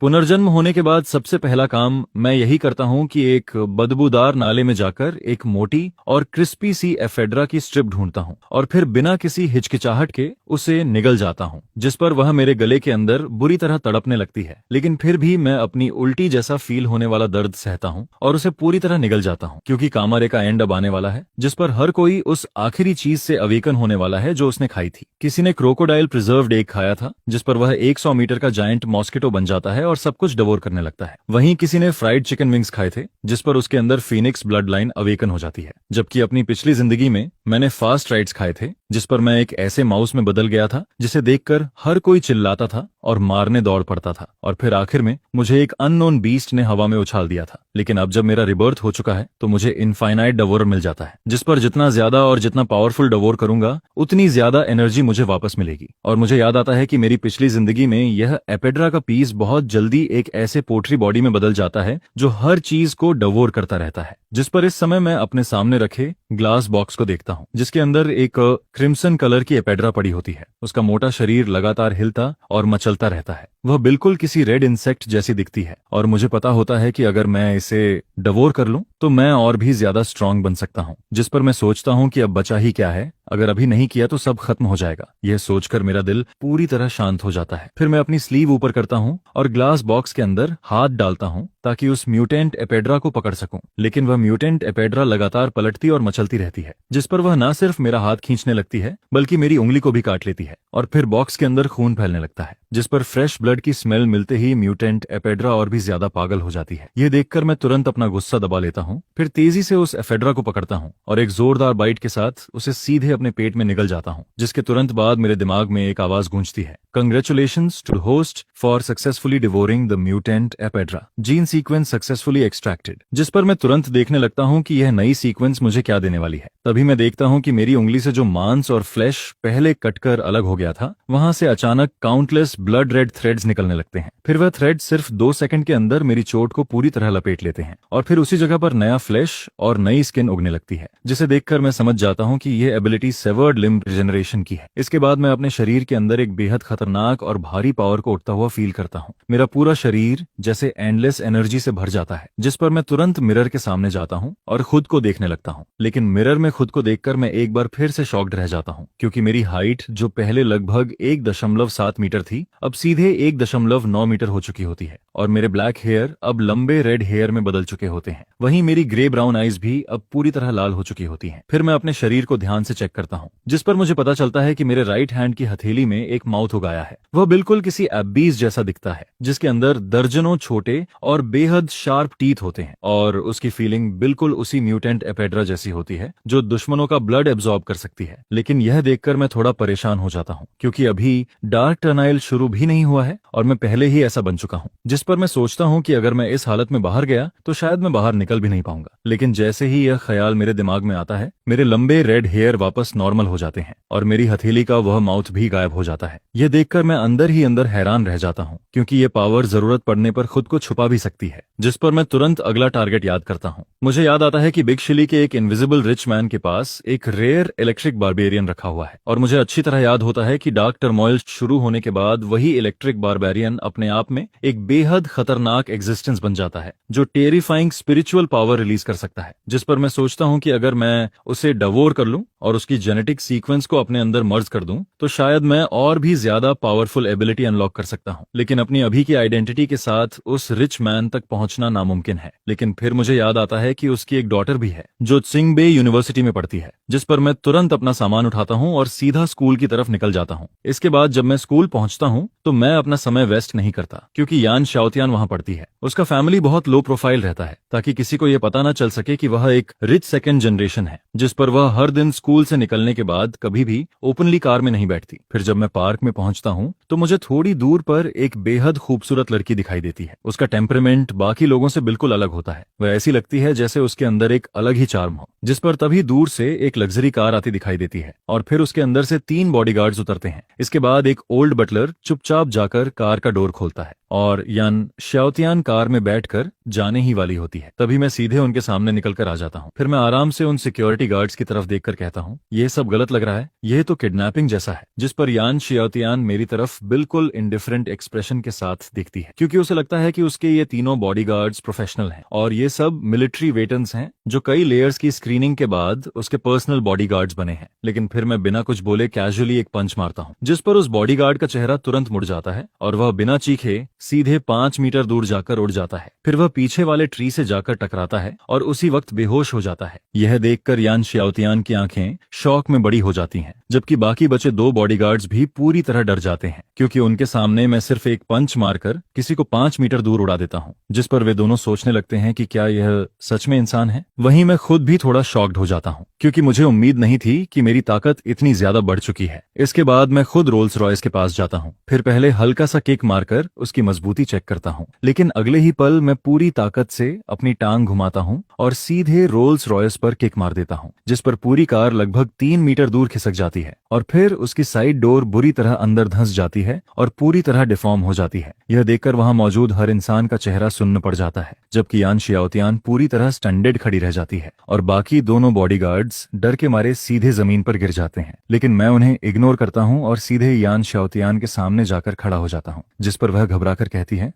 पुनर्जन्म होने के बाद सबसे पहला काम मैं यही करता हूँ कि एक बदबूदार नाले में जाकर एक मोटी और क्रिस्पी सी एफेड्रा की स्ट्रिप ढूंढता हूँ और फिर बिना किसी हिचकिचाहट के उसे निगल जाता हूँ, जिस पर वह मेरे गले के अंदर बुरी तरह तड़पने लगती है। लेकिन फिर भी मैं अपनी उल्टी जैसा फील होने वाला दर्द सहता हूँ और उसे पूरी तरह निगल जाता हूँ, क्योंकि कामारे का एंड अब आने वाला है, जिस पर हर कोई उस आखिरी चीज से अवेकन होने वाला है जो उसने खाई थी। किसी ने क्रोकोडाइल प्रिजर्व्ड एग खाया था, जिस पर वह 100 मीटर का जायंट मॉस्किटो बन जाता है और सब कुछ डवोर करने लगता है। वहीं किसी ने फ्राइड चिकन विंग्स खाए थे, जिस पर उसके अंदर फीनिक्स ब्लड लाइन अवेकन हो जाती है। जबकि अपनी पिछली जिंदगी में मैंने फास्ट राइड्स खाए थे, जिस पर मैं एक ऐसे माउस में बदल गया था जिसे देखकर हर कोई चिल्लाता था और मारने दौड़ पड़ता था, और फिर आखिर में मुझे एक अननोन बीस्ट ने हवा में उछाल दिया था। लेकिन अब जब मेरा रिबर्थ हो चुका है तो मुझे इनफाइनाइट डवोर मिल जाता है, जिस पर जितना ज्यादा और जितना पावरफुल डवोर करूंगा उतनी ज्यादा एनर्जी मुझे वापस मिलेगी। और मुझे याद आता है कि मेरी पिछली जिंदगी में यह एपेड्रा का पीस बहुत जल्दी एक ऐसे पोट्री बॉडी में बदल जाता है जो हर चीज को डवोर करता रहता है, जिस पर इस समय मैं अपने सामने रखे ग्लास बॉक्स को देखता हूँ, जिसके अंदर एक क्रिम्सन कलर की एपेड्रा पड़ी होती है। उसका मोटा शरीर लगातार हिलता और मचलता रहता है। वह बिल्कुल किसी रेड इंसेक्ट जैसी दिखती है और मुझे पता होता है कि अगर मैं इसे डवोर कर लूं तो मैं और भी ज्यादा स्ट्रांग बन सकता हूं, जिस पर मैं सोचता हूं कि अब बचा ही क्या है, अगर अभी नहीं किया तो सब खत्म हो जाएगा। यह सोचकर मेरा दिल पूरी तरह शांत हो जाता है। फिर मैं अपनी स्लीव ऊपर करता हूं और ग्लास बॉक्स के अंदर हाथ डालता हूं ताकि उस म्यूटेंट एपेड्रा को पकड़ सकूं। लेकिन वह म्यूटेंट एपेड्रा लगातार पलटती और मचलती रहती है, जिस पर वह न सिर्फ मेरा हाथ खींचने लगती है बल्कि मेरी उंगली को भी काट लेती है। और फिर बॉक्स के अंदर खून फैलने लगता है, जिस पर फ्रेश ब्लड की स्मेल मिलते ही म्यूटेंट एपेड्रा और भी ज्यादा पागल हो जाती है। यह देखकर मैं तुरंत अपना गुस्सा दबा लेता हूँ, फिर तेजी से उस एपेड्रा को पकड़ता हूँ और एक जोरदार बाइट के साथ उसे सीधे अपने पेट में निगल जाता हूँ, जिसके तुरंत बाद मेरे दिमाग में एक आवाज गूंजती है, congratulations to host for successfully devouring the mutant ephedra, gene sequence successfully extracted. जिस पर मैं तुरंत देखने लगता हूँ कि यह नई सीक्वेंस मुझे क्या देने वाली है। तभी मैं देखता हूँ कि मेरी उंगली से जो मांस और फ्लैश पहले कटकर अलग हो गया था, वहां से अचानक काउंटलेस ब्लड रेड थ्रेड्स निकलने लगते हैं। फिर वह थ्रेड सिर्फ 2 सेकंड के अंदर मेरी चोट को पूरी तरह लपेट लेते हैं और फिर उसी जगह पर नया फ्लैश और नई स्किन उगने लगती है, जिसे देखकर मैं समझ जाता हूँ कि यह एबिलिटी सेवर्ड लिम्ब रिजेनरेशन की है। इसके बाद मैं अपने शरीर के अंदर एक बेहद खतरनाक और भारी पावर को उठता हुआ फील करता हूँ। मेरा पूरा शरीर जैसे एंडलेस एनर्जी से भर जाता है, जिस पर मैं तुरंत मिरर के सामने जाता हूँ और खुद को देखने लगता हूँ। लेकिन मिरर में खुद को देखकर मैं एक बार फिर से शॉक्ड रह जाता हूँ, क्योंकि मेरी हाइट जो पहले लगभग 1.7 मीटर थी अब सीधे 1.9 मीटर हो चुकी होती है और मेरे ब्लैक हेयर अब लंबे रेड हेयर में बदल चुके होते हैं। वहीं मेरी ग्रे ब्राउन आईज भी अब पूरी तरह लाल हो चुकी होती हैं। फिर मैं अपने शरीर को ध्यान से चेक करता हूँ, जिस पर मुझे पता चलता है कि मेरे राइट हैंड की हथेली में एक माउथ उगाया है। वह बिल्कुल किसी एबीज जैसा दिखता है, जिसके अंदर दर्जनों छोटे और बेहद शार्प टीथ होते हैं और उसकी फीलिंग बिल्कुल उसी म्यूटेंट एपेड्रा जैसी होती है जो दुश्मनों का ब्लड एब्जॉर्ब कर सकती है। लेकिन यह देखकर मैं थोड़ा परेशान हो जाता हूँ, क्योंकि अभी डार्क टर्नाइल शुरू भी नहीं हुआ है और मैं पहले ही ऐसा बन चुका हूँ, जिस पर मैं सोचता हूँ कि अगर मैं इस हालत में बाहर गया तो शायद मैं बाहर निकल भी नहीं पाऊंगा। लेकिन जैसे ही यह ख्याल मेरे दिमाग में आता है, मेरे लंबे रेड हेयर वापस नॉर्मल हो जाते हैं और मेरी हथेली का वह माउथ भी गायब हो जाता है। यह देखकर मैं अंदर ही अंदर हैरान रह जाता हूँ, क्योंकि ये पावर जरूरत पड़ने पर खुद को छुपा भी सकती है, जिस पर मैं तुरंत अगला टारगेट याद करता हूँ। मुझे याद आता है कि बिग शिली के एक इनविजिबल रिच मैन के पास एक रेयर इलेक्ट्रिक बारबेरियन रखा हुआ है और मुझे अच्छी तरह याद होता है कि डार्क टर्मोइल शुरू होने के बाद वही इलेक्ट्रिक बारबेरियन अपने आप में एक बेहद खतरनाक एग्जिस्टेंस बन जाता है जो टेरिफाइंग स्पिरिचुअल पावर रिलीज कर सकता है। जिस पर मैं सोचता हूँ कि अगर मैं उसे डवोर कर लूं और उसकी जेनेटिक सीक्वेंस को अपने अंदर मर्ज कर दूं तो शायद मैं और भी ज्यादा पावरफुल एबिलिटी अनलॉक कर सकता हूं। लेकिन अपनी अभी की आइडेंटिटी के साथ उस रिच मैन तक पहुंचना नामुमकिन है। लेकिन फिर मुझे याद आता है कि उसकी एक डॉटर भी है जो त्सिंगबे यूनिवर्सिटी में पढ़ती है, जिस पर मैं तुरंत अपना सामान उठाता हूं और सीधा स्कूल की तरफ निकल जाता हूं। इसके बाद जब मैं स्कूल पहुंचता हूं तो मैं अपना समय वेस्ट नहीं करता, क्योंकि यान शाओतियान वहां पढ़ती है। उसका फैमिली बहुत लो प्रोफाइल रहता है ताकि किसी को यह पता न चल सके कि वह एक रिच सेकंड जनरेशन है, जिस पर वह हर दिन स्कूल से निकलने के बाद कभी भी ओपनली कार में नहीं बैठती। फिर जब मैं पार्क में पहुंचता हूं तो मुझे थोड़ी दूर पर एक बेहद खूबसूरत लड़की दिखाई देती है। उसका टेम्परामेंट बाकी लोगों से बिल्कुल अलग होता है। वह ऐसी लगती है जैसे उसके अंदर एक अलग ही चार्म हो। जिस पर तभी दूर से एक लग्जरी कार आती दिखाई देती है और फिर उसके अंदर से 3 बॉडीगार्ड्स उतरते हैं। इसके बाद एक ओल्ड बटलर चुपचाप जाकर कार का डोर खोलता है और यान यान शाओतियान कार में बैठकर जाने ही वाली होती है। तभी मैं सीधे उनके सामने निकल कर आ जाता हूँ। फिर मैं आराम से उन सिक्योरिटी गार्ड्स की तरफ देखकर कहता हूँ, ये सब गलत लग रहा है, यह तो किडनैपिंग जैसा है। जिस पर यान शाओतियान मेरी तरफ बिल्कुल इंडिफरेंट एक्सप्रेशन के साथ देखती है, क्योंकि उसे लगता है कि उसके ये तीनों बॉडीगार्ड्स प्रोफेशनल हैं और ये सब मिलिट्री वेटरन्स हैं जो कई लेयर्स की स्क्रीनिंग के बाद उसके पर्सनल बॉडीगार्ड्स बने हैं। लेकिन फिर मैं बिना कुछ बोले कैजुअली एक पंच मारता हूँ, जिस पर उस बॉडीगार्ड का चेहरा तुरंत मुड़ जाता है और वह बिना चीखे सीधे 5 मीटर दूर जाकर उड़ जाता है। फिर वह पीछे वाले ट्री से जाकर टकराता है और उसी वक्त बेहोश हो जाता है। यह देखकर यान शाओतियान की आंखें शौक में बड़ी हो जाती हैं, जबकि बाकी बचे 2 बॉडीगार्ड्स भी पूरी तरह डर जाते हैं, क्योंकि उनके सामने मैं सिर्फ एक पंच मारकर किसी को 5 मीटर दूर उड़ा देता हूँ। जिस पर वे दोनों सोचने लगते हैं कि क्या यह सच में इंसान है। वहीं मैं खुद भी थोड़ा शॉक्ड हो जाता हूँ, क्योंकि मुझे उम्मीद नहीं थी कि मेरी ताकत इतनी ज्यादा बढ़ चुकी है। इसके बाद मैं खुद रोल्स रॉयस के पास जाता हूँ। फिर पहले हल्का सा किक मारकर उसकी मजबूती चेक करता हूँ, लेकिन अगले ही पल मैं पूरी ताकत से अपनी टांग घुमाता हूँ और सीधे रोल्स रॉयस पर किक मार देता हूँ, जिस पर पूरी कार लगभग 3 मीटर दूर खिसक जाती है और फिर उसकी साइड डोर बुरी तरह अंदर धंस जाती है और पूरी तरह डिफॉर्म हो जाती है। यह देखकर वहां मौजूद हर इंसान का चेहरा सुन्न पड़ जाता है, जबकि यान शाओतियान पूरी तरह स्टैंडर्ड खड़ी रह जाती है और बाकी दोनों बॉडीगार्ड्स डर के मारे सीधे जमीन पर गिर जाते हैं। लेकिन मैं उन्हें इग्नोर करता हूं और सीधे यान शाओतियान के सामने जाकर खड़ा हो जाता हूं, जिस पर वह घबराकर कहती है,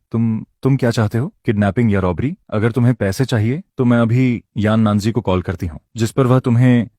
तुम क्या चाहते हो, किडनैपिंग या रॉबरी? अगर तुम्हें पैसे चाहिए तो मैं अभी यान नानजी को कॉल करती हूँ, जिस पर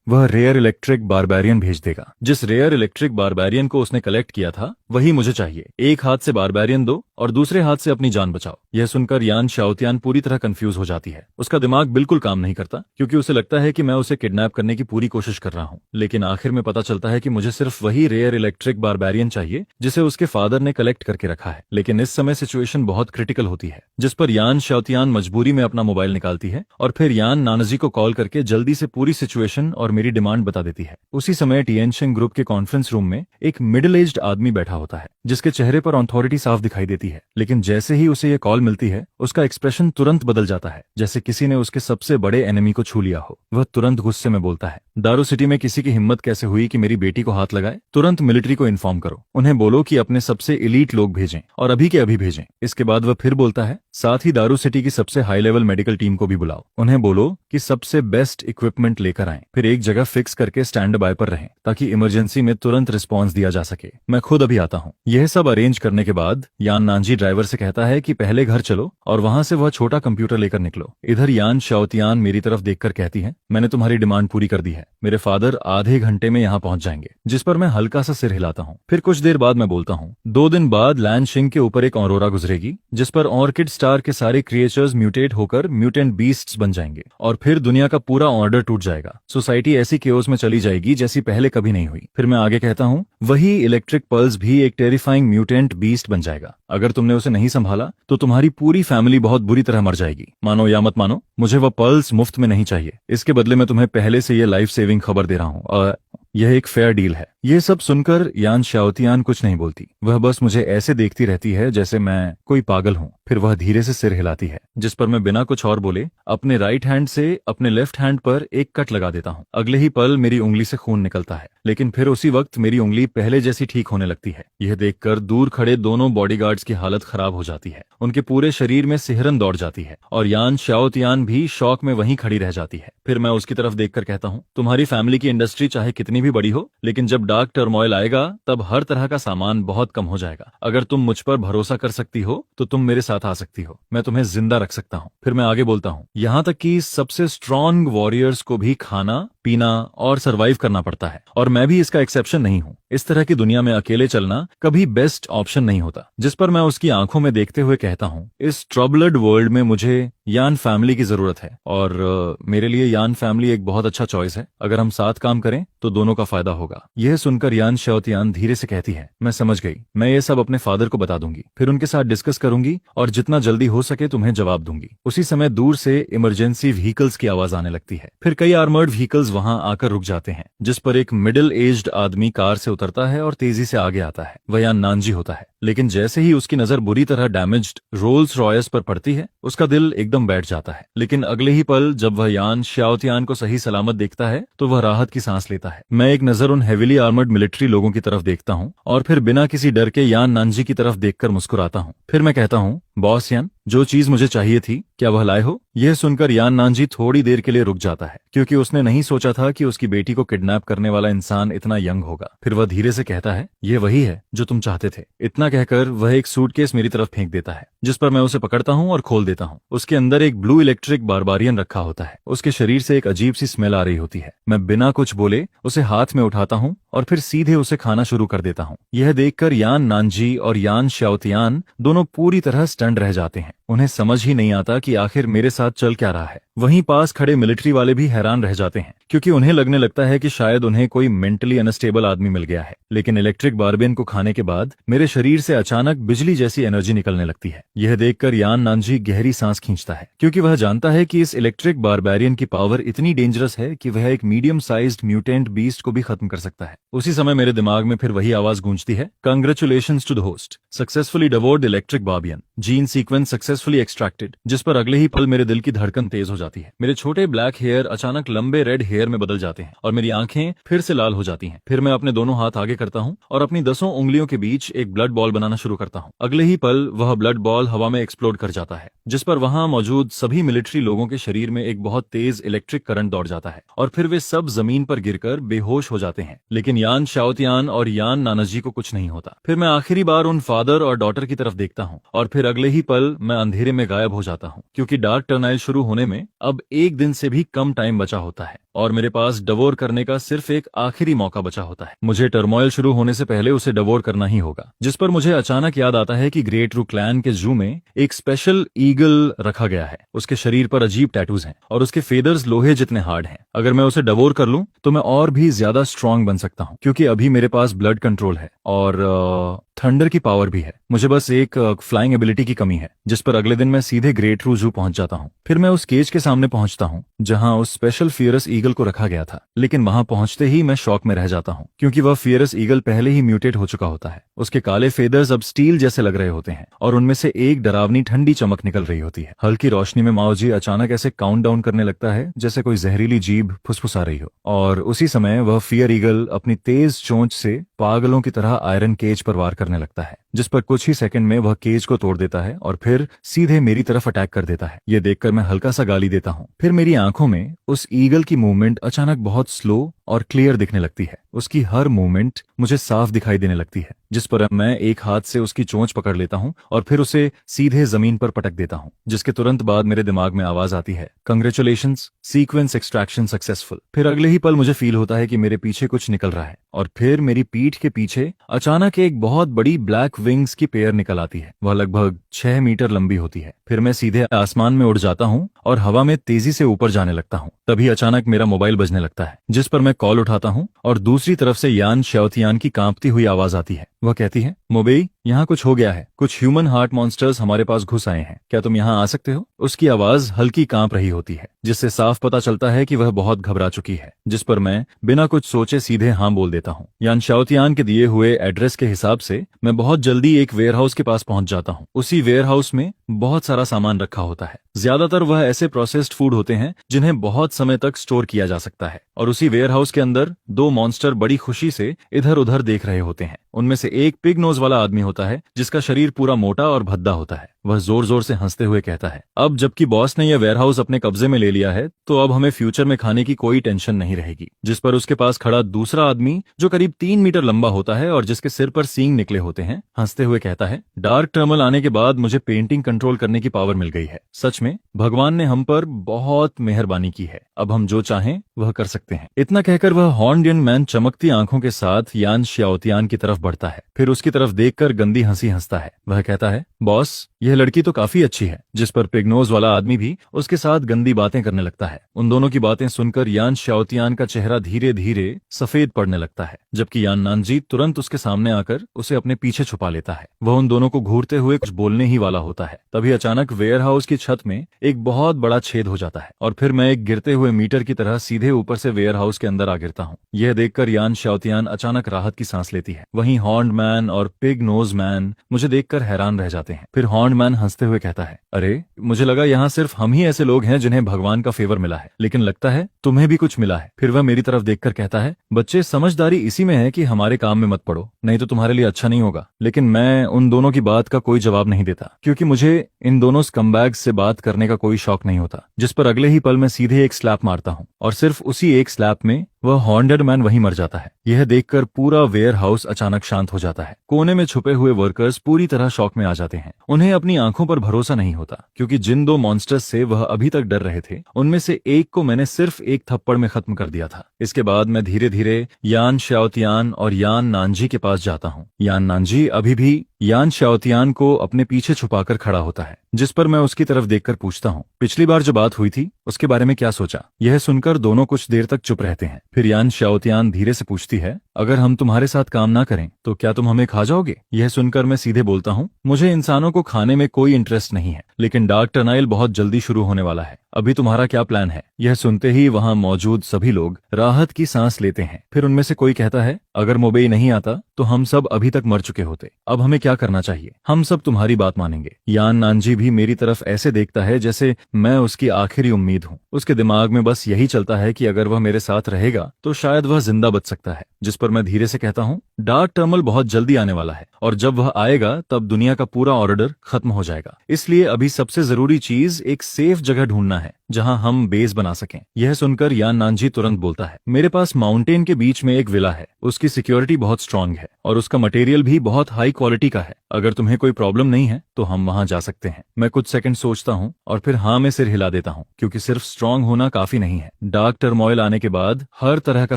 वह रेयर इलेक्ट्रिक बारबेरियन भेज देगा। जिस रेयर इलेक्ट्रिक बारबेरियन को उसने कलेक्ट किया था वही मुझे चाहिए। एक हाथ से बारबेरियन दो और दूसरे हाथ से अपनी जान बचाओ। यह सुनकर यान शाओतियान पूरी तरह कंफ्यूज हो जाती है। उसका दिमाग बिल्कुल काम नहीं करता, क्योंकि उसे लगता है कि मैं उसे किडनैप करने की पूरी कोशिश कर रहा हूँ। लेकिन आखिर में पता चलता है कि मुझे सिर्फ वही रेयर इलेक्ट्रिक बारबेरियन चाहिए जिसे उसके फादर ने कलेक्ट करके रखा है। लेकिन इस समय सिचुएशन बहुत क्रिटिकल होती है, जिस पर यान शाओतियान मजबूरी में अपना मोबाइल निकालती है और फिर यान नानजी को कॉल करके जल्दी से पूरी सिचुएशन और मेरी डिमांड बता देती है। उसी समय टिएनशिंग ग्रुप के कॉन्फ्रेंस रूम में एक मिडिल एज्ड आदमी बैठा होता है, जिसके चेहरे पर अथॉरिटी साफ दिखाई देती है। लेकिन जैसे ही उसे यह कॉल मिलती है उसका एक्सप्रेशन तुरंत बदल जाता है, जैसे किसी ने उसके सबसे बड़े एनिमी को छू लिया हो। वह तुरंत गुस्से में बोलता है, दारू सिटी में किसी की हिम्मत कैसे हुई कि मेरी बेटी को हाथ लगाए? तुरंत मिलिट्री को इन्फॉर्म करो, उन्हें बोलो कि अपने सबसे एलीट लोग भेजें और अभी के अभी भेजें। इसके बाद वह फिर बोलता है, साथ ही दारू सिटी की सबसे हाई लेवल मेडिकल टीम को भी बुलाओ, उन्हें बोलो कि सबसे बेस्ट इक्विपमेंट लेकर आएं, फिर एक जगह फिक्स करके स्टैंड बाय पर रहें ताकि इमरजेंसी में तुरंत रिस्पॉन्स दिया जा सके। मैं खुद अभी आता हूँ। यह सब अरेंज करने के बाद यान नानजी ड्राइवर से कहता है कि पहले घर चलो और वहां से वह छोटा कंप्यूटर लेकर निकलो। इधर यान शाओतियान मेरी तरफ देखकर कहती है, मैंने तुम्हारी डिमांड पूरी कर दी है, मेरे फादर आधे घंटे में यहाँ पहुंच जाएंगे। जिस पर मैं हल्का सा सिर हिलाता हूँ। फिर कुछ देर बाद मैं बोलता हूँ, 2 दिन बाद लैनशिंग के ऊपर एक ऑरोरा गुजरेगी, जिस पर ऑर्किड स्टार के सारे क्रिएचर्स म्यूटेट होकर म्यूटेंट बीस्ट्स बन जाएंगे और फिर दुनिया का पूरा ऑर्डर टूट जाएगा। सोसाइटी ऐसी केओस में चली जाएगी जैसी पहले कभी नहीं हुई। फिर मैं आगे कहता हूँ, वही इलेक्ट्रिक पल्स भी एक टेरिफाइंग म्यूटेंट बीस्ट बन जाएगा। अगर तुमने उसे नहीं संभाला तो तुम्हारी पूरी फैमिली बहुत बुरी तरह मर जाएगी। मानो या मत मानो, मुझे वह पल्स मुफ्त में नहीं चाहिए। इसके बदले में तुम्हें पहले से यह लाइफ सेविंग खबर दे रहा हूँ और यह एक फेयर डील है। ये सब सुनकर यान शाओतियान कुछ नहीं बोलती, वह बस मुझे ऐसे देखती रहती है जैसे मैं कोई पागल हूँ। फिर वह धीरे से सिर हिलाती है, जिस पर मैं बिना कुछ और बोले अपने राइट हैंड से अपने लेफ्ट हैंड पर एक कट लगा देता हूँ। अगले ही पल मेरी उंगली से खून निकलता है, लेकिन फिर उसी वक्त मेरी उंगली पहले जैसी ठीक होने लगती है। यह देखकर दूर खड़े दोनों बॉडीगार्ड्स की हालत खराब हो जाती है, उनके पूरे शरीर में सिहरन दौड़ जाती है और यान शाओतियान भी शौक में वहीं खड़ी रह जाती है। फिर मैं उसकी तरफ देखकर कहता हूँ, तुम्हारी फैमिली की इंडस्ट्री चाहे कितनी भी बड़ी हो, लेकिन जब डार्क टर्मोइल आएगा तब हर तरह का सामान बहुत कम हो जाएगा। अगर तुम मुझ पर भरोसा कर सकती हो तो तुम मेरे साथ आ सकती हो, मैं तुम्हें जिंदा रख सकता हूँ। फिर मैं आगे बोलता हूँ, यहाँ तक कि सबसे स्ट्रॉन्ग वॉरियर्स को भी खाना पीना और सरवाइव करना पड़ता है और मैं भी इसका एक्सेप्शन नहीं हूँ। इस तरह की दुनिया में अकेले चलना कभी बेस्ट ऑप्शन नहीं होता। जिस पर मैं उसकी आंखों में देखते हुए कहता हूँ, इस ट्रबल्ड वर्ल्ड में मुझे यान फैमिली की जरूरत है और मेरे लिए यान फैमिली एक बहुत अच्छा चॉइस है। अगर हम साथ काम करें तो दोनों का फायदा होगा। यह सुनकर यान शाओतियान धीरे से कहती है, मैं समझ गई, मैं ये सब अपने फादर को बता दूंगी, फिर उनके साथ डिस्कस करूंगी और जितना जल्दी हो सके तुम्हें जवाब दूंगी। उसी समय दूर से इमरजेंसी व्हीकल्स की आवाज आने लगती है। फिर कई आर्मर्ड व्हीकल्स वहां आकर रुक जाते हैं, जिस पर एक मिडिल एज्ड आदमी कार से उतरता है और तेजी से आगे आता है। वह यान नानजी होता है, लेकिन जैसे ही उसकी नजर बुरी तरह डैमेज्ड रोल्स रॉयस पर पड़ती है उसका दिल एकदम बैठ जाता है। लेकिन अगले ही पल जब वह यान शाओतियान को सही सलामत देखता है तो वह राहत की सांस लेता है। मैं एक नजर उन हेविली आर्मर्ड मिलिट्री लोगों की तरफ देखता हूँ और फिर बिना किसी डर के यान नानजी की तरफ देखकर मुस्कुराता हूँ। फिर मैं कहता हूँ, बॉस यान, जो चीज मुझे चाहिए थी क्या वह लाए हो? यह सुनकर यान नानजी थोड़ी देर के लिए रुक जाता है, क्योंकि उसने नहीं सोचा था कि उसकी बेटी को किडनैप करने वाला इंसान इतना यंग होगा। फिर वह धीरे से कहता है, यह वही है जो तुम चाहते थे। इतना कहकर वह एक सूटकेस मेरी तरफ फेंक देता है, जिस पर मैं उसे पकड़ता हूँ और खोल देता हूँ। उसके अंदर एक ब्लू इलेक्ट्रिक बारबारियन रखा होता है। उसके शरीर से एक अजीब सी स्मेल आ रही होती है। मैं बिना कुछ बोले उसे हाथ में उठाता हूँ और फिर सीधे उसे खाना शुरू कर देता हूँ। यह देखकर यान नानजी और यान शाओतियान दोनों पूरी तरह स्टंड रह जाते हैं। उन्हें समझ ही नहीं आता कि आखिर मेरे साथ चल क्या रहा है। वहीं पास खड़े मिलिट्री वाले भी हैरान रह जाते हैं, क्योंकि उन्हें लगने लगता है कि शायद उन्हें कोई मेंटली अनस्टेबल आदमी मिल गया है। लेकिन इलेक्ट्रिक बारबेन को खाने के बाद मेरे शरीर से अचानक बिजली जैसी एनर्जी निकलने लगती है। यह देखकर यान नानजी गहरी सांस खींचता है, क्योंकि वह जानता है कि इस इलेक्ट्रिक बारबेरियन की पावर इतनी डेंजरस है कि वह एक मीडियम साइज्ड म्यूटेंट बीस्ट को भी खत्म कर सकता है। उसी समय मेरे दिमाग में फिर वही आवाज गूंजती है, congratulations to the host, successfully devoured electric barbarian, gene sequence successfully extracted. जिस पर अगले ही पल मेरे दिल की धड़कन तेज हो जाती है। मेरे छोटे ब्लैक हेयर अचानक लंबे रेड हेयर में बदल जाते हैं और मेरी आंखें फिर से लाल हो जाती हैं। फिर मैं अपने दोनों हाथ आगे करता हूं और अपनी 10 उंगलियों के बीच एक ब्लड बॉल बनाना शुरू करता हूं। अगले ही पल वह ब्लड बॉल हवा में एक्सप्लोड कर जाता है, जिस पर वहां मौजूद सभी मिलिट्री लोगों के शरीर में एक बहुत तेज इलेक्ट्रिक करंट दौड़ जाता है और फिर वे सब जमीन पर गिरकर बेहोश हो जाते हैं। लेकिन यान शाओतियान और यान नानाजी को कुछ नहीं होता। फिर मैं आखिरी बार उन फादर और डॉटर की तरफ देखता हूँ और फिर अगले ही पल मैं अंधेरे में गायब हो जाता हूँ, क्योंकि डार्क टर्नाइल शुरू होने में अब एक दिन से भी कम टाइम बचा होता है और मेरे पास डिवोर करने का सिर्फ एक आखिरी मौका बचा होता है। मुझे टर्मोइल शुरू होने से पहले उसे डिवोर करना ही होगा। जिस पर मुझे अचानक याद आता है कि ग्रेट रू क्लैन के जू में एक स्पेशल ईगल रखा गया है। उसके शरीर पर अजीब टैटूज हैं और उसके फेदर्स लोहे जितने हार्ड हैं। अगर मैं उसे डिवोर कर लूं तो मैं और भी ज्यादा स्ट्रांग बन सकता हूं, क्योंकि अभी मेरे पास ब्लड कंट्रोल है और थंडर की पावर भी है। मुझे बस एक फ्लाइंग एबिलिटी की कमी है, जिस पर अगले दिन मैं सीधे ग्रेट रू जू पहुंच जाता हूं। फिर मैं उस केज के सामने पहुंचता हूं जहां उस स्पेशल फियरस ईगल को रखा गया था। लेकिन वहां पहुंचते ही मैं शॉक में रह जाता हूं, क्योंकि वह फियरस ईगल पहले ही म्यूटेट हो चुका होता है। उसके काले फेदर्स अब स्टील जैसे लग रहे होते हैं और उनमें से एक डरावनी ठंडी चमक निकल रही होती है। हल्की रोशनी में माओजी अचानक ऐसे काउंट डाउन करने लगता है जैसे कोई जहरीली जीभ फुसफुसा रही हो, और उसी समय वह फियर ईगल अपनी तेज चोंच से पागलों की तरह आयरन केज पर वार करने लगता है, जिस पर कुछ ही सेकंड में वह केज को तोड़ देता है और फिर सीधे मेरी तरफ अटैक कर देता है। यह देखकर मैं हल्का सा गाली देता हूँ। फिर मेरी आंखों में उस ईगल की मूवमेंट अचानक बहुत स्लो और क्लियर दिखने लगती है। उसकी हर मूवमेंट मुझे साफ दिखाई देने लगती है, जिस पर मैं एक हाथ से उसकी चोंच पकड़ लेता हूँ और फिर उसे सीधे जमीन पर पटक देता हूँ, जिसके तुरंत बाद मेरे दिमाग में आवाज आती है, कंग्रेचुलेशंस, सीक्वेंस एक्सट्रैक्शन सक्सेसफुल। फिर अगले ही पल मुझे फील होता है कि मेरे पीछे कुछ निकल रहा है और फिर मेरी पीठ के पीछे अचानक एक बहुत बड़ी ब्लैक विंग्स की पेयर निकल आती है। वह लगभग 6 मीटर लंबी होती है। फिर मैं सीधे आसमान में उड़ जाता हूँ और हवा में तेजी से ऊपर जाने लगता हूँ। तभी अचानक मेरा मोबाइल बजने लगता है, जिस पर मैं कॉल उठाता हूँ और दूसरी तरफ से यान शाओतियान की कांपती हुई आवाज आती है। वह कहती है, मोबेई, यहाँ कुछ हो गया है। कुछ ह्यूमन हार्ट मॉन्स्टर्स हमारे पास घुस आए हैं। क्या तुम यहाँ आ सकते हो? उसकी आवाज हल्की कांप रही होती है, जिससे साफ पता चलता है कि वह बहुत घबरा चुकी है। जिस पर मैं बिना कुछ सोचे सीधे हाँ बोल देता हूँ। यान शाओतियान के दिए हुए एड्रेस के हिसाब से मैं बहुत जल्दी एक वेयरहाउस के पास पहुंच जाता हूँ। उसी वेयरहाउस में बहुत सारा सामान रखा होता है। ज्यादातर वह ऐसे प्रोसेस्ड फूड होते हैं जिन्हें बहुत समय तक स्टोर किया जा सकता है। और उसी वेयरहाउस के अंदर 2 मॉन्स्टर बड़ी खुशी से इधर उधर देख रहे होते हैं। उनमें से एक पिग नोज वाला आदमी होता है, जिसका शरीर पूरा मोटा और भद्दा होता है। वह जोर जोर से हंसते हुए कहता है, अब जबकि बॉस ने यह वेयरहाउस अपने कब्जे में ले लिया है तो अब हमें फ्यूचर में खाने की कोई टेंशन नहीं रहेगी। जिस पर उसके पास खड़ा दूसरा आदमी, जो करीब 3 मीटर लंबा होता है और जिसके सिर पर सींग निकले होते हैं, हंसते हुए कहता है, डार्क टर्मल आने के बाद मुझे पेंटिंग कंट्रोल करने की पावर मिल गई है। सच में भगवान ने हम पर बहुत मेहरबानी की है। अब हम जो चाहें वह कर सकते हैं। इतना कहकर वह हॉर्नड मैन चमकती आंखों के साथ यान शाओतियान की तरफ बढ़ता है। फिर उसकी तरफ देखकर गंदी हंसी हंसता है। वह कहता है, बॉस, यह लड़की तो काफी अच्छी है। जिस पर पिगनोज वाला आदमी भी उसके साथ गंदी बातें करने लगता है। उन दोनों की बातें सुनकर यान शाओतियान का चेहरा धीरे धीरे सफेद पड़ने लगता है, जबकि यान नानजी तुरंत उसके सामने आकर उसे अपने पीछे छुपा लेता है। वह उन दोनों को घूरते हुए कुछ बोलने ही वाला होता है। तभी अचानक वेयरहाउस की छत में एक बहुत बड़ा छेद हो जाता है और फिर मैं एक गिरते हुए मीटर की तरह सीधे ऊपर से वेयरहाउस के अंदर आ गिरता हूँ। यह देखकर यान शाओतियान अचानक राहत की सांस लेती है। वहीं हॉर्नड मैन और पिग नोज मैन मुझे देखकर हैरान रह जाते हैं। जाते हैं। फिर हॉर्न मैन हंसते हुए कहता है, अरे मुझे लगा यहाँ सिर्फ हम ही ऐसे लोग हैं जिन्हें भगवान का फेवर मिला है, लेकिन लगता है तुम्हें भी कुछ मिला है। फिर वह मेरी तरफ देखकर कहता है, बच्चे समझदारी इसी में है कि हमारे काम में मत पड़ो, नहीं तो तुम्हारे लिए अच्छा नहीं होगा। लेकिन मैं उन दोनों की बात का कोई जवाब नहीं देता, क्योंकि मुझे इन दोनों स्कमबैग्स से बात करने का कोई शौक नहीं होता। जिस पर अगले ही पल मैं सीधे एक स्लैप मारता हूँ और सिर्फ उसी एक स्लैप में वह हॉर्नेड मैन वहीं मर जाता है। यह देखकर पूरा वेयर हाउस अचानक शांत हो जाता है। कोने में छुपे हुए वर्कर्स पूरी तरह शॉक में आ जाते हैं। उन्हें अपनी आंखों पर भरोसा नहीं होता, क्योंकि जिन दो मॉन्स्टर्स से वह अभी तक डर रहे थे उनमें से एक को मैंने सिर्फ एक थप्पड़ में खत्म कर दिया था। इसके बाद मैं धीरे धीरे यान शाओतियान और यान नानजी के पास जाता हूँ। यान नानजी अभी भी यान शाओतियान को अपने पीछे छुपाकर खड़ा होता है, जिस पर मैं उसकी तरफ देखकर पूछता हूँ, पिछली बार जो बात हुई थी उसके बारे में क्या सोचा। यह सुनकर दोनों कुछ देर तक चुप रहते हैं। फिर यान शाओतियान धीरे से पूछती है, अगर हम तुम्हारे साथ काम ना करें तो क्या तुम हमें खा जाओगे। यह सुनकर मैं सीधे बोलता हूँ, मुझे इंसानों को खाने में कोई इंटरेस्ट नहीं है, लेकिन डार्क टर्नाइल बहुत जल्दी शुरू होने वाला है। अभी तुम्हारा क्या प्लान है। यह सुनते ही वहां मौजूद सभी लोग राहत की सांस लेते हैं। फिर उनमें से कोई कहता है, अगर मोबेई नहीं आता तो हम सब अभी तक मर चुके होते। अब हमें क्या करना चाहिए। हम सब तुम्हारी बात मानेंगे। यान नानजी भी मेरी तरफ ऐसे देखता है जैसे मैं उसकी आखिरी उम्मीद हूँ। उसके दिमाग में बस यही चलता है कि अगर वह मेरे साथ रहेगा तो शायद वह जिंदा बच सकता है। जिस पर मैं धीरे से कहता हूँ, डार्क टर्मल बहुत जल्दी आने वाला है और जब वह आएगा तब दुनिया का पूरा ऑर्डर खत्म हो जाएगा। इसलिए अभी सबसे जरूरी चीज एक सेफ जगह ढूंढना है जहां हम बेस बना सकें। यह सुनकर यान नानजी तुरंत बोलता है, मेरे पास माउंटेन के बीच में एक विला है। उसकी सिक्योरिटी बहुत स्ट्रांग है और उसका मटेरियल भी बहुत हाई क्वालिटी का है। अगर तुम्हें कोई प्रॉब्लम नहीं है तो हम वहां जा सकते हैं। मैं कुछ सेकंड सोचता हूँ और फिर हाँ में सिर हिला देता हूँ, क्योंकि सिर्फ स्ट्रांग होना काफी नहीं है। डार्क टर्मोइल आने के बाद हर तरह का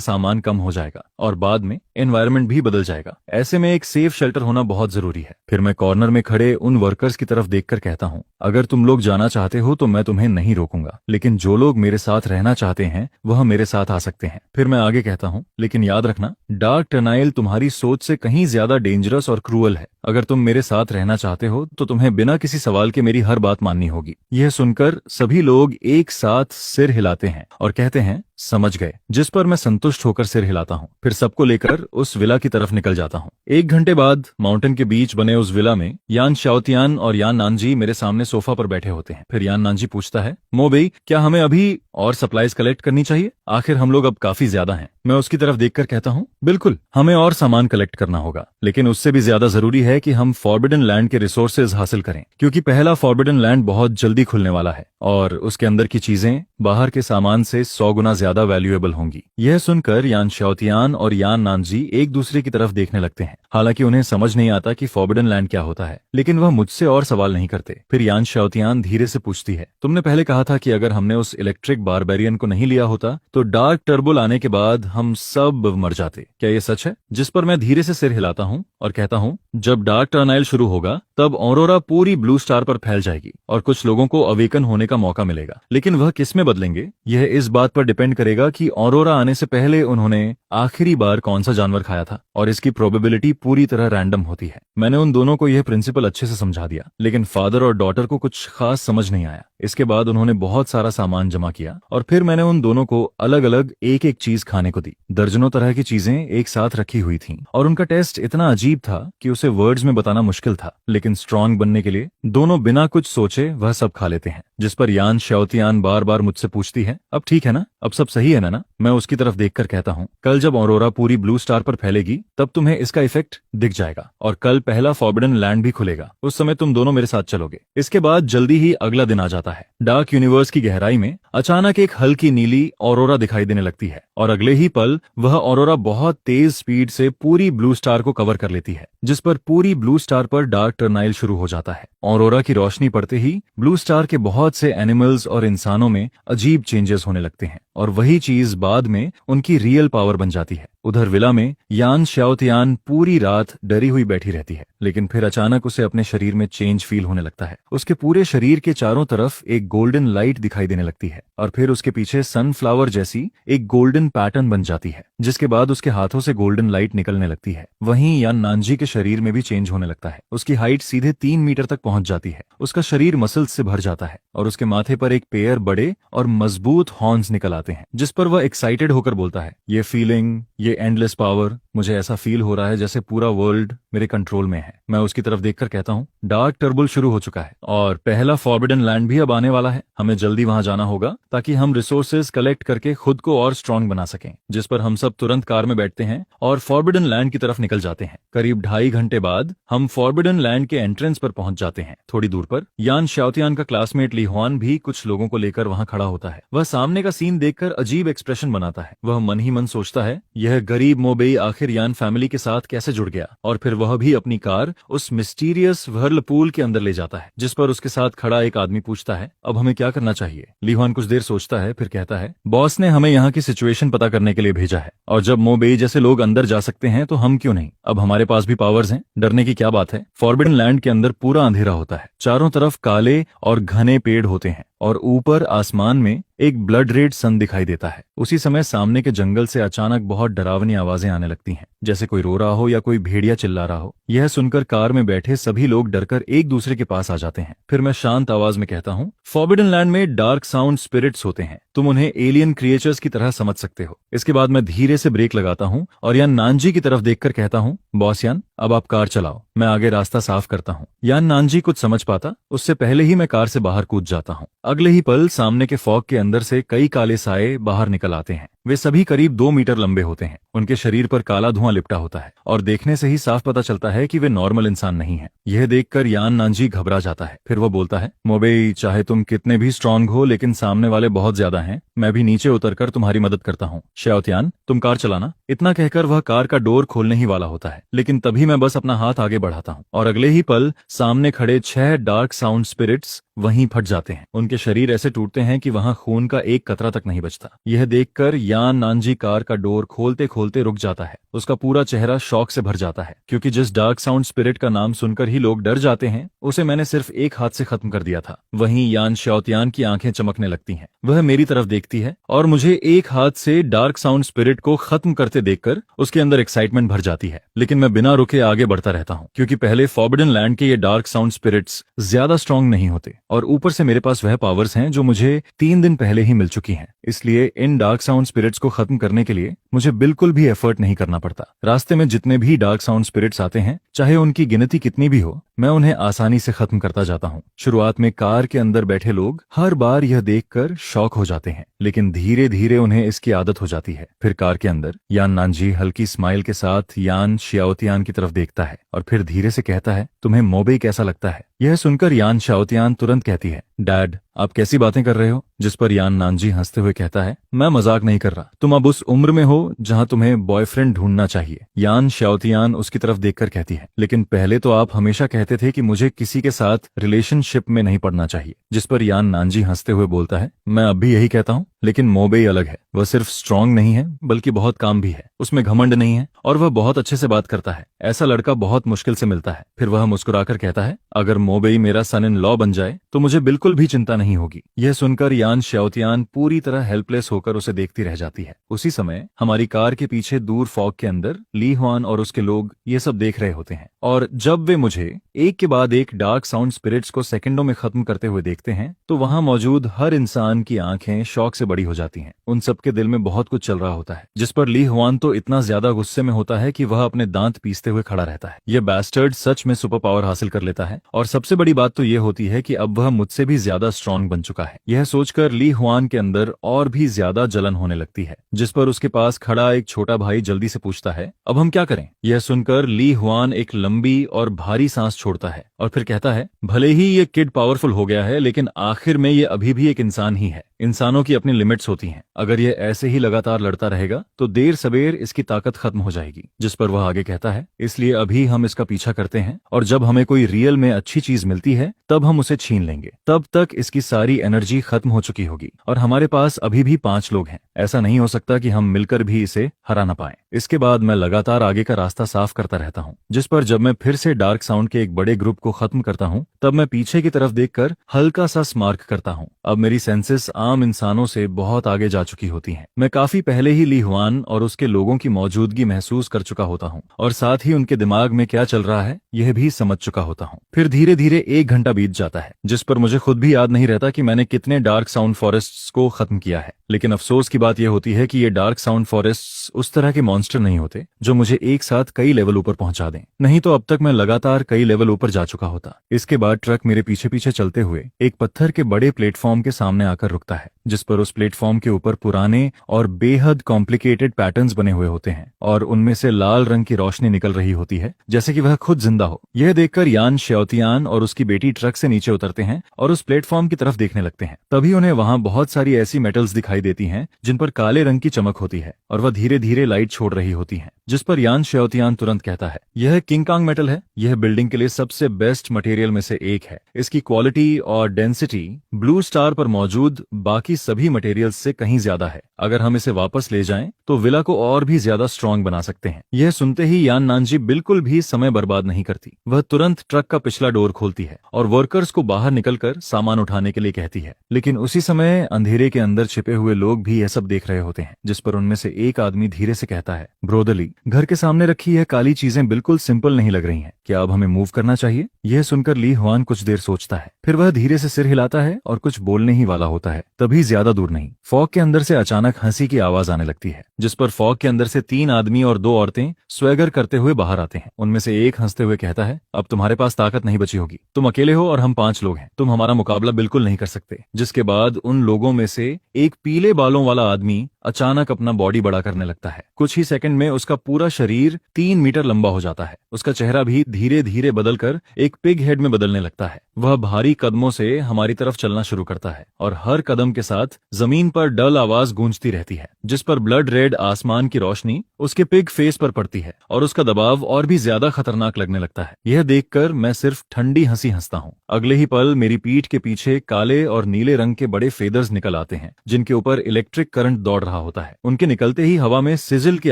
सामान कम हो जाएगा और बाद में एनवायरनमेंट भी बदल जाएगा। ऐसे में एक सेफ शेल्टर होना बहुत जरूरी है। फिर मैं कॉर्नर में खड़े उन वर्कर्स की तरफ देखकर कहता हूँ, अगर तुम लोग जाना चाहते हो तो मैं तुम्हें नहीं रोकूंगा, लेकिन जो लोग मेरे साथ रहना चाहते हैं वह मेरे साथ आ सकते हैं। फिर मैं आगे कहता हूँ, लेकिन याद रखना, डार्क टर्नाइल तुम्हारी सोच से कहीं ज्यादा डेंजरस और क्रूअल है। अगर तुम मेरे साथ रहना चाहते हो तो तुम्हें बिना किसी सवाल के मेरी हर बात माननी होगी। यह सुनकर सभी लोग एक साथ सिर हिलाते हैं और कहते हैं, समझ गए। जिस पर मैं संतुष्ट होकर सिर हिलाता हूँ। फिर सबको लेकर उस विला की तरफ निकल जाता हूँ। 1 घंटे बाद माउंटेन के बीच बने उस विला में यान शाओतियान और यान नानजी मेरे सामने सोफा पर बैठे होते हैं। फिर यान नानजी पूछता है, मोबेई, क्या हमें अभी और सप्लाईज कलेक्ट करनी चाहिए। आखिर हम लोग अब काफी ज्यादा हैं। मैं उसकी तरफ देखकर कहता हूँ, बिल्कुल, हमें और सामान कलेक्ट करना होगा, लेकिन उससे भी ज्यादा जरूरी है कि हम फॉरबिडन लैंड के रिसोर्सेज हासिल करें, क्योंकि पहला फॉरबिडन लैंड बहुत जल्दी खुलने वाला है और उसके अंदर की चीजें बाहर के सामान से 100 गुना ज्यादा वैल्यूएबल होंगी। यह सुनकर यान शाओतियान और यान नानजी एक दूसरे की तरफ देखने लगते हैं। हालांकि उन्हें समझ नहीं आता कि फॉरबिडन लैंड क्या होता है, लेकिन वह मुझसे और सवाल नहीं करते। फिर यान शाओतियान धीरे से पूछती है, तुमने पहले कहा था कि अगर हमने उस इलेक्ट्रिक बारबेरियन को नहीं लिया होता तो डार्क टर्बुल आने के बाद हम सब मर जाते। क्या ये सच है। जिस पर मैं धीरे से सिर हिलाता हूँ और कहता हूँ, जब डार्क टर्नाइल शुरू होगा तब ऑरोरा पूरी ब्लू स्टार पर फैल जाएगी और कुछ लोगों को अवेकन होने का मौका मिलेगा, लेकिन वह किस में बदलेंगे यह इस बात पर डिपेंड करेगा कि ऑरोरा आने से पहले उन्होंने आखिरी बार कौन सा जानवर खाया था, और इसकी प्रोबेबिलिटी पूरी तरह रैंडम होती है। मैंने उन दोनों को यह प्रिंसिपल अच्छे से समझा दिया, लेकिन फादर और डॉटर को कुछ खास समझ नहीं आया। इसके बाद उन्होंने बहुत सारा सामान जमा किया और फिर मैंने उन दोनों को अलग अलग एक एक चीज खाने को दी। दर्जनों तरह की चीजें एक साथ रखी हुई थीं और उनका टेस्ट इतना अजीब था कि उसे वर्ड्स में बताना मुश्किल था, लेकिन स्ट्रांग बनने के लिए दोनों बिना कुछ सोचे वह सब खा लेते हैं। जिस पर यान शाओतियान बार बार मुझसे पूछती है, अब ठीक है ना, अब सब सही है ना। मैं उसकी तरफ देखकर कहता हूँ, कल जब ऑरोरा पूरी ब्लू स्टार पर फैलेगी तब तुम्हें इसका इफेक्ट दिख जाएगा और कल पहला फॉरबिडन लैंड भी खुलेगा। उस समय तुम दोनों मेरे साथ चलोगे। इसके बाद जल्दी ही अगला दिन आ जाता है। डार्क यूनिवर्स की गहराई में अचानक एक हल्की नीली ऑरोरा दिखाई देने लगती है और अगले ही पल वह ऑरोरा बहुत तेज स्पीड से पूरी ब्लू स्टार को कवर कर लेती है, जिस पर पूरी ब्लू स्टार पर डार्क टर्नाइल शुरू हो जाता है। ऑरोरा की रोशनी पड़ते ही ब्लू स्टार के बहुत से एनिमल्स और इंसानों में अजीब चेंजेस होने लगते हैं और वही चीज बाद में उनकी रियल पावर बन जाती है। उधर विला में यान शाओतियान पूरी रात डरी हुई बैठी रहती है, लेकिन फिर अचानक उसे अपने शरीर में चेंज फील होने लगता है। उसके पूरे शरीर के चारों तरफ एक गोल्डन लाइट दिखाई देने लगती है और फिर उसके पीछे सनफ्लावर जैसी एक गोल्डन पैटर्न बन जाती है, जिसके बाद उसके हाथों से गोल्डन लाइट निकलने लगती है। वहीं यान नानजी के शरीर में भी चेंज होने लगता है। उसकी हाइट सीधे 3 मीटर तक पहुंच जाती है। उसका शरीर मसल्स से भर जाता है और उसके माथे पर एक पेयर बड़े और मजबूत हॉर्न्स निकल आते हैं। जाते हैं, जिस पर वह एक्साइटेड होकर बोलता है, ये फीलिंग, ये एंडलेस पावर, मुझे ऐसा फील हो रहा है जैसे पूरा वर्ल्ड मेरे कंट्रोल में है। मैं उसकी तरफ देखकर कहता हूँ, डार्क टर्बल शुरू हो चुका है और पहला फॉरबिडन लैंड भी अब आने वाला है। हमें जल्दी वहां जाना होगा ताकि हम रिसोर्सेज कलेक्ट करके खुद को और स्ट्रांग बना सकें। जिस पर हम सब तुरंत कार में बैठते हैं और फॉरबिडन लैंड की तरफ निकल जाते हैं। करीब 2.5 घंटे बाद हम फॉरबिडन लैंड के एंट्रेंस पर पहुंच जाते हैं। थोड़ी दूर पर यान शाओतियान का क्लासमेट ली हुआन भी कुछ लोगों को लेकर वहां खड़ा होता है। वह सामने का सीन देखकर अजीब एक्सप्रेशन बनाता है। वह मन ही मन सोचता है, यह गरीब मोबेई आखिर यान फैमिली के साथ कैसे जुड़ गया। और फिर वह भी अपनी कार उस मिस्टीरियस व्हर्लपूल के अंदर ले जाता है, जिस पर उसके साथ खड़ा एक आदमी पूछता है, अब हमें क्या करना चाहिए। ली हुआन कुछ देर सोचता है, फिर कहता है, बॉस ने हमें यहाँ की सिचुएशन पता करने के लिए भेजा है और जब मोबेई जैसे लोग अंदर जा सकते हैं तो हम क्यों नहीं। अब हमारे पास भी पावर्स हैं, डरने की क्या बात है। फॉरबिडन लैंड के अंदर पूरा अंधेरा होता है, चारों तरफ काले और घने पेड़ होते हैं और ऊपर आसमान में एक ब्लड रेड सन दिखाई देता है। उसी समय सामने के जंगल से अचानक बहुत डरावनी आवाजें आने लगती हैं, जैसे कोई रो रहा हो या कोई भेड़िया चिल्ला रहा हो। यह सुनकर कार में बैठे सभी लोग डरकर एक दूसरे के पास आ जाते हैं। फिर मैं शांत आवाज में कहता हूँ, फॉरबिडन लैंड में डार्क साउंड स्पिरिट्स होते हैं, तुम उन्हें एलियन क्रिएचर्स की तरह समझ सकते हो। इसके बाद मैं धीरे से ब्रेक लगाता हूँ और यान नानजी की तरफ देखकर कहता हूँ, बॉस यान, अब आप कार चलाओ, मैं आगे रास्ता साफ करता हूँ। यान नानजी कुछ समझ पाता उससे पहले ही मैं कार से बाहर कूद जाता हूँ। अगले ही पल सामने के फॉग के अंदर से कई काले साए बाहर निकल आते हैं। वे सभी करीब 2 मीटर लंबे होते हैं। उनके शरीर पर काला धुआं लिपटा होता है और देखने से ही साफ पता चलता है कि वे नॉर्मल इंसान नहीं हैं। यह देखकर यान नानजी घबरा जाता है। फिर वो बोलता है, मोबेई, चाहे तुम कितने भी स्ट्रांग हो लेकिन सामने वाले बहुत ज्यादा हैं। मैं भी नीचे उतरकर तुम्हारी मदद करता हूँ। शाओतियान, तुम कार चलाना। इतना कहकर वह कार का डोर खोलने ही वाला होता है, लेकिन तभी मैं बस अपना हाथ आगे बढ़ाता हूँ और अगले ही पल सामने खड़े 6 डार्क साउंड स्पिरिट्स वहीं फट जाते हैं। उनके शरीर ऐसे टूटते हैं कि वहां खून का एक कतरा तक नहीं बचता। यह देखकर यान नानजी कार का डोर खोलते खोलते रुक जाता है। उसका पूरा चेहरा शॉक से भर जाता है, क्योंकि जिस डार्क साउंड स्पिरिट का नाम सुनकर ही लोग डर जाते हैं, उसे मैंने सिर्फ एक हाथ से खत्म कर दिया था। वहीं यान शाओतियान की आंखें चमकने लगती हैं। वह मेरी तरफ देखती है और मुझे एक हाथ से डार्क साउंड स्पिरिट को खत्म करते देखकर उसके अंदर एक्साइटमेंट भर जाती है। लेकिन मैं बिना रुके आगे बढ़ता रहता हूँ, क्योंकि पहले फॉरबिडन लैंड के ये डार्क साउंड स्पिरिट्स ज्यादा स्ट्रांग नहीं होते और ऊपर से मेरे पास वह पावर्स हैं जो मुझे 3 दिन पहले ही मिल चुकी हैं। इसलिए इन डार्क साउंड स्पिरिट्स को खत्म करने के लिए मुझे बिल्कुल भी एफर्ट नहीं करना पड़ता। रास्ते में जितने भी डार्क साउंड स्पिरिट्स आते हैं, चाहे उनकी गिनती कितनी भी हो, मैं उन्हें आसानी से खत्म करता जाता हूँ। शुरुआत में कार के अंदर बैठे लोग हर बार यह देखकर शॉक हो जाते हैं, लेकिन धीरे धीरे उन्हें इसकी आदत हो जाती है। फिर कार के अंदर यान नानजी हल्की स्माइल के साथ यान शाओतियान की तरफ देखता है और फिर धीरे से कहता है, तुम्हें मोबेई कैसा लगता है। यह सुनकर यान शाओतियान तुरंत कहती है, डैड, आप कैसी बातें कर रहे हो। जिस पर यान नानजी हंसते हुए कहता है, मैं मजाक नहीं कर रहा, तुम अब उस उम्र में हो जहां तुम्हें बॉयफ्रेंड ढूंढना चाहिए। यान शाओतियान उसकी तरफ देखकर कहती है, लेकिन पहले तो आप हमेशा कहते थे कि मुझे किसी के साथ रिलेशनशिप में नहीं पड़ना चाहिए। जिस पर यान नानजी हंसते हुए बोलता है, मैं अब भी यही कहता हूँ, लेकिन मोबेई अलग है। वह सिर्फ स्ट्रांग नहीं है बल्कि बहुत काम भी है। उसमें घमंड नहीं है और वह बहुत अच्छे से बात करता है। ऐसा लड़का बहुत मुश्किल से मिलता है। फिर वह मुस्कुराकर कहता है, अगर मोबेई मेरा सन इन लॉ बन जाए तो मुझे बिल्कुल भी चिंता नहीं होगी। यह सुनकर यान शाओतियान पूरी तरह हेल्पलेस होकर उसे देखती रह जाती है। उसी समय हमारी कार के पीछे दूर फॉग के अंदर ली हुआन और उसके लोग ये सब देख रहे होते हैं और जब वे मुझे एक के बाद एक डार्क साउंड स्पिरिट्स को सेकंडों में खत्म करते हुए देखते हैं तो वहां मौजूद हर इंसान की आंखें शौक से बड़ी हो जाती हैं। उन सबके दिल में बहुत कुछ चल रहा होता है। जिस पर ली हुआन तो इतना ज्यादा गुस्से में होता है कि वह अपने दांत पीसते हुए खड़ा रहता है। यह बैस्टर्ड सच में सुपर पावर हासिल कर लेता है और सबसे बड़ी बात तो यह होती है कि अब वह मुझसे भी ज्यादा स्ट्रांग बन चुका है। यह सोचकर ली हुआन के अंदर और भी ज्यादा जलन होने लगती है। जिस पर उसके पास खड़ा एक छोटा भाई जल्दी से पूछता है, अब हम क्या करें। यह सुनकर ली हुआन एक लंबी और भारी सांस छोड़ता है और फिर कहता है, भले ही ये किड पावरफुल हो गया है लेकिन आखिर में ये अभी भी एक इंसान ही है। इंसानों की अपनी लिमिट्स होती हैं। अगर ये ऐसे ही लगातार लड़ता रहेगा तो देर सवेर इसकी ताकत खत्म हो जाएगी। जिस पर वह आगे कहता है, इसलिए अभी हम इसका पीछा करते हैं और जब हमें कोई रियल में अच्छी चीज मिलती है तब हम उसे छीन लेंगे। तब तक इसकी सारी एनर्जी खत्म हो चुकी होगी और हमारे पास अभी भी 5 लोग हैं। ऐसा नहीं हो सकता कि हम मिलकर भी इसे हरा ना पाएं। इसके बाद मैं लगातार आगे का रास्ता साफ करता रहता हूँ, जिस पर जब मैं फिर से डार्क साउंड के एक बड़े ग्रुप को खत्म करता हूँ तब मैं पीछे की तरफ देखकर हल्का सा स्मार्क करता हूँ। अब मेरी सेंसेस आम इंसानों से बहुत आगे जा चुकी होती हैं। मैं काफी पहले ही ली हुआन और उसके लोगों की मौजूदगी महसूस कर चुका होता हूँ और साथ ही उनके दिमाग में क्या चल रहा है यह भी समझ चुका होता हूँ। फिर धीरे धीरे 1 घंटा बीत जाता है, जिस पर मुझे खुद भी याद नहीं रहता कि मैंने कितने डार्क साउंड फॉरेस्ट्स को खत्म किया है। लेकिन अफसोस की बात यह होती है कि ये डार्क साउंड फॉरेस्ट्स उस तरह के मॉन्स्टर नहीं होते जो मुझे एक साथ कई लेवल ऊपर पहुंचा दें, नहीं तो अब तक मैं लगातार कई लेवल ऊपर जा चुका होता। इसके बाद ट्रक मेरे पीछे पीछे चलते हुए एक पत्थर के बड़े प्लेटफॉर्म के सामने आकर रुकता है, जिस पर उस प्लेटफॉर्म के ऊपर पुराने और बेहद कॉम्प्लिकेटेड पैटर्न्स बने हुए होते हैं और उनमें से लाल रंग की रोशनी निकल रही होती है, जैसे कि वह खुद जिंदा हो। यह देखकर यान श्योतियान और उसकी बेटी ट्रक से नीचे उतरते हैं और उस प्लेटफॉर्म की तरफ देखने लगते हैं। तभी उन्हें वहां बहुत सारी ऐसी मेटल्स दिखाई देती हैं जिन पर काले रंग की चमक होती है और वह धीरे धीरे लाइट छोड़ रही होती हैं, जिस पर यान श्योतियान तुरंत कहता है, यह किंगकांग मेटल है। यह बिल्डिंग के लिए सबसे बेस्ट मटेरियल में से एक है। इसकी क्वालिटी और डेंसिटी ब्लू स्टार पर मौजूद बाकी सभी मटेरियल्स से कहीं ज्यादा है। अगर हम इसे वापस ले जाएं तो विला को और भी ज्यादा स्ट्रांग बना सकते हैं। यह सुनते ही यान नानजी बिल्कुल भी समय बर्बाद नहीं करती। वह तुरंत ट्रक का पिछला डोर खोलती है और वर्कर्स को बाहर निकलकर सामान उठाने के लिए कहती है। लेकिन उसी समय अंधेरे के अंदर छिपे हुए लोग भी यह सब देख रहे होते हैं, जिस पर उनमें से एक आदमी धीरे से कहता है, ब्रोदरली, घर के सामने रखी यह काली चीजें बिल्कुल सिंपल नहीं लग रही हैं। क्या अब हमें मूव करना चाहिए? यह सुनकर ली हुआन कुछ देर सोचता है, फिर वह धीरे से सिर हिलाता है और कुछ बोलने ही वाला होता है। तभी ज्यादा दूर नहीं, फॉग के अंदर से अचानक हंसी की आवाज आने लगती है, जिस पर फॉग के अंदर से 3 आदमी और 2 औरतें स्वैगर करते हुए बाहर आते हैं। उनमें से एक हंसते हुए कहता है, अब तुम्हारे पास ताकत नहीं बची होगी। तुम अकेले हो और हम 5 लोग हैं। तुम हमारा मुकाबला बिल्कुल नहीं कर सकते। जिसके बाद उन लोगों में से एक पीले बालों वाला आदमी अचानक अपना बॉडी बड़ा करने लगता है। कुछ ही सेकंड में उसका पूरा शरीर 3 मीटर लंबा हो जाता है। उसका चेहरा भी धीरे धीरे बदलकर एक पिग हेड में बदलने लगता है। वह भारी कदमों से हमारी तरफ चलना शुरू करता है और हर कदम के साथ जमीन पर डल आवाज गूंजती रहती है, जिस पर ब्लड रेड आसमान की रोशनी उसके पिग फेस पर पड़ती है और उसका दबाव और भी ज्यादा खतरनाक लगने लगता है। यह देखकर मैं सिर्फ ठंडी हंसी हंसता हूँ। अगले ही पल मेरी पीठ के पीछे काले और नीले रंग के बड़े फेदर्स निकल आते हैं, जिनके ऊपर इलेक्ट्रिक करंट दौड़ रहा होता है। उनके निकलते ही हवा में सिजिल की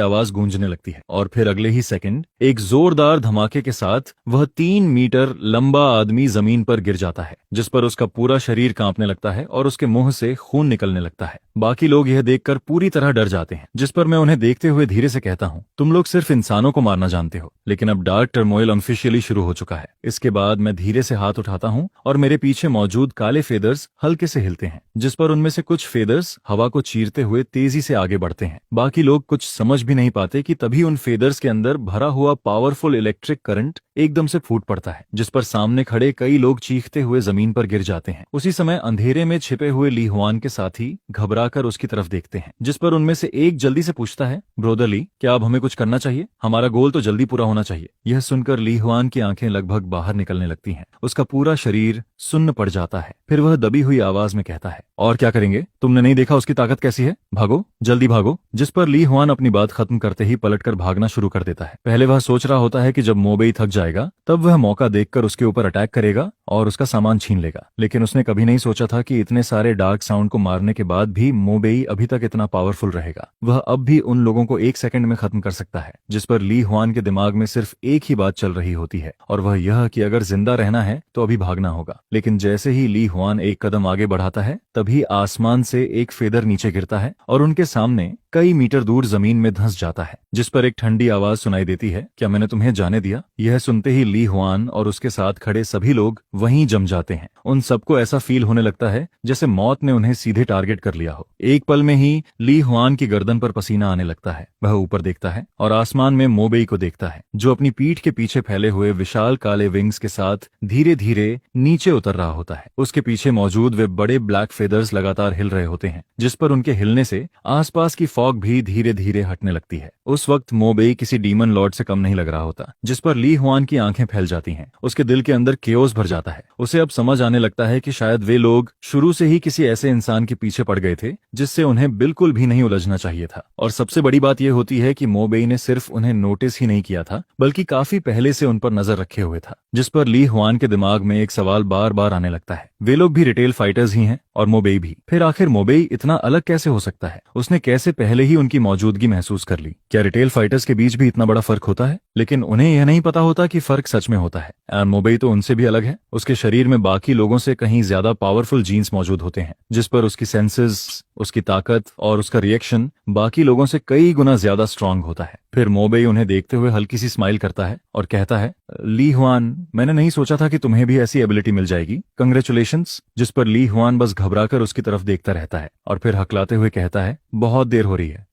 आवाज गूंजने लगती है और फिर अगले ही सेकंड एक जोरदार धमाके के साथ वह 3 मीटर लंबा आदमी जमीन पर गिर जाता है, जिस पर उसका पूरा शरीर कांपने लगता है और उसके मुंह से खून निकलने लगता है। बाकी लोग यह देखकर पूरी तरह डर जाते हैं, जिस पर मैं उन्हें देखते हुए धीरे से कहता हूँ, तुम लोग सिर्फ इंसानों को मारना जानते हो, लेकिन अब डार्क टर्मोइल ऑफिशियली शुरू हो चुका है। इसके बाद मैं धीरे से हाथ उठाता हूँ और मेरे पीछे मौजूद काले फेदर्स हल्के से हिलते हैं, जिस पर उनमें से कुछ फेदर्स हवा को चीरते हुए तेजी से आगे बढ़ते हैं। बाकी लोग कुछ समझ भी नहीं पाते कि तभी उन फेदर्स के अंदर भरा हुआ पावरफुल इलेक्ट्रिक करंट एकदम से फूट पड़ता है, जिस पर सामने खड़े कई लोग चीखते हुए जमीन पर गिर जाते हैं। उसी समय अंधेरे में छिपे हुए ली हुआन के साथी घबराकर उसकी तरफ देखते हैं, जिस पर उनमें से एक जल्दी से पूछता है, ब्रोदरली, क्या अब हमें कुछ करना चाहिए? हमारा गोल तो जल्दी पूरा होना चाहिए। यह सुनकर ली हुआन की आंखें लगभग बाहर निकलने लगती हैं। उसका पूरा शरीर सुन्न पड़ जाता है। फिर वह दबी हुई आवाज में कहता है, और क्या करेंगे? तुमने नहीं देखा उसकी ताकत कैसी है? भागो, जल्दी भागो। जिस पर ली हुआन अपनी बात खत्म करते ही पलटकर भागना शुरू कर देता है। पहले वह सोच रहा होता है कि जब मोबेई थक जाएगा तब वह मौका देखकर उसके ऊपर अटैक करेगा और उसका सामान छीन लेगा, लेकिन उसने कभी नहीं सोचा था कि इतने सारे डार्क साउंड को मारने के बाद भी मोबेई अभी तक इतना पावरफुल रहेगा। वह अब भी उन लोगों को 1 सेकंड में खत्म कर सकता है। जिस पर ली हुआन के दिमाग में सिर्फ एक ही बात चल रही होती है और वह यह कि अगर जिंदा रहना है तो अभी भागना होगा। लेकिन जैसे ही ली हुआन एक कदम आगे बढ़ाता है तभी आसमान से एक फेदर नीचे गिरता है और उनके सामने कई मीटर दूर जमीन में धंस जाता है, जिस पर एक ठंडी आवाज सुनाई देती है, क्या मैंने तुम्हें जाने दिया? यह सुनते ही ली हुआन और उसके साथ खड़े सभी लोग वहीं जम जाते हैं। उन सबको ऐसा फील होने लगता है जैसे मौत ने उन्हें सीधे टारगेट कर लिया हो। एक पल में ही ली हुआन की गर्दन पर पसीना आने लगता है। वह ऊपर देखता है और आसमान में मोबेई को देखता है, जो अपनी पीठ के पीछे फैले हुए विशाल काले विंग्स के साथ धीरे धीरे नीचे उतर रहा होता है। उसके पीछे मौजूद वे बड़े ब्लैक फेदर्स लगातार हिल रहे होते हैं, जिस पर उनके हिलने से आसपास की फॉग भी धीरे धीरे हटने लगती है। उस वक्त मोबेई किसी डीमन लॉर्ड से कम नहीं लग रहा होता, जिस पर ली हुआन की आंखें फैल जाती हैं। उसके दिल के अंदर केओस भर जाता है। उसे अब समझ आने लगता है कि शायद वे लोग शुरू से ही किसी ऐसे इंसान के पीछे पड़ गए थे जिससे उन्हें बिल्कुल भी नहीं उलझना चाहिए था। और सबसे बड़ी बात यह होती है कि मोबेई ने सिर्फ उन्हें नोटिस ही नहीं किया था, बल्कि काफी पहले से उन पर नजर रखे हुए था। जिस पर ली हुआन के दिमाग में एक सवाल बार बार आने लगता है, वे लोग भी रिटेल फाइटर्स ही हैं और मोबेई भी। फिर आखिर मोबेई इतना अलग कैसे हो सकता है? उसने कैसे पहले पहले ही उनकी मौजूदगी महसूस कर ली। क्या रिटेल फाइटर्स के बीच भी इतना बड़ा फर्क होता है? लेकिन उन्हें यह नहीं पता होता कि फर्क सच में होता है। मोबई तो उनसे भी अलग है। उसके शरीर में बाकी लोगों से कहीं ज्यादा पावरफुल जीन्स मौजूद होते हैं, जिस पर उसकी सेंसेस, उसकी ताकत और उसका रिएक्शन बाकी लोगों से कई गुना ज्यादा स्ट्रांग होता है। फिर मोबई उन्हें देखते हुए हल्की सी स्माइल करता है और कहता है, ली हुआन, मैंने नहीं सोचा था कि तुम्हें भी ऐसी एबिलिटी मिल जाएगी। कंग्रेचुलेशंस। जिस पर ली हुआन बस घबराकर उसकी तरफ देखता रहता है और फिर हकलाते हुए कहता है, बहुत देर हो रही है,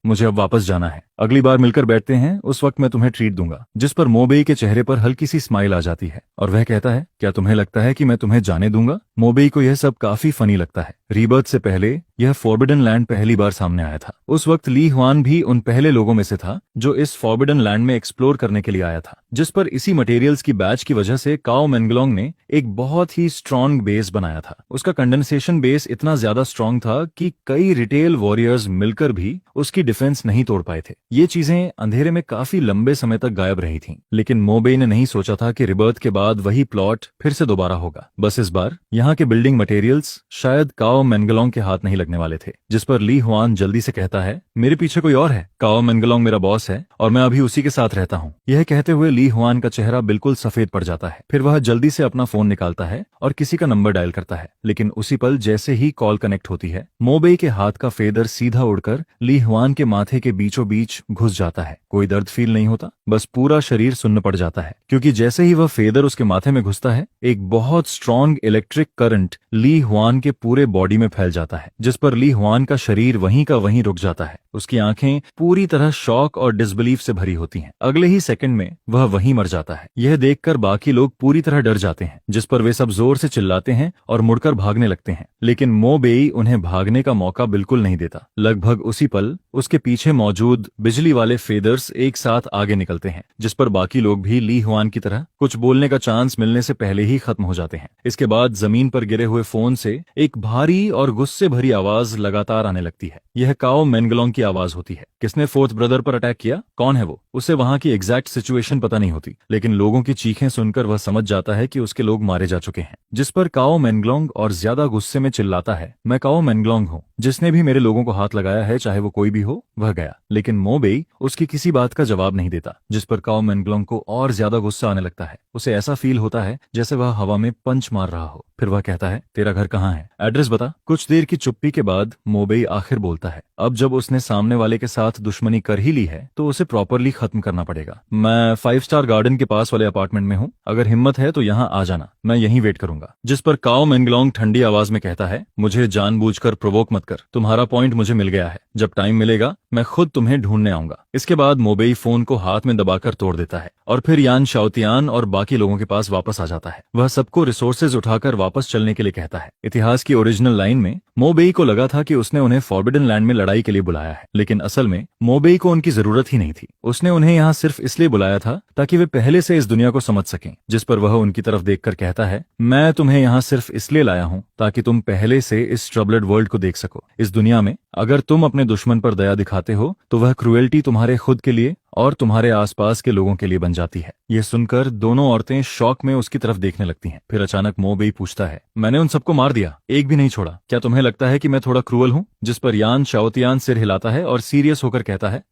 मुझे अब वापस जाना है। अगली बार मिलकर बैठते हैं, उस वक्त मैं तुम्हें ट्रीट दूंगा। जिस पर मोबई के चेहरे पर हल्की सी स्माइल आ जाती है और वह कहता है, क्या तुम्हें लगता है कि मैं तुम्हें जाने दूंगा? मोबई को यह सब काफी फनी लगता है। रीबर्थ से पहले यह फॉरबिडन लैंड पहली बार सामने आया था। उस वक्त ली हुआन भी उन पहले लोगों में से था जो इस फॉरबिडन लैंड में एक्सप्लोर करने के लिए आया था, जिस पर इसी मटेरियल्स की बैच की वजह से काओ मेंगलोंग ने एक बहुत ही स्ट्रांग बेस बनाया था। उसका कंडेंसेशन बेस इतना ज्यादा स्ट्रांग था कि कई रिटेल वॉरियर्स मिलकर भी उसकी डिफेंस नहीं तोड़ पाए थे। ये चीजें अंधेरे में काफी लंबे समय तक गायब रही थीं, लेकिन मोबई ने नहीं सोचा था कि रिबर्थ के बाद वही प्लॉट फिर से दोबारा होगा। बस इस बार यहाँ के बिल्डिंग मटेरियल्स शायद काओ मेंगलोंग के हाथ नहीं लगने वाले थे। जिस पर ली हुआन जल्दी से कहता है, मेरे पीछे कोई और है। काओ मेंगलोंग मेरा बॉस है और मैं अभी उसी के साथ रहता हूँ। यह कहते हुए ली हुआन का चेहरा बिल्कुल सफेद पड़ जाता है। फिर वह जल्दी से अपना फोन निकालता है और किसी का नंबर डायल करता है, लेकिन उसी पल जैसे ही कॉल कनेक्ट होती है, मोबई के हाथ का फेदर सीधा उड़कर ली हुआन के माथे के बीचों बीच घुस जाता है। कोई दर्द फील नहीं होता, बस पूरा शरीर सुन्न पड़ जाता है, क्योंकि जैसे ही वह फेदर उसके माथे में घुसता है, एक बहुत स्ट्रॉन्ग इलेक्ट्रिक करंट ली हुआन के पूरे बॉडी में फैल जाता है, जिस पर ली हुआन का शरीर वहीं का वहीं रुक जाता है। उसकी आंखें पूरी तरह शॉक और डिसबिलीफ से भरी होती हैं। अगले ही सेकंड में वह वहीं मर जाता है। यह देखकर बाकी लोग पूरी तरह डर जाते हैं, जिस पर वे सब जोर से चिल्लाते हैं और मुड़कर भागने लगते हैं, लेकिन मोबेई उन्हें भागने का मौका बिल्कुल नहीं देता। लगभग उसी पल उसके पीछे मौजूद बिजली वाले फेदर्स एक साथ आगे निकलते हैं, जिस पर बाकी लोग भी ली हुआन की तरह कुछ बोलने का चांस मिलने से पहले ही खत्म हो जाते हैं। इसके बाद जमीन पर गिरे हुए फोन से एक भारी और गुस्से भरी आवाज लगातार आने लगती है। यह काओ मेंगलोंग की आवाज होती है। किसने फोर्थ ब्रदर पर अटैक किया? कौन है वो? उसे वहां की एग्जैक्ट सिचुएशन पता नहीं होती, लेकिन लोगों की चीखें सुनकर वह समझ जाता है कि उसके लोग मारे जा चुके हैं। जिस पर काओ मेंगलोंग और ज्यादा गुस्से में चिल्लाता है, मैं काओ मेंगलोंग हूँ, जिसने भी मेरे लोगों को हाथ लगाया है, चाहे वो कोई भी हो, वह गया। लेकिन मोबेई उसकी किसी बात का जवाब नहीं देता, जिस पर काओ मेंगलोंग को और ज्यादा गुस्सा आने लगता है। उसे ऐसा फील होता है जैसे वह हवा में पंच मार रहा हो। फिर वह कहता है, तेरा घर कहाँ है? एड्रेस बता। कुछ देर की चुप्पी के बाद मोबेई आखिर बोलता है, अब जब उसने सामने वाले के साथ दुश्मनी कर ही ली है तो उसे प्रॉपरली खत्म करना पड़ेगा। मैं 5 स्टार गार्डन के पास वाले अपार्टमेंट में हूँ, अगर हिम्मत है तो यहाँ आ जाना, मैं यहीं वेट करूंगा। जिस पर काओ मेंगलोंग ठंडी आवाज में कहता है, मुझे जानबूझकर प्रोवोक मत कर, तुम्हारा पॉइंट मुझे मिल गया है, जब टाइम मिलेगा मैं खुद तुम्हें ढूंढने आऊंगा। इसके बाद मोबेई फोन को हाथ में दबाकर तोड़ देता है और फिर यान शाओतियान और बाकी लोगों के पास वापस आ जाता है। वह सबको रिसोर्सेज उठाकर वापस चलने के लिए कहता है। इतिहास की ओरिजिनल लाइन में मोबेई को लगा था कि उसने उन्हें फॉरबिडन लैंड में लड़ाई के लिए बुलाया है, लेकिन असल में मोबेई को उनकी जरूरत ही नहीं थी। उसने उन्हें यहाँ सिर्फ इसलिए बुलाया था ताकि वे पहले से इस दुनिया को समझ सकें। जिस पर वह उनकी तरफ देखकर कहता है, मैं तुम्हें यहाँ सिर्फ इसलिए लाया हूँ ताकि तुम पहले से इस ट्रबल्ड वर्ल्ड को देख सको। इस दुनिया में अगर तुम अपने दुश्मन पर दया दिखाते हो तो वह क्रुएल्टी तुम्हारे खुद के लिए और तुम्हारे आसपास के लोगों के लिए बन जाती है। यह सुनकर दोनों औरतें शॉक में उसकी तरफ देखने लगती हैं। फिर अचानक मोबेई पूछता है, मैंने उन सबको मार दिया, एक भी नहीं छोड़ा, क्या तुम्हें लगता है कि मैं थोड़ा क्रूअल हूँ? जिस पर यान शाओतियान सिर हिलाता है और सीरियस होकर कहता है,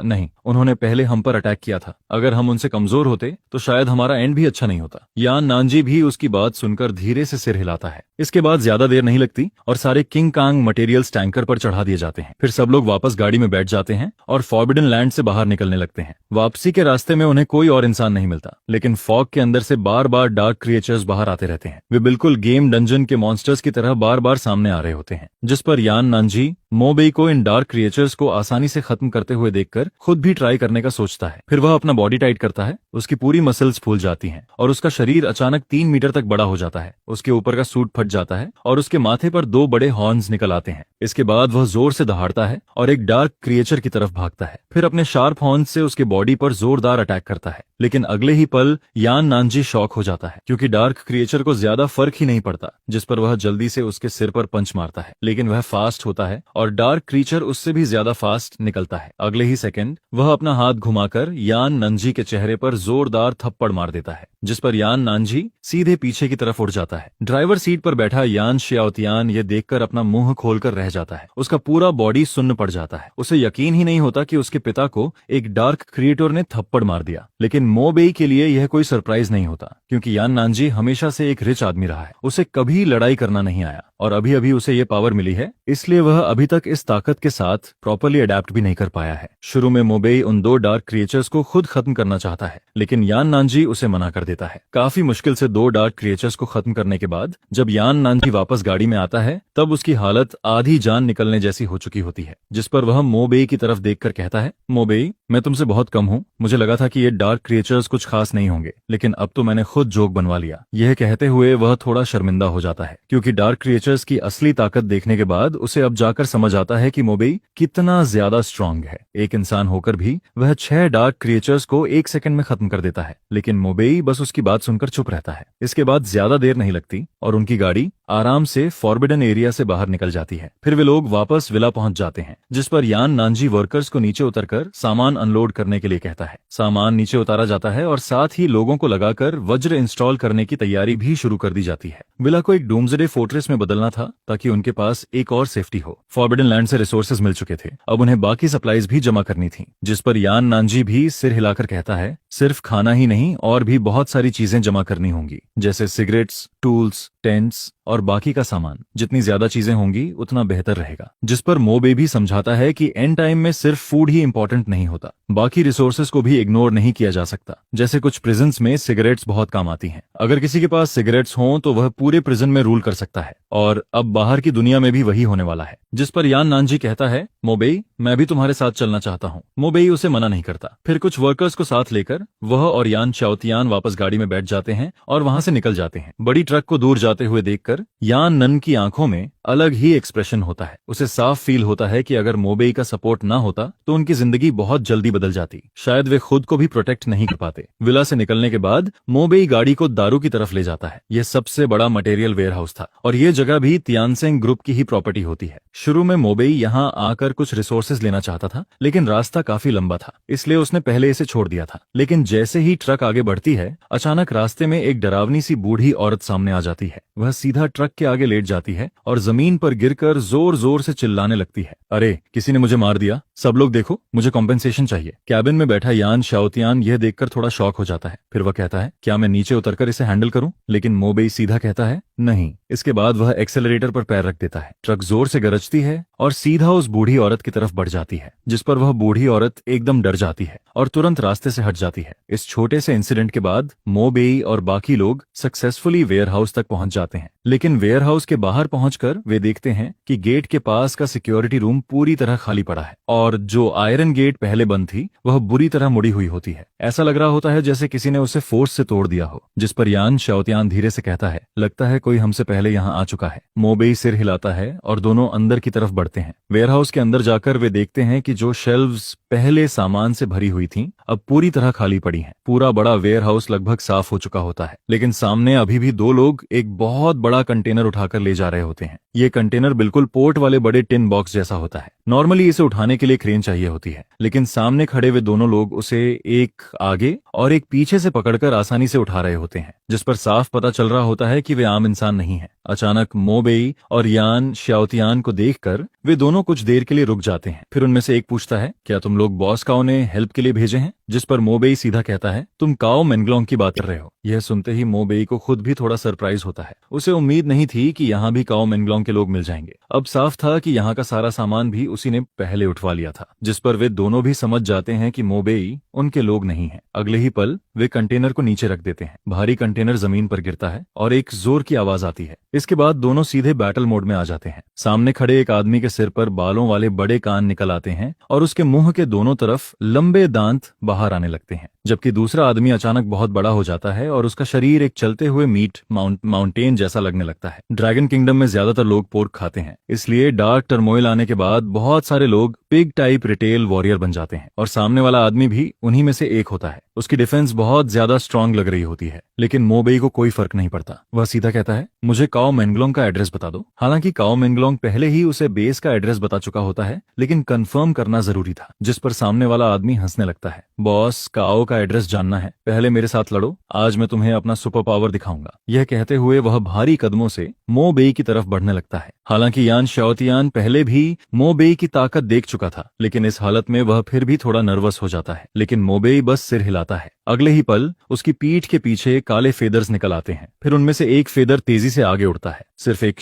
नहीं, उन्होंने पहले हम पर अटैक किया था, अगर हम उनसे कमजोर होते तो शायद हमारा एंड भी अच्छा नहीं होता। यान नानजी भी उसकी बात सुनकर धीरे से सिर हिलाता है। इसके बाद ज्यादा देर नहीं लगती और सारे किंग कांग मटेरियल्स टैंकर पर चढ़ा दिए जाते हैं। फिर सब लोग वापस गाड़ी में बैठ जाते हैं और फॉरबिडन लैंड से बाहर निकलने लगते हैं। वापसी के रास्ते में उन्हें कोई और इंसान नहीं मिलता, लेकिन फॉग के अंदर से बार बार डार्क क्रिएचर्स बाहर आते रहते हैं। वे बिल्कुल गेम डंजन के मॉन्स्टर्स की तरह बार बार सामने आ रहे होते हैं। जिस पर यान नानजी मोबेई को इन डार्क क्रिएचर्स को आसानी से खत्म करते हुए देखकर खुद भी ट्राई करने का सोचता है। फिर वह अपना बॉडी टाइट करता है, उसकी पूरी मसल्स फूल जाती हैं और उसका शरीर अचानक 3 मीटर तक बड़ा हो जाता है। उसके ऊपर का सूट फट जाता है और उसके माथे पर 2 बड़े हॉर्न्स निकल आते हैं। इसके बाद वह जोर से दहाड़ता है और एक डार्क क्रिएचर की तरफ भागता है। फिर अपने शार्प हॉर्न्स से उसके बॉडी पर जोरदार अटैक करता है, लेकिन अगले ही पल यान नानजी शॉक हो जाता है, क्योंकि डार्क क्रिएचर को ज्यादा फर्क ही नहीं पड़ता। जिस पर वह जल्दी से उसके सिर पर पंच मारता है, लेकिन वह फास्ट होता है और डार्क क्रीचर उससे भी ज्यादा फास्ट निकलता है। अगले ही सेकंड वह अपना हाथ घुमाकर यान नंजी के चेहरे पर जोरदार थप्पड़ मार देता है, जिस पर यान नांजी सीधे पीछे की तरफ उड़ जाता है। ड्राइवर सीट पर बैठा यान श्याओतियान यह देखकर अपना मुंह खोलकर रह जाता है। उसका पूरा बॉडी सुन्न पड़ जाता है। उसे यकीन ही नहीं होता कि उसके पिता को एक डार्क क्रिएटर ने थप्पड़ मार दिया। लेकिन मो बेई के लिए यह कोई सरप्राइज नहीं होता, क्योंकि यान नांजी हमेशा से एक रिच आदमी रहा है। उसे कभी लड़ाई करना नहीं आया और अभी अभी उसे ये पावर मिली है, इसलिए वह अभी तक इस ताकत के साथ प्रॉपरली अडेप्ट भी नहीं कर पाया है। शुरू में मो बेई उन 2 डार्क क्रिएचर्स को खुद खत्म करना चाहता है, लेकिन यान नांजी उसे मना कर देता है। काफी मुश्किल से 2 डार्क क्रिएचर्स को खत्म करने के बाद जब यान नांजी वापस गाड़ी में आता है, तब उसकी हालत आधी जान निकलने जैसी हो चुकी होती है, जिस पर वह मो बेई की तरफ देखकर कहता है, मो बेई, मैं तुमसे बहुत कम हूँ। मुझे लगा था कि ये डार्क क्रिएचर्स कुछ खास नहीं होंगे, लेकिन अब तो मैंने खुद जोक बनवा लिया। यह कहते हुए वह थोड़ा शर्मिंदा हो जाता है, क्योंकि डार्क क्रिएचर्स की असली ताकत देखने के बाद उसे अब जाकर समझ आता है कि मो बेई कितना ज्यादा स्ट्रांग है। एक इंसान होकर भी वह 6 डार्क क्रिएचर्स को 1 सेकंड में खत्म कर देता है, लेकिन मो बेई बस उसकी बात सुनकर चुप रहता है। इसके बाद ज्यादा देर नहीं लगती और उनकी गाड़ी आराम से फॉरबिडन एरिया से बाहर निकल जाती है। फिर वे लोग वापस विला पहुंच जाते हैं, जिस पर यान नांजी वर्कर्स को नीचे उतरकर सामान अनलोड करने के लिए कहता है। सामान नीचे उतारा जाता है और साथ ही लोगों को लगाकर वज्र इंस्टॉल करने की तैयारी भी शुरू कर दी जाती है। विला को एक डूम्सडे फोर्ट्रेस में बदलना था, ताकि उनके पास एक और सेफ्टी हो। फॉरबिडन लैंड से रिसोर्सेज मिल चुके थे, अब उन्हें बाकी सप्लाईज भी जमा करनी थी, जिस पर यान नांजी भी सिर हिलाकर कहता है, सिर्फ खाना ही नहीं और भी बहुत सारी चीजें जमा करनी होंगी, जैसे सिगरेट्स, टूल्स, टेंट्स और बाकी का सामान। जितनी ज्यादा चीजें होंगी उतना बेहतर रहेगा। जिस पर मो बेई भी समझाता है कि एंड टाइम में सिर्फ फूड ही इंपॉर्टेंट नहीं होता, बाकी रिसोर्सेज को भी इग्नोर नहीं किया जा सकता। जैसे कुछ प्रिजन्स में सिगरेट्स बहुत काम आती हैं। अगर किसी के पास सिगरेट्स हों तो वह पूरे प्रिजन में रूल कर सकता है, और अब बाहर की दुनिया में भी वही होने वाला है। जिस पर यान नांजी कहता है, मो बेई, मैं भी तुम्हारे साथ चलना चाहता हूँ। मो बेई उसे मना नहीं करता। फिर कुछ वर्कर्स को साथ लेकर वह और यान श्याओतियान वापस गाड़ी में बैठ जाते हैं और वहां से निकल जाते हैं। बड़ी ट्रक को दूर जाते हुए देखकर यान नन की आंखों में अलग ही एक्सप्रेशन होता है। उसे साफ फील होता है कि अगर मो बेई का सपोर्ट ना होता तो उनकी जिंदगी बहुत जल्दी बदल जाती। शायद वे खुद को भी प्रोटेक्ट नहीं कर पाते। विला से निकलने के बाद मो बेई गाड़ी को दारू की तरफ ले जाता है। यह सबसे बड़ा मटेरियल वेयरहाउस था और यह जगह भी तियानसेंग ग्रुप की ही प्रॉपर्टी होती है। शुरू में मो बेई यहाँ आकर कुछ रिसोर्सेज लेना चाहता था, लेकिन रास्ता काफी लंबा था, इसलिए उसने पहले इसे छोड़ दिया था। लेकिन जैसे ही ट्रक आगे बढ़ती है, अचानक रास्ते में एक डरावनी सी बूढ़ी औरत सामने आ जाती है। वह सीधा ट्रक के आगे लेट जाती है और जमीन पर गिरकर जोर जोर से चिल्लाने लगती है, अरे किसी ने मुझे मार दिया, सब लोग देखो, मुझे कॉम्पेंसेशन चाहिए। कैबिन में बैठा यान श्याओतियान यह देखकर थोड़ा शॉक हो जाता है। फिर वह कहता है, क्या मैं नीचे उतरकर इसे हैंडल करूं? लेकिन मो बेई सीधा कहता है, नहीं। इसके बाद वह एक्सेलरेटर पर पैर रख देता है। ट्रक जोर से गरजती है और सीधा उस बूढ़ी औरत की तरफ बढ़ जाती है, जिस पर वह बूढ़ी औरत एकदम डर जाती है और तुरंत रास्ते से हट जाती है। इस छोटे से इंसिडेंट के बाद मो बेई और बाकी लोग सक्सेसफुली वेयरहाउस तक पहुंच जाते हैं। लेकिन वेयरहाउस के बाहर पहुंचकर वे देखते हैं कि गेट के पास का सिक्योरिटी रूम पूरी तरह खाली पड़ा है और जो आयरन गेट पहले बंद थी वह बुरी तरह मुड़ी हुई होती है। ऐसा लग रहा होता है जैसे किसी ने उसे फोर्स से तोड़ दिया हो। जिस पर यान श्याओतियान धीरे से कहता है, लगता है कोई हमसे पहले यहाँ आ चुका है। मो बेई सिर हिलाता है और दोनों अंदर की तरफ बढ़ते हैं। वेयरहाउस के अंदर जाकर वे देखते हैं कि जो शेल्व्स पहले सामान से भरी हुई थीं, अब पूरी तरह खाली पड़ी हैं। पूरा बड़ा वेयरहाउस लगभग साफ हो चुका होता है, लेकिन सामने अभी भी 2 लोग एक बहुत बड़ा कंटेनर उठाकर ले जा रहे होते हैं। ये कंटेनर बिल्कुल पोर्ट वाले बड़े टिन बॉक्स जैसा होता है। नॉर्मली इसे उठाने के लिए क्रेन चाहिए होती है, लेकिन सामने खड़े वे दोनों लोग उसे एक आगे और एक पीछे से पकड़कर आसानी से उठा रहे होते हैं, जिस पर साफ पता चल रहा होता है कि वे आम इंसान नहीं हैं। अचानक मो बेई और यान श्याओतियान को देखकर वे दोनों कुछ देर के लिए रुक जाते हैं। फिर उनमें से एक पूछता है, क्या तुम लोग बॉस काओ ने हेल्प के लिए भेजे हैं? जिस पर मो बेई सीधा कहता है, तुम काओ मेंगलोंग की बात कर रहे हो। यह सुनते ही मो बेई को खुद भी थोड़ा सरप्राइज होता है। उसे उम्मीद नहीं थी कि यहाँ भी काओ मेंगलोंग के लोग मिल जाएंगे। अब साफ था कि यहाँ का सारा सामान भी उसी ने पहले उठवा लिया था, जिस पर वे दोनों भी समझ जाते हैं कि मो बेई उनके लोग नहीं हैं। अगले ही पल वे कंटेनर को नीचे रख देते हैं। भारी कंटेनर जमीन पर गिरता है और एक जोर की आवाज आती है। इसके बाद दोनों सीधे बैटल मोड में आ जाते हैं। सामने खड़े एक आदमी के सिर पर बालों वाले बड़े कान निकल आते हैं और उसके मुंह के दोनों तरफ लंबे दांत बाहर आने लगते हैं, जबकि दूसरा आदमी अचानक बहुत बड़ा हो जाता है और उसका शरीर एक चलते हुए मीट माउंटेन जैसा लगने लगता है। ड्रैगन किंगडम में ज्यादातर लोग पोर्क खाते हैं, इसलिए डार्क टर्मोइल आने के बाद बहुत सारे लोग पिग टाइप रिटेल वॉरियर बन जाते हैं और सामने वाला आदमी भी उन्हीं में से एक होता है। उसकी डिफेंस बहुत ज्यादा स्ट्रांग लग रही होती है, लेकिन मोबेई को कोई फर्क नहीं पड़ता। वह सीधा कहता है, मुझे काओ मेंगलोंग का एड्रेस बता दो। हालांकि काओ मेंगलोंग पहले ही उसे बेस का एड्रेस बता चुका होता है, लेकिन कंफर्म करना जरूरी था, जिस पर सामने वाला आदमी हंसने लगता है। बॉस, काओ का एड्रेस जानना है, पहले मेरे साथ लड़ो, आज मैं तुम्हें अपना सुपर पावर दिखाऊंगा। यह कहते हुए वह भारी कदमों से मोबेई की तरफ बढ़ने लगता है। हालांकि यान शाओतियान पहले भी मोबेई की ताकत देख चुका था, लेकिन इस हालत में वह फिर भी थोड़ा नर्वस हो जाता है। लेकिन मोबेई बस सिर हिलाता है। अगले ही पल उसकी पीठ के पीछे काले फेदर्स निकल आते हैं। फिर उनमें से एक फेदर तेजी से आगे उड़ता है। सिर्फ एक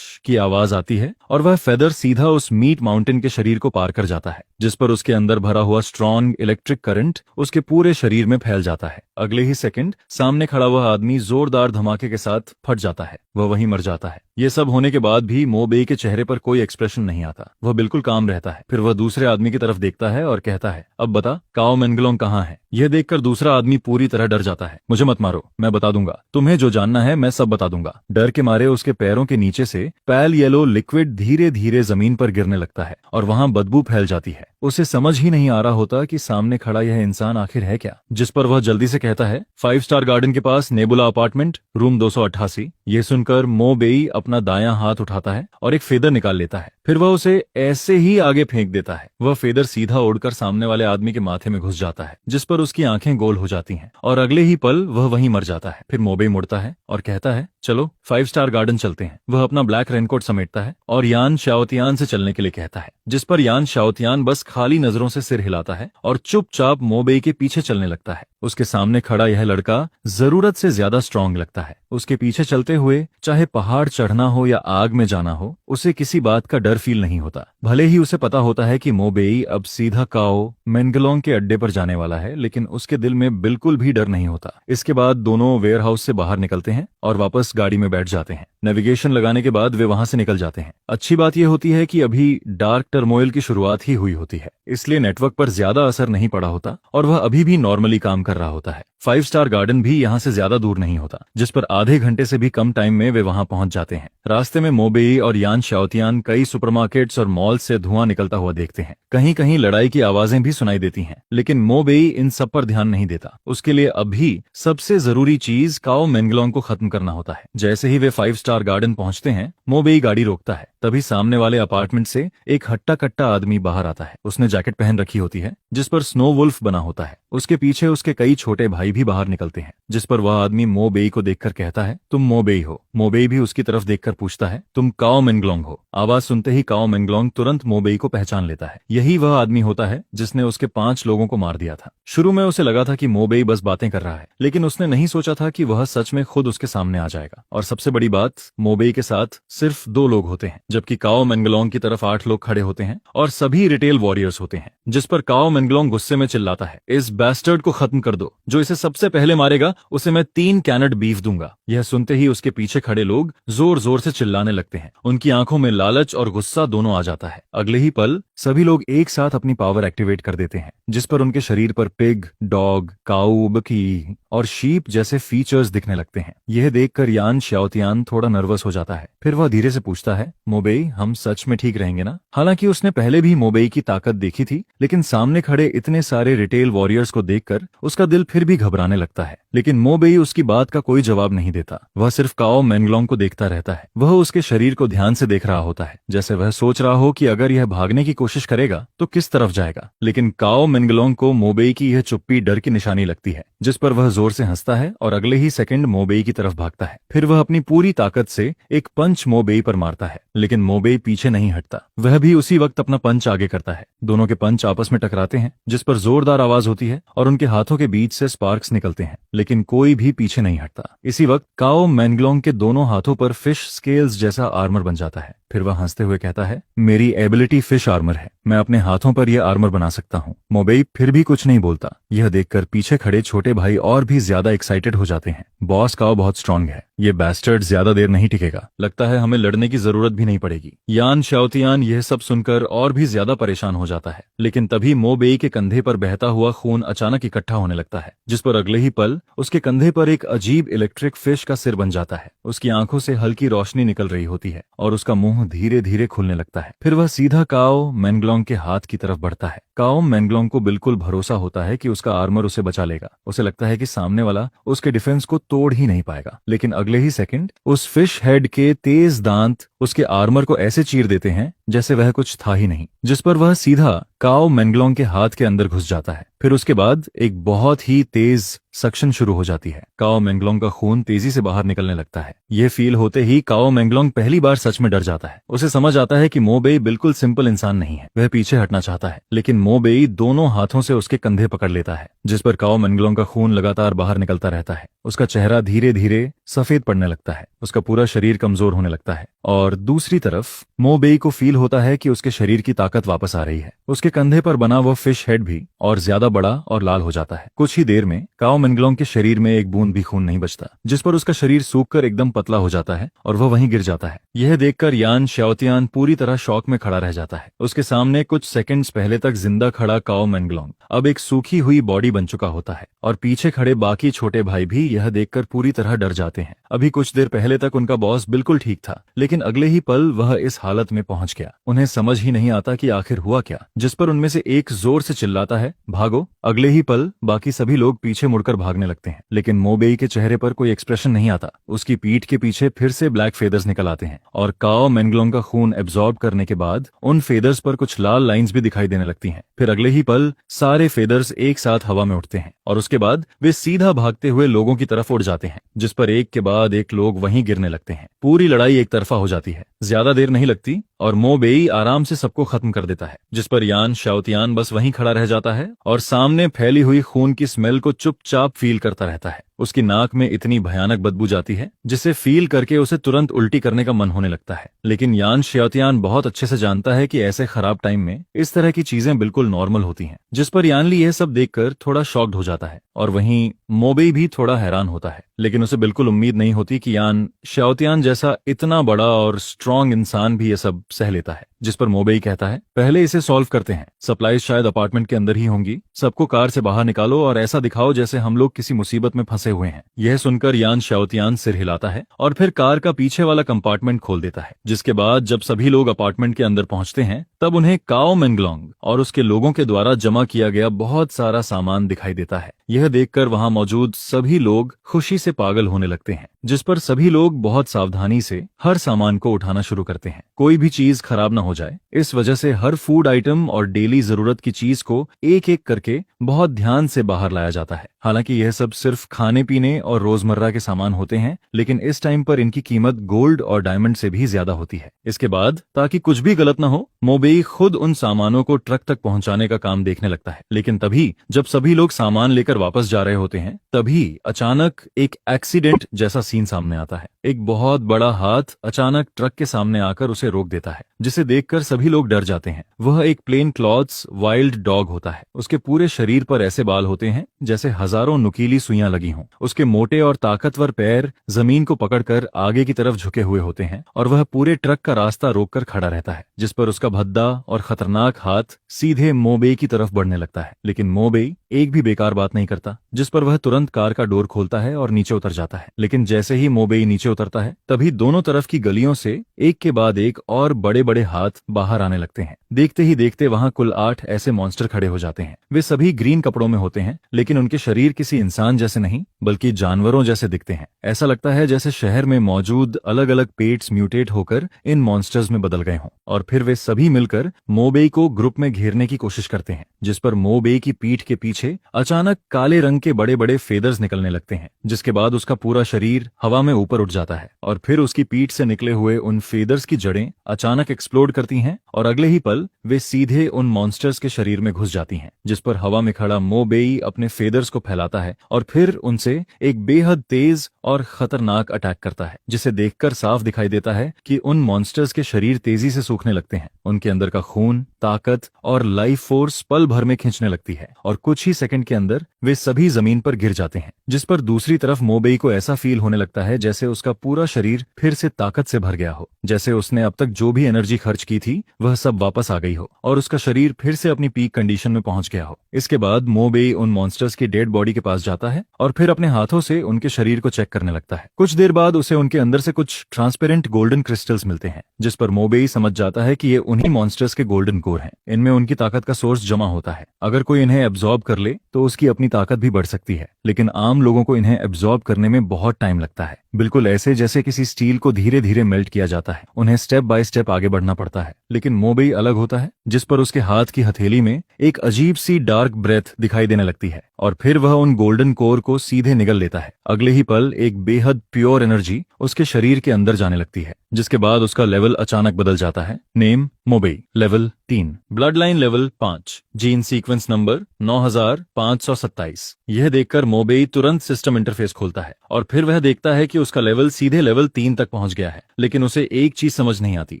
की आवाज आती है और वह फेदर सीधा उस मीट माउंटेन के शरीर को पार कर जाता है, जिस पर उसके अंदर भरा हुआ स्ट्रॉन्ग इलेक्ट्रिक करंट उसके पूरे शरीर में फैल जाता है। अगले ही सेकंड सामने खड़ा हुआ आदमी जोरदार धमाके के साथ फट जाता है। वह वहीं मर जाता है। ये सब होने के बाद भी मोबेई के चेहरे पर कोई एक्सप्रेशन नहीं आता। वह बिल्कुल काम रहता है। फिर वह दूसरे आदमी की तरफ देखता है और कहता है, अब बता, काओ मेंगलोंग कहाँ है? यह देखकर दूसरा आदमी पूरी तरह डर जाता है। मुझे मत मारो, मैं बता दूंगा, तुम्हें जो जानना है मैं सब बता दूंगा। डर के मारे उसके पैरों के नीचे से पैल येलो लिक्विड धीरे धीरे जमीन पर गिरने लगता है और वहां बदबू फैल जाती है। उसे समझ ही नहीं आ रहा होता कि सामने खड़ा यह इंसान आखिर है क्या, जिस पर वह जल्दी से कहता है, 5 स्टार गार्डन के पास नेबुला अपार्टमेंट, रूम 288। ये सुनकर मोबेई अपना दायां हाथ उठाता है और एक फेदर निकाल लेता है। फिर वह उसे ऐसे ही आगे फेंक देता है। वह फेदर सीधा उड़कर सामने वाले आदमी के माथे में घुस जाता है, जिस पर उसकी आंखें गोल हो जाती हैं और अगले ही पल वह वहीं मर जाता है। फिर मोबेई मुड़ता है और कहता है, चलो 5 स्टार गार्डन चलते हैं। वह अपना ब्लैक रेनकोट समेटता है और यान शाओतियान से चलने के लिए कहता है, जिस पर यान शाओतियान बस खाली नजरों से सिर हिलाता है और चुपचाप मोबेई के पीछे चलने लगता है। उसके सामने खड़ा यह लड़का जरूरत से ज्यादा स्ट्रांग लगता है। उसके पीछे चलते हुए चाहे पहाड़ चढ़ना हो या आग में जाना हो, उसे किसी बात का डर फील नहीं होता। भले ही उसे पता होता है कि मोबेई अब सीधा काओ मेंगलोंग के अड्डे पर जाने वाला है, लेकिन उसके दिल में बिल्कुल भी डर नहीं होता। इसके बाद दोनों वेयरहाउस से बाहर निकलते हैं और वापस गाड़ी में बैठ जाते हैं। नेविगेशन लगाने के बाद वे वहां से निकल जाते हैं। अच्छी बात यह होती है कि अभी डार्क टर्मोइल की शुरुआत ही हुई होती है, इसलिए नेटवर्क पर ज्यादा असर नहीं पड़ा होता और वह अभी भी नॉर्मली काम कर रहा होता है। 5 स्टार गार्डन भी यहाँ से ज्यादा दूर नहीं होता, जिस पर आधे घंटे से भी कम टाइम में वे वहां पहुंच जाते हैं। रास्ते में मोबेई और यान शाओतियान कई सुपरमार्केट्स और मॉल से धुआं निकलता हुआ देखते हैं। कहीं कहीं लड़ाई की आवाजें भी सुनाई देती हैं, लेकिन मोबेई इन सब पर ध्यान नहीं देता। उसके लिए अभी सबसे जरूरी चीज काओ मेंगलोंग को खत्म करना होता है। जैसे ही वे 5 स्टार गार्डन पहुंचते हैं, मोबेई गाड़ी रोकता है। तभी सामने वाले अपार्टमेंट से एक हट्टा कट्टा आदमी बाहर आता है। उसने जैकेट पहन रखी होती है, जिस पर स्नो वुल्फ बना होता है। उसके पीछे उसके कई छोटे भाई भी बाहर निकलते हैं, जिस पर वह आदमी मोबेई को देखकर कहता है, तुम मोबेई हो। मोबेई भी उसकी तरफ देखकर पूछता है, तुम काओ मेंगलोंग हो? आवाज सुनते ही काओ मेंगलोंग तुरंत मोबेई को पहचान लेता है। यही वह आदमी होता है जिसने उसके 5 लोगों को मार दिया था। शुरू में उसे लगा था कि मोबेई बस बातें कर रहा है, लेकिन उसने नहीं सोचा था कि वह सच में खुद उसके सामने आ जाएगा। और सबसे बड़ी बात, मोबेई के साथ सिर्फ 2 लोग होते हैं, जबकि काओ मेंगलोंग की तरफ 8 लोग खड़े होते हैं और सभी रिटेल वॉरियर्स होते हैं। जिस पर काओ मेंगलोंग गुस्से में चिल्लाता है, इस बैस्टर्ड को खत्म कर दो। जो इसे सबसे पहले मारेगा उसे मैं 3 कैनेट बीफ दूंगा। यह सुनते ही उसके पीछे खड़े लोग जोर जोर से चिल्लाने लगते हैं। उनकी आंखों में लालच और गुस्सा दोनों आ जाता है। अगले ही पल सभी लोग एक साथ अपनी पावर एक्टिवेट कर देते हैं, जिस पर उनके शरीर पर पिग, डॉग, काऊ, बकी और शीप जैसे फीचर्स दिखने लगते हैं। यह देखकर यान शाओतियान थोड़ा नर्वस हो जाता है। फिर वह धीरे से पूछता है, मोबेई, हम सच में ठीक रहेंगे ना? हालांकि उसने पहले भी मोबेई की ताकत देखी थी, लेकिन सामने खड़े इतने सारे रिटेल वॉरियर्स को देखकर उसका दिल फिर भी घबराने लगता है। लेकिन मोबेई उसकी बात का कोई जवाब नहीं देता। वह सिर्फ काओ मेंगलोंग को देखता रहता है। वह उसके शरीर को ध्यान से देख रहा होता है, जैसे वह सोच रहा हो कि अगर यह भागने की कोशिश करेगा तो किस तरफ जाएगा। लेकिन काओ मेंगलोंग को मोबेई की यह चुप्पी डर की निशानी लगती है, जिस पर वह जोर से हंसता है और अगले ही सेकंड मोबेई की तरफ भागता है। फिर वह अपनी पूरी ताकत से एक पंच मोबेई पर मारता है, लेकिन मोबेई पीछे नहीं हटता। वह भी उसी वक्त अपना पंच आगे करता है। दोनों के पंच आपस में टकराते हैं, जिस पर जोरदार आवाज होती है और उनके हाथों के बीच से स्पार्क्स निकलते हैं, लेकिन कोई भी पीछे नहीं हटता। इसी वक्त काओ मेंगलोंग के दोनों हाथों पर फिश स्केल्स जैसा आर्मर बन जाता है। फिर वह हंसते हुए कहता है, मेरी एबिलिटी फिश आर्मर है, मैं अपने हाथों पर यह आर्मर बना सकता हूँ। मोबेई फिर भी कुछ नहीं बोलता। यह देखकर पीछे खड़े छोटे भाई और भी ज्यादा एक्साइटेड हो जाते हैं। बॉस काओ बहुत स्ट्रांग है, ये बैस्टर्ड ज्यादा देर नहीं टिकेगा, लगता है हमें लड़ने की जरूरत भी नहीं पड़ेगी। यान शाओतियान यह सब सुनकर और भी ज्यादा परेशान हो जाता है, लेकिन तभी मो बेई के कंधे पर बहता हुआ खून अचानक इकट्ठा होने लगता है, जिस पर अगले ही पल उसके कंधे पर एक अजीब इलेक्ट्रिक फिश का सिर बन जाता है। उसकी आंखों से हल्की रोशनी निकल रही होती है और उसका मुंह धीरे धीरे खुलने लगता है। फिर वह सीधा काओ मेंगलोंग के हाथ की तरफ बढ़ता है। काओ मेंगलोंग को बिल्कुल भरोसा होता है कि उसका आर्मर उसे बचा लेगा। उसे लगता है कि सामने वाला उसके डिफेंस को तोड़ ही नहीं पाएगा, लेकिन अगले ही सेकंड उस फिश हेड के तेज दांत उसके आर्मर को ऐसे चीर देते हैं जैसे वह कुछ था ही नहीं, जिस पर वह सीधा काओ मेंगलोंग के हाथ के अंदर घुस जाता है। फिर उसके बाद एक बहुत ही तेज सक्शन शुरू हो जाती है। काओ मेंगलोंग का खून तेजी से बाहर निकलने लगता है। यह फील होते ही काओ मेंगलोंग पहली बार सच में डर जाता है। उसे समझ आता है कि मो बेई बिल्कुल सिंपल इंसान नहीं है। वह पीछे हटना चाहता है, लेकिन मो बेई दोनों हाथों से उसके कंधे पकड़ लेता है, जिस पर काओ मेंगलोंग का खून लगातार बाहर निकलता रहता है। उसका चेहरा धीरे धीरे सफेद पड़ने लगता है, उसका पूरा शरीर कमजोर होने लगता है, और दूसरी तरफ मो बेई को फील होता है कि उसके शरीर की ताकत वापस आ रही है। उसके कंधे पर बना वो फिश हेड भी और ज्यादा बड़ा और लाल हो जाता है। कुछ ही देर में काओ मेंगलोंग के शरीर में एक बूंद भी खून नहीं बचता, जिस पर उसका शरीर सूखकर एकदम पतला हो जाता है और वह वहीं गिर जाता है। यह देखकर यान शाओतियान पूरी तरह शॉक में खड़ा रह जाता है। उसके सामने कुछ सेकंड्स पहले तक जिंदा खड़ा काओ मेंगलोंग अब एक सूखी हुई बॉडी बन चुका होता है, और पीछे खड़े बाकी छोटे भाई भी यह देखकर पूरी तरह डर जाते हैं। अभी कुछ देर पहले तक उनका बॉस बिल्कुल ठीक था, लेकिन अगले ही पल वह इस हालत में पहुंच गया। उन्हें समझ ही नहीं आता कि आखिर हुआ क्या, जिस पर उनमें से एक जोर से चिल्लाता है, भागो। अगले ही पल बाकी सभी लोग पीछे मुड़कर भागने लगते हैं, लेकिन मो बेई के चेहरे पर कोई एक्सप्रेशन नहीं आता। उसकी पीठ के पीछे फिर से ब्लैक फेदर्स निकल आते हैं, और काओ मेंगलोंग का खून एब्जॉर्ब करने के बाद उन फेदर्स पर कुछ लाल लाइंस भी दिखाई देने लगती हैं। फिर अगले ही पल सारे फेदर्स एक साथ हवा में उठते हैं, और उसके बाद वे सीधा भागते हुए लोगों की तरफ उड़ जाते हैं, जिस पर एक के बाद एक लोग वहीं गिरने लगते हैं। पूरी लड़ाई एक तरफा हो जाती है। ज्यादा देर नहीं लगती और मो बेई आराम से सबको खत्म कर देता है, जिस पर यान शाओतियान बस वहीं खड़ा रह जाता है और सामने फैली हुई खून की स्मेल को चुपचाप फील करता रहता है। उसकी नाक में इतनी भयानक बदबू जाती है जिसे फील करके उसे तुरंत उल्टी करने का मन होने लगता है, लेकिन यान शाओतियान बहुत अच्छे से जानता है कि ऐसे खराब टाइम में इस तरह की चीजें बिल्कुल नॉर्मल होती हैं, जिस पर यानली यह सब देखकर थोड़ा शॉक्ड हो जाता है, और वहीं मो बेई भी थोड़ा हैरान होता है, लेकिन उसे बिल्कुल उम्मीद नहीं होती कि यान शाओतियान जैसा इतना बड़ा और स्ट्रांग इंसान भी ये सब सह लेता है। जिस पर मो बेई कहता है, पहले इसे सॉल्व करते हैं, सप्लाईज शायद अपार्टमेंट के अंदर ही होंगी, सबको कार से बाहर निकालो और ऐसा दिखाओ जैसे हम लोग किसी मुसीबत में फंसे हुए हैं। यह सुनकर यान शाओतियान सिर हिलाता है और फिर कार का पीछे वाला कंपार्टमेंट खोल देता है, जिसके बाद जब सभी लोग अपार्टमेंट के अंदर पहुंचते हैं तब उन्हें काओ मेंगलोंग और उसके लोगों के द्वारा जमा किया गया बहुत सारा सामान दिखाई देता है। यह देखकर वहां मौजूद सभी लोग खुशी से पागल होने लगते हैं, जिस पर सभी लोग बहुत सावधानी से हर सामान को उठाना शुरू करते हैं, कोई भी चीज खराब न हो जाए। इस वजह से हर फूड आइटम और डेली जरूरत की चीज को एक एक करके बहुत ध्यान से बाहर लाया जाता है। हालांकि यह सब सिर्फ खाने पीने और रोजमर्रा के सामान होते हैं, लेकिन इस टाइम पर इनकी कीमत गोल्ड और डायमंड से भी ज्यादा होती है। इसके बाद ताकि कुछ भी गलत न हो, मो बेई खुद उन सामानों को ट्रक तक पहुंचाने का काम देखने लगता है, लेकिन तभी जब सभी लोग सामान लेकर वापस जा रहे होते हैं तभी अचानक एक एक्सीडेंट जैसा सीन सामने आता है। एक बहुत बड़ा हाथ अचानक ट्रक के सामने आकर उसे रोक देता है, जिसे देखकर सभी लोग डर जाते हैं। वह एक प्लेन क्लॉथ्स वाइल्ड डॉग होता है। उसके पूरे शरीर पर ऐसे बाल होते हैं जैसे हजारों नुकीली सुइयां लगी हों। उसके मोटे और ताकतवर पैर जमीन को पकड़कर आगे की तरफ झुके हुए होते हैं, और वह पूरे ट्रक का रास्ता रोककर खड़ा रहता है, जिस पर उसका भद्दा और खतरनाक हाथ सीधे मो बेई की तरफ बढ़ने लगता है। लेकिन मो बेई एक भी बेकार बात नहीं करता, जिस पर वह तुरंत कार का डोर खोलता है और नीचे उतर जाता है। लेकिन जैसे ही मो बेई नीचे उतरता है तभी दोनों तरफ की गलियों से एक के बाद एक और बड़े बड़े हाथ बाहर आने लगते हैं। देखते ही देखते वहां कुल 8 ऐसे मॉन्स्टर खड़े हो जाते हैं। वे सभी ग्रीन कपड़ों में होते हैं, लेकिन उनके शरीर किसी इंसान जैसे नहीं बल्कि जानवरों जैसे दिखते हैं। ऐसा लगता है जैसे शहर में मौजूद अलग अलग पेट्स म्यूटेट होकर इन मॉन्स्टर्स में बदल गए हों, और फिर वे सभी मिलकर मो बेई को ग्रुप में घेरने की कोशिश करते हैं, जिस पर मो बेई की पीठ के पीछे अचानक काले रंग के बड़े बड़े फेदर्स निकलने लगते हैं, जिसके बाद उसका पूरा शरीर हवा में ऊपर उठ जाता है, और फिर उसकी पीठ से निकले हुए उन फेदर्स की जड़ें अचानक एक्सप्लोड करती हैं, और अगले ही पल वे सीधे उन मॉन्स्टर्स के शरीर में घुस जाती हैं, जिस पर हवा में खड़ा मो बेई अपने फेदर्स को फैलाता है और फिर उनसे एक बेहद तेज और खतरनाक अटैक करता है, जिसे देखकर साफ दिखाई देता है कि उन मॉन्स्टर्स के शरीर तेजी से सूखने लगते हैं। उनके अंदर का खून, ताकत और लाइफ फोर्स पल भर में खिंचने लगती है, और कुछ ही सेकंड के अंदर वे सभी जमीन पर गिर जाते हैं। जिस पर दूसरी तरफ मोबेई को ऐसा फील होने लगता है जैसे उसका पूरा शरीर फिर से ताकत से भर गया हो, जैसे उसने अब तक जो भी एनर्जी खर्च की थी वह सब वापस आ गई हो और उसका शरीर फिर से अपनी पीक कंडीशन में पहुंच गया हो। इसके बाद मोबेई उन मॉन्स्टर्स की डेड बॉडी के पास जाता है और फिर अपने हाथों से उनके शरीर को चेक करने लगता है। कुछ देर बाद उसे उनके अंदर से कुछ ट्रांसपेरेंट गोल्डन क्रिस्टल्स मिलते हैं, जिस पर मोबेई समझ जाता है कि ये उन्हीं मॉन्स्टर्स के गोल्डन कोर हैं। इनमें उनकी ताकत का सोर्स जमा होता है। अगर कोई इन्हें एब्जॉर्ब कर ले तो उसकी अपनी ताकत भी बढ़ सकती है, लेकिन आम लोगों को इन्हें एब्जॉर्ब करने में बहुत टाइम लगता है, बिल्कुल ऐसे जैसे किसी स्टील को धीरे धीरे मेल्ट किया जाता है। उन्हें स्टेप बाय स्टेप आगे बढ़ना पड़ता है। लेकिन मोबेई अलग होता है, जिस पर उसके हाथ की हथेली में एक अजीब सी डार्क ब्रेथ दिखाई देने लगती है और फिर वह उन गोल्डन कोर को सीधे निगल लेता है। अगले ही पल एक बेहद प्योर एनर्जी उसके शरीर के अंदर जाने लगती है, जिसके बाद उसका लेवल अचानक बदल जाता है। Name Mobei, level 3, bloodline level 5, gene sequence number 9527। यह देखकर मोबेई तुरंत सिस्टम इंटरफेस खोलता है और फिर वह देखता है कि उसका लेवल सीधे लेवल 3 तक पहुंच गया है। लेकिन उसे एक चीज समझ नहीं आती,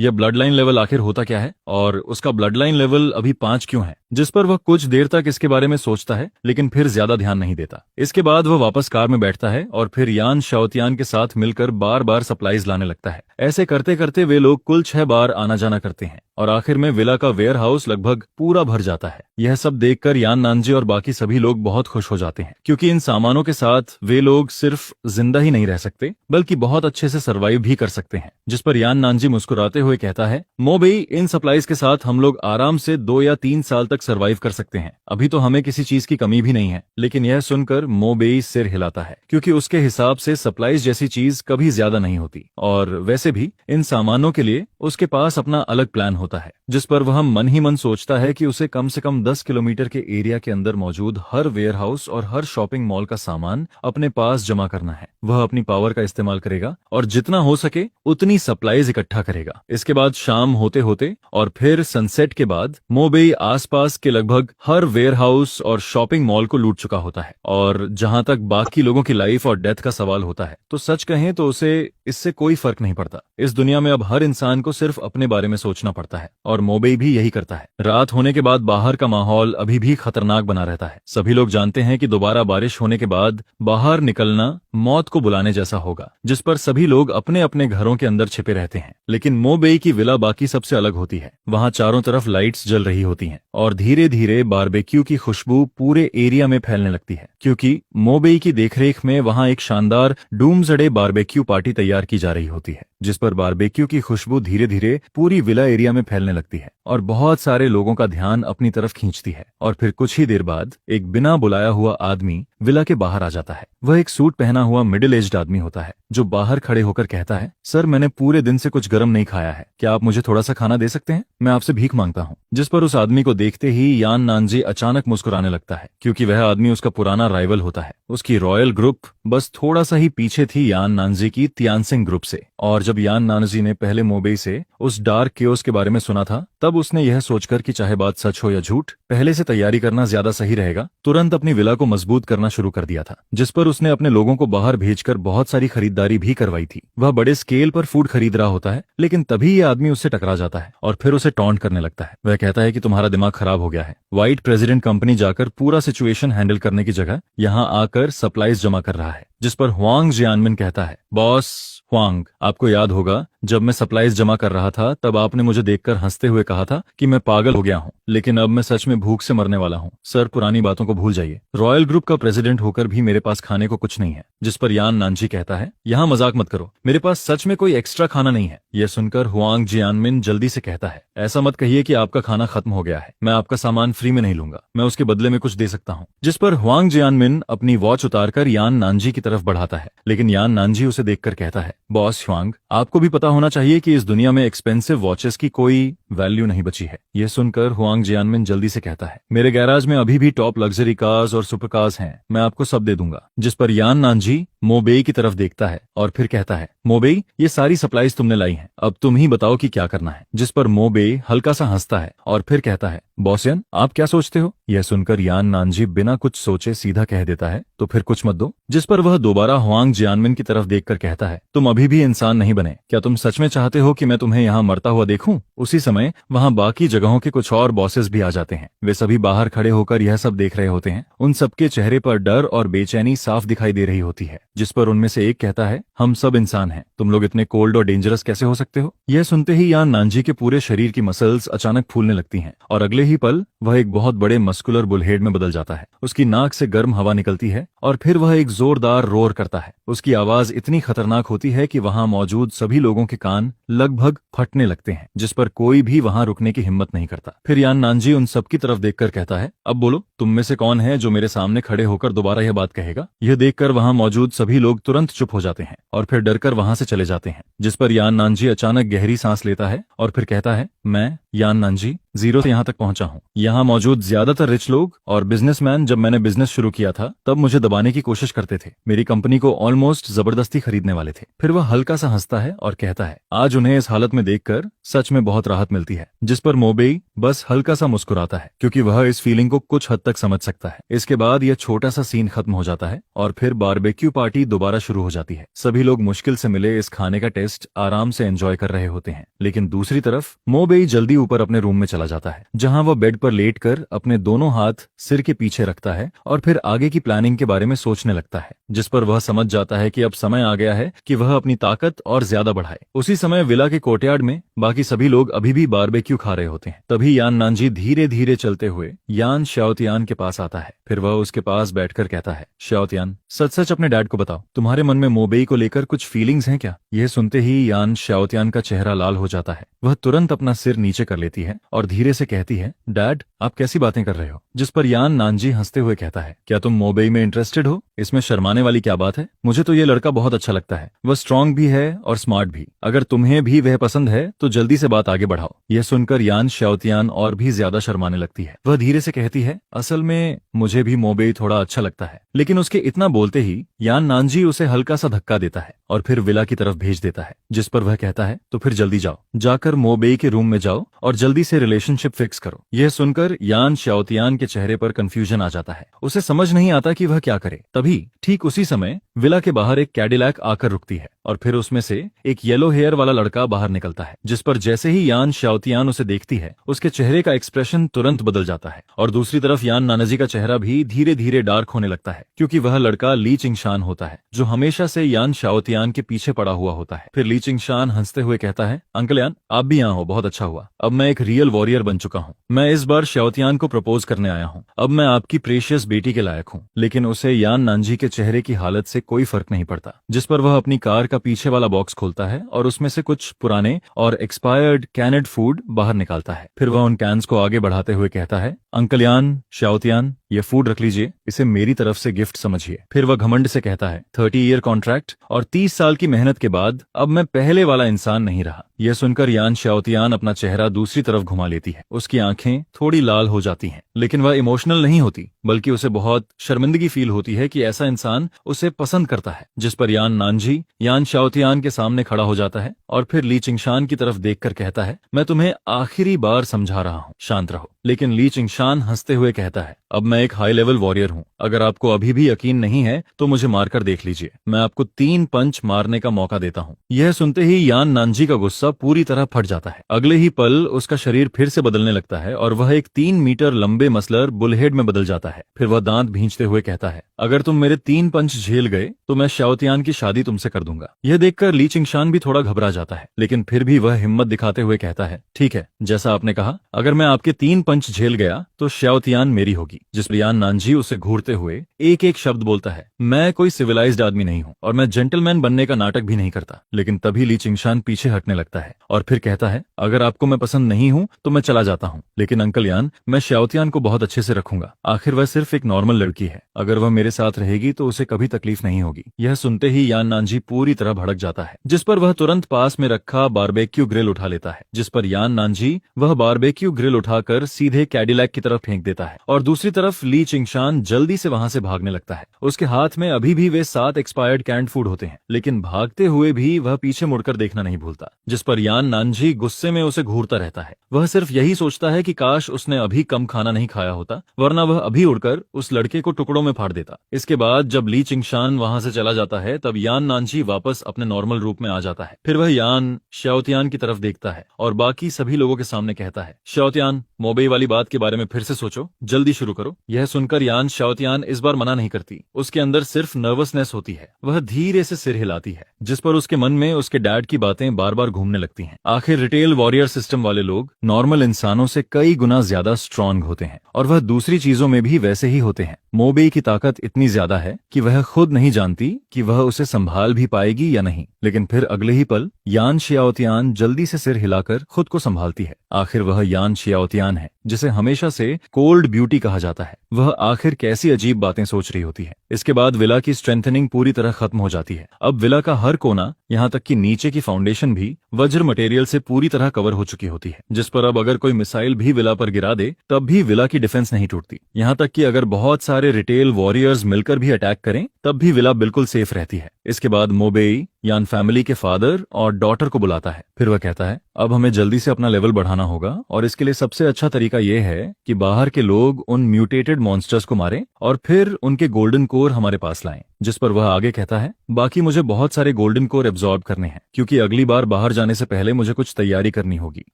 यह ब्लड लाइन लेवल आखिर होता क्या है और उसका ब्लड लाइन लेवल अभी 5 क्यों है। जिस पर वह कुछ देर तक इसके बारे में सोचता है, लेकिन फिर ज्यादा ध्यान नहीं देता। इसके बाद वह वापस कार में बैठता है और फिर यान शाओतियान के साथ मिलकर बार बार सप्लाईज लाने लगता है। ऐसे करते करते वे लोग कुल 6 बार आना जाना करते हैं और आखिर में विला का वेयर हाउस लगभग पूरा भर जाता है। यह सब देखकर यान नानजी और बाकी सभी लोग बहुत खुश हो जाते हैं, क्योंकि इन सामानों के साथ वे लोग सिर्फ जिंदा ही नहीं रह सकते बल्कि बहुत अच्छे से सर्वाइव भी कर सकते हैं। जिस पर यान नानजी मुस्कुराते हुए कहता है, मोबेई, इन सप्लाईज के साथ हम लोग आराम से 2 या 3 साल तक सर्वाइव कर सकते हैं। अभी तो हमें किसी चीज की कमी भी नहीं है। लेकिन यह सुनकर मोबेई सिर हिलाता है, क्योंकि उसके हिसाब से सप्लाईज जैसी चीज कभी ज्यादा नहीं होती और वैसे भी इन सामानों के लिए उसके पास अपना अलग प्लान होता है। जिस पर वह मन ही मन सोचता है कि उसे कम से कम 10 किलोमीटर के एरिया के अंदर मौजूद हर वेयर हाउस और हर शॉपिंग मॉल का सामान अपने पास जमा करना है। वह अपनी पावर का इस्तेमाल करेगा और जितना हो सके उतनी सप्लाईज इकट्ठा करेगा। इसके बाद शाम होते होते और फिर सनसेट के बाद मोबेई आसपास के लगभग हर वेयर हाउस और शॉपिंग मॉल को लूट चुका होता है। और जहां तक बाकी लोगों की लाइफ और डेथ का सवाल होता है, तो सच कहें तो उसे इससे कोई फर्क नहीं पड़ता। इस दुनिया में अब हर इंसान को सिर्फ अपने बारे में सोचना पड़ता है और मोबेई भी यही करता है। रात होने के बाद बाहर का माहौल अभी भी खतरनाक बना रहता है। सभी लोग जानते हैं कि दोबारा बारिश होने के बाद बाहर निकलना मौत को बुलाने जैसा होगा, जिस पर सभी लोग अपने अपने घरों के अंदर छिपे रहते हैं। लेकिन मोबेई की विला बाकी सबसे अलग होती है। वहां चारों तरफ लाइट्स जल रही होती हैं और धीरे धीरे बारबेक्यू की खुशबू पूरे एरिया में फैलने लगती है, क्योंकि मोबेई की देखरेख में वहां एक शानदार डूम्सडे बारबेक्यू पार्टी तैयार की जा रही होती है, जिस पर बारबेक्यू की खुशबू धीरे धीरे पूरी विला एरिया में फैलने लगती है और बहुत सारे लोगों का ध्यान अपनी तरफ खींचती है। और फिर कुछ ही देर बाद एक बिना बुलाया हुआ आदमी विला के बाहर आ जाता है। वह एक सूट पहना हुआ मिडिल एज्ड आदमी होता है, जो बाहर खड़े होकर कहता है, सर, मैंने पूरे दिन से कुछ गर्म नहीं खाया है, क्या आप मुझे थोड़ा सा खाना दे सकते हैं? मैं आपसे भीख मांगता हूँ। जिस पर उस आदमी को देखते ही यान नानजी अचानक मुस्कुराने लगता है, क्योंकि वह आदमी उसका पुराना राइवल होता है। उसकी रॉयल ग्रुप बस थोड़ा सा ही पीछे थी यान नानजी की तियानसिंग ग्रुप से। और जब यान नानजी ने पहले मोबेई से उस डार्क केओस के बारे में सुना था, तब उसने यह सोचकर कि चाहे बात सच हो या झूठ, पहले से तैयारी करना ज्यादा सही रहेगा, तुरंत अपनी विला को मजबूत करना शुरू कर दिया था। जिस पर उसने अपने लोगों को बाहर भेजकर बहुत सारी खरीदारी भी करवाई थी। वह बड़े स्केल पर फूड खरीद रहा होता है, लेकिन तभी यह आदमी उससे टकरा जाता है और फिर उसे टॉन्ट करने लगता है। वह कहता है कि तुम्हारा दिमाग खराब हो गया है। व्हाइट प्रेसिडेंट कंपनी जाकर पूरा सिचुएशन हैंडल करने की जगह यहाँ आकर सप्लाईज जमा कर रहा है। जिस पर हुआंग जियानमिन कहता है, बॉस हुआंग, आपको याद होगा जब मैं सप्लाईज जमा कर रहा था तब आपने मुझे देखकर हंसते हुए कहा था कि मैं पागल हो गया हूँ, लेकिन अब मैं सच में भूख से मरने वाला हूँ। सर, पुरानी बातों को भूल जाइए। रॉयल ग्रुप का प्रेसिडेंट होकर भी मेरे पास खाने को कुछ नहीं है। जिस पर यान नानजी कहता है, यहाँ मजाक मत करो, मेरे पास सच में कोई एक्स्ट्रा खाना नहीं है। यह सुनकर हुआंग जियानमिन जल्दी से कहता है, ऐसा मत कहिए कि आपका खाना खत्म हो गया है। मैं आपका सामान फ्री में नहीं लूंगा, मैं उसके बदले में कुछ दे सकता हूँ। जिस पर हुआंग जियानमिन अपनी वॉच उतारकर यान नानजी की तरफ बढ़ाता है, लेकिन यान नानजी उसे देखकर कहता है, बॉस हुआंग, आपको भी पता होना चाहिए कि इस दुनिया में एक्सपेंसिव वॉचेस की कोई वैल्यू नहीं बची है। यह सुनकर हुआंग जियानमिन जल्दी से कहता है, मेरे गैराज में अभी भी टॉप लग्जरी कार्स और सुपर कार्स हैं, मैं आपको सब दे दूंगा। जिस पर यान नानजी मोबेई की तरफ देखता है और फिर कहता है, मोबेई, ये सारी सप्लाईज तुमने लाई हैं, अब तुम ही बताओ कि क्या करना है। जिस पर मोबेई हल्का सा हंसता है और फिर कहता है, बॉसियन, आप क्या सोचते हो? यह सुनकर यान नानजी बिना कुछ सोचे सीधा कह देता है, तो फिर कुछ मत दो। जिस पर वह दोबारा हुआंग जियानमिन की तरफ देखकर कहता है, तुम अभी भी इंसान नहीं बने, क्या तुम सच में चाहते हो कि मैं तुम्हें यहाँ मरता हुआ देखूं? उसी समय समय वहाँ बाकी जगहों के कुछ और बॉसेस भी आ जाते हैं। वे सभी बाहर खड़े होकर यह सब देख रहे होते हैं। उन सबके चेहरे पर डर और बेचैनी साफ दिखाई दे रही होती है, जिस पर उनमें से एक कहता है, हम सब इंसान हैं, तुम लोग इतने कोल्ड और डेंजरस कैसे हो सकते हो। यह सुनते ही यान नांजी के पूरे शरीर की मसल्स अचानक फूलने लगती हैं और अगले ही पल वह एक बहुत बड़े मस्कुलर बुलहेड में बदल जाता है। उसकी नाक से गर्म हवा निकलती है और फिर वह एक जोरदार रोर करता है। उसकी आवाज इतनी खतरनाक होती है कि वहां मौजूद सभी लोगों के कान लगभग फटने लगते हैं, जिस पर कोई भी वहां रुकने की हिम्मत नहीं करता। फिर यान नांजी उन सबकी तरफ देखकर कहता है, अब बोलो, तुम में से कौन है जो मेरे सामने खड़े होकर दोबारा यह बात कहेगा। यह देखकर वहां मौजूद सभी लोग तुरंत चुप हो जाते हैं और फिर डरकर वहां से चले जाते हैं, जिस पर यान नांजी अचानक गहरी सांस लेता है और फिर कहता है, मैं यान नांजी 0 से यहाँ तक पहुंचा हूँ। यहाँ मौजूद ज्यादातर रिच लोग और बिजनेसमैन जब मैंने बिजनेस शुरू किया था तब मुझे दबाने की कोशिश करते थे, मेरी कंपनी को ऑलमोस्ट जबरदस्ती खरीदने वाले थे। फिर वह हल्का सा हंसता है और कहता है, आज उन्हें इस हालत में देखकर सच में बहुत राहत मिलती है। जिस पर मोबेई बस हल्का सा मुस्कुराता है, क्योंकि वह इस फीलिंग को कुछ हद तक समझ सकता है। इसके बाद यह छोटा सा सीन खत्म हो जाता है और फिर बारबेक्यू पार्टी दोबारा शुरू हो जाती है। सभी लोग मुश्किल से मिले इस खाने का टेस्ट आराम से एंजॉय कर रहे होते हैं, लेकिन दूसरी तरफ मोबेई जल्दी ऊपर अपने रूम में चला जाता है, जहां वह बेड पर लेटकर अपने दोनों हाथ सिर के पीछे रखता है और फिर आगे की प्लानिंग के बारे में सोचने लगता है, जिस पर वह समझ जाता है कि अब समय आ गया है कि वह अपनी ताकत और ज्यादा बढ़ाए। उसी समय विला के कोर्टयार्ड में बाकी सभी लोग अभी भी बारबेक्यू खा रहे होते हैं। तभी यान नांजी धीरे धीरे चलते हुए यान शाओतियान के पास आता है। फिर वह उसके पास बैठकर कहता है, शाओतियान, सच सच अपने डैड को बताओ, तुम्हारे मन में मोबेई को लेकर कुछ फीलिंग्स हैं क्या। यह सुनते ही यान शाओतियान का चेहरा लाल हो जाता है। वह तुरंत अपना सिर नीचे कर लेती है और धीरे से कहती है, डैड, आप कैसी बातें कर रहे हो। जिस पर यान नांजी हंसते हुए कहता है, क्या तुम मोबेई में इंटरेस्टेड हो। इसमें शर्माने वाली क्या बात है, मुझे तो ये लड़का बहुत अच्छा लगता है। वह स्ट्रांग भी है और स्मार्ट भी। अगर तुम्हें भी वह पसंद है तो जल्दी से बात आगे बढ़ाओ। यह सुनकर यान शाओतियान और भी ज्यादा शर्माने लगती है। वह धीरे से कहती है, असल में मुझे भी मोबेई थोड़ा अच्छा लगता है। लेकिन उसके इतना बोलते ही यान नांजी उसे हल्का सा धक्का देता है और फिर विला की तरफ भेज देता है, जिस पर वह कहता है, तो फिर जल्दी जाओ, जाकर मोबेई के रूम में जाओ और जल्दी से रिलेशनशिप फिक्स करो। यह सुनकर यान शाओतियान के चेहरे पर कंफ्यूजन आ जाता है। उसे समझ नहीं आता कि वह क्या करे। तभी ठीक उसी समय विला के बाहर एक कैडिलैक आकर रुकती है और फिर उसमें से एक येलो हेयर वाला लड़का बाहर निकलता है, जिस पर जैसे ही यान शाओतियान उसे देखती है उसके चेहरे का एक्सप्रेशन तुरंत बदल जाता है और दूसरी तरफ यान नानाजी का चेहरा भी धीरे धीरे डार्क होने लगता है, क्योंकि वह लड़का ली चिंगशान होता है, जो हमेशा से यान शाओतियान के पीछे पड़ा हुआ होता है। फिर ली चिंगशान हंसते हुए कहता है, अंकल यान, आप भी यहाँ हो, बहुत अच्छा हुआ। अब मैं एक रियल वॉरियर बन चुका हूँ। मैं इस बार शाओतियान को प्रपोज करने आया हूँ। अब मैं आपकी प्रेशियस बेटी के लायक हूँ। लेकिन उसे यान नांजी के चेहरे की हालत से कोई फर्क नहीं पड़ता, जिस पर वह अपनी कार का पीछे वाला बॉक्स खोलता है और उसमें से कुछ पुराने और एक्सपायर्ड कैनेड फूड बाहर निकालता है। फिर वह उन कैंस को आगे बढ़ाते हुए कहता है, अंकल यान, शाओतियान, ये फूड रख लीजिए, इसे मेरी तरफ से गिफ्ट समझिए। फिर वह घमंड से कहता है, 30 ईयर कॉन्ट्रैक्ट और 30 साल की मेहनत के बाद अब मैं पहले वाला इंसान नहीं रहा। यह सुनकर यान शाओतियान अपना चेहरा दूसरी तरफ घुमा लेती है। उसकी आंखें थोड़ी लाल हो जाती हैं, लेकिन वह इमोशनल नहीं होती, बल्कि उसे बहुत शर्मिंदगी फील होती है कि ऐसा इंसान उसे पसंद करता है। जिस पर यान नांजी यान शाओतियान के सामने खड़ा हो जाता है और फिर ली चिंगशान की तरफ देखकर कहता है, मैं तुम्हें आखिरी बार समझा रहा हूँ, शांत रहो। लेकिन ली चिंगशान हंसते हुए कहता है, अब मैं एक हाई लेवल वॉरियर हूँ। अगर आपको अभी भी यकीन नहीं है तो मुझे मारकर देख लीजिए। मैं आपको 3 पंच मारने का मौका देता हूँ। यह सुनते ही यान नांजी का गुस्सा पूरी तरह फट जाता है। अगले ही पल उसका शरीर फिर से बदलने लगता है और वह एक 3 मीटर लंबे मसलर बुलहेड में बदल जाता है। फिर वह दांत भींचते हुए कहता है, अगर तुम मेरे 3 पंच झेल गए तो मैं शाओतियान की शादी तुमसे कर दूंगा। यह देखकर ली चिंगशान भी थोड़ा घबरा जाता है, लेकिन फिर भी वह हिम्मत दिखाते हुए कहता है, ठीक है, जैसा आपने कहा, अगर मैं आपके 3 पंच झेल गया तो शाओतियान मेरी होगी। जिस पर यान नांजी उसे घूरते हुए एक एक शब्द बोलता है, मैं कोई सिविलाइज्ड आदमी नहीं हूँ और मैं जेंटलमैन बनने का नाटक भी नहीं करता। लेकिन तभी ली चिंगशान पीछे हटने लगता है और फिर कहता है, अगर आपको मैं पसंद नहीं हूँ तो मैं चला जाता हूँ, लेकिन अंकल यान, मैं शाओतियान को बहुत अच्छे से रखूंगा। आखिर वह सिर्फ एक नॉर्मल लड़की है, अगर वह मेरे साथ रहेगी तो उसे कभी तकलीफ नहीं होगी। यह सुनते ही यान नांजी पूरी तरह भड़क जाता है, जिस पर वह तुरंत पास में रखा बारबेक्यू ग्रिल उठा लेता है। जिस पर यान नांजी वह बारबेक्यू ग्रिल उठाकर सीधे कैडिलैक की तरफ फेंक देता है और दूसरी तरफ ली चिंगशान जल्दी से वहां से भागने लगता है। उसके हाथ में अभी भी वे 7 एक्सपायर्ड कैंड फूड होते हैं, लेकिन भागते हुए भी वह पीछे मुड़कर देखना नहीं भूलता। जिस पर यान नांजी गुस्से गुस्से में उसे घूरता रहता है। वह सिर्फ यही सोचता है कि काश उसने अभी कम खाना नहीं खाया होता, वरना वह अभी उड़कर उस लड़के को टुकड़ों में फाड़ देता। इसके बाद जब ली चिंगशान वहां से चला जाता है तब यान नानजी वापस अपने नॉर्मल रूप में आ जाता है। फिर वह यान शाओतियान की तरफ देखता है और बाकी सभी लोगों के सामने कहता है, शाओतियान, मोबेई वाली बात के बारे में फिर से सोचो, जल्दी शुरू करो। यह सुनकर यान शाओतियान इस बार मना नहीं करती। उसके अंदर सिर्फ नर्वसनेस होती है। वह धीरे से सिर हिलाती है, जिस पर उसके मन में उसके डैड की बातें बार बार घूमने लगती हैं। आखिर रिटेल वॉरियर सिस्टम वाले लोग नॉर्मल इंसानों से कई गुना ज्यादा स्ट्रांग होते हैं और वह दूसरी चीजों में भी वैसे ही होते हैं। मोबेई की ताकत इतनी ज्यादा है कि वह खुद नहीं जानती कि वह उसे संभाल भी पाएगी या नहीं, लेकिन फिर अगले ही पल यान शियाओतियान जल्दी से सिर हिलाकर खुद को संभालती है। आखिर वह यान शियाओतियान है जिसे हमेशा से कोल्ड ब्यूटी कहा जाता है। वह आखिर कैसी अजीब बातें सोच रही होती है। इसके बाद विला की स्ट्रेंथनिंग पूरी तरह खत्म हो जाती है। अब विला का हर कोना, यहाँ तक कि नीचे की फाउंडेशन भी वज्र मटेरियल से पूरी तरह कवर हो चुकी होती है, जिस पर अब अगर कोई मिसाइल भी विला पर गिरा दे तब भी विला की डिफेंस नहीं टूटती। यहाँ तक कि अगर बहुत सारे रिटेल वॉरियर्स मिलकर भी अटैक करें तब भी विला बिल्कुल सेफ रहती है। इसके बाद मोबेई यान फैमिली के फादर और डॉटर को बुलाता है। फिर वह कहता है, अब हमें जल्दी से अपना लेवल बढ़ाना होगा और इसके लिए सबसे अच्छा तरीका यह है कि बाहर के लोग उन म्यूटेटेड मॉन्स्टर्स को मारें और फिर उनके गोल्डन कोर हमारे पास लाएं। जिस पर वह आगे कहता है, बाकी मुझे बहुत सारे गोल्डन कोर एब्जॉर्ब करने हैं क्योंकि अगली बार बाहर जाने से पहले मुझे कुछ तैयारी करनी होगी।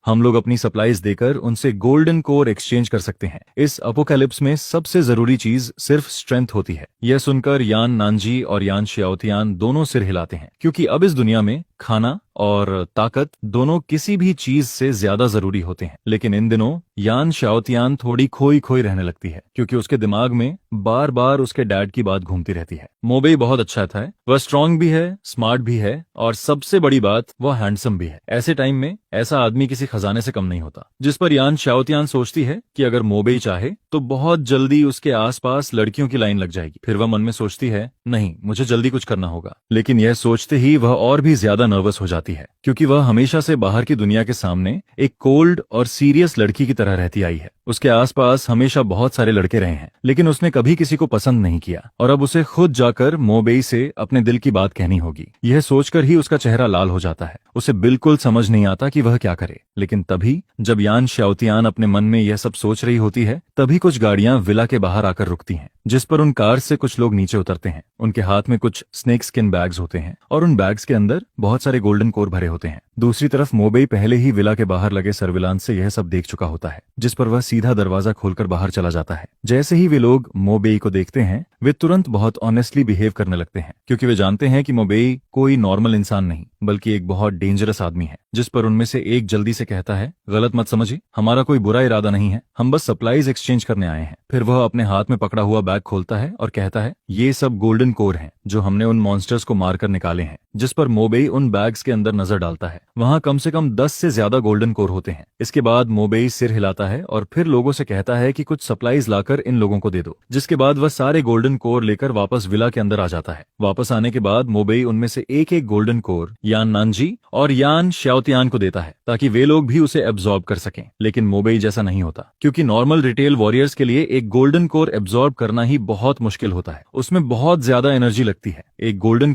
हम लोग अपनी सप्लाईज देकर उनसे गोल्डन कोर एक्सचेंज कर सकते हैं। इस अपोकैलिप्स में सबसे जरूरी चीज सिर्फ स्ट्रेंथ होती है। यह सुनकर यान नानजी और यान शियाओतियान दोनों सिर हिलाते हैं क्योंकि अब इस दुनिया में खाना और ताकत दोनों किसी भी चीज से ज्यादा जरूरी होते हैं। लेकिन इन दिनों यान शाओतियान थोड़ी खोई खोई रहने लगती है क्योंकि उसके दिमाग में बार बार उसके डैड की बात घूमती रहती है। मोबेई बहुत अच्छा था, वह स्ट्रांग भी है, स्मार्ट भी है और सबसे बड़ी बात वह हैंडसम भी है। ऐसे टाइम में ऐसा आदमी किसी खजाने से कम नहीं होता। जिस पर यान शाओतियान सोचती है कि अगर मोबेई चाहे तो बहुत जल्दी उसके आसपास लड़कियों की लाइन लग जाएगी। फिर वह मन में सोचती है, नहीं, मुझे जल्दी कुछ करना होगा। लेकिन यह सोचते ही वह और भी ज्यादा नर्वस हो जाती है क्योंकि वह हमेशा से बाहर की दुनिया के सामने एक कोल्ड और सीरियस लड़की की तरह रहती आई है। उसके आसपास हमेशा बहुत सारे लड़के रहे हैं लेकिन उसने कभी किसी को पसंद नहीं किया और अब उसे खुद जाकर मोबेई से अपने दिल की बात कहनी होगी। यह सोचकर ही उसका चेहरा लाल हो जाता है। उसे बिल्कुल समझ नहीं आता कि वह क्या करे। लेकिन तभी जब यान शाओतियान अपने मन में यह सब सोच रही होती है तभी कुछ गाड़ियां विला के बाहर आकर रुकती हैं, जिस पर उन कार से कुछ लोग नीचे उतरते हैं। उनके हाथ में कुछ स्नेक स्किन बैग्स होते हैं और उन बैग्स के अंदर बहुत सारे गोल्डन कोर भरे होते हैं। दूसरी तरफ मोबेई पहले ही विला के बाहर लगे सर्विलांस से यह सब देख चुका होता है, जिस पर वह सीधा दरवाजा खोलकर बाहर चला जाता है। जैसे ही वे लोग मोबेई को देखते हैं वे तुरंत बहुत ऑनेस्टली बिहेव करने लगते हैं क्योंकि वे जानते हैं कि मोबेई कोई नॉर्मल इंसान नहीं बल्कि एक बहुत डेंजरस आदमी है। जिस पर उनमें से एक जल्दी से कहता है, गलत मत समझिए, हमारा कोई बुरा इरादा नहीं है, हम बस सप्लाईज एक्सचेंज करने आए हैं। फिर वह अपने हाथ में पकड़ा हुआ बैग खोलता है और कहता है, ये सब गोल्डन कोर हैं जो हमने उन मॉन्स्टर्स को मारकर निकाले हैं। जिस पर मोबेई उन बैग्स के अंदर नजर डालता है, वहां कम से कम 10 से ज्यादा गोल्डन कोर होते हैं। इसके बाद मोबेई सिर हिलाता है और फिर लोगों से कहता है कि कुछ सप्लाईज लाकर इन लोगों को दे दो। जिसके बाद वह सारे गोल्डन कोर लेकर वापस विला के अंदर आ जाता है। वापस आने के बाद मोबेई उनमें से एक एक गोल्डन कोर यान नानजी और यान शाओतियान को देता है ताकि वे लोग भी उसे एब्जॉर्ब कर सकें। लेकिन मोबेई जैसा नहीं होता क्योंकि नॉर्मल रिटेल वॉरियर्स के लिए एक गोल्डन कोर एब्जॉर्ब करना ही बहुत मुश्किल होता है। उसमें बहुत ज्यादा एनर्जी लगती है। एक गोल्डन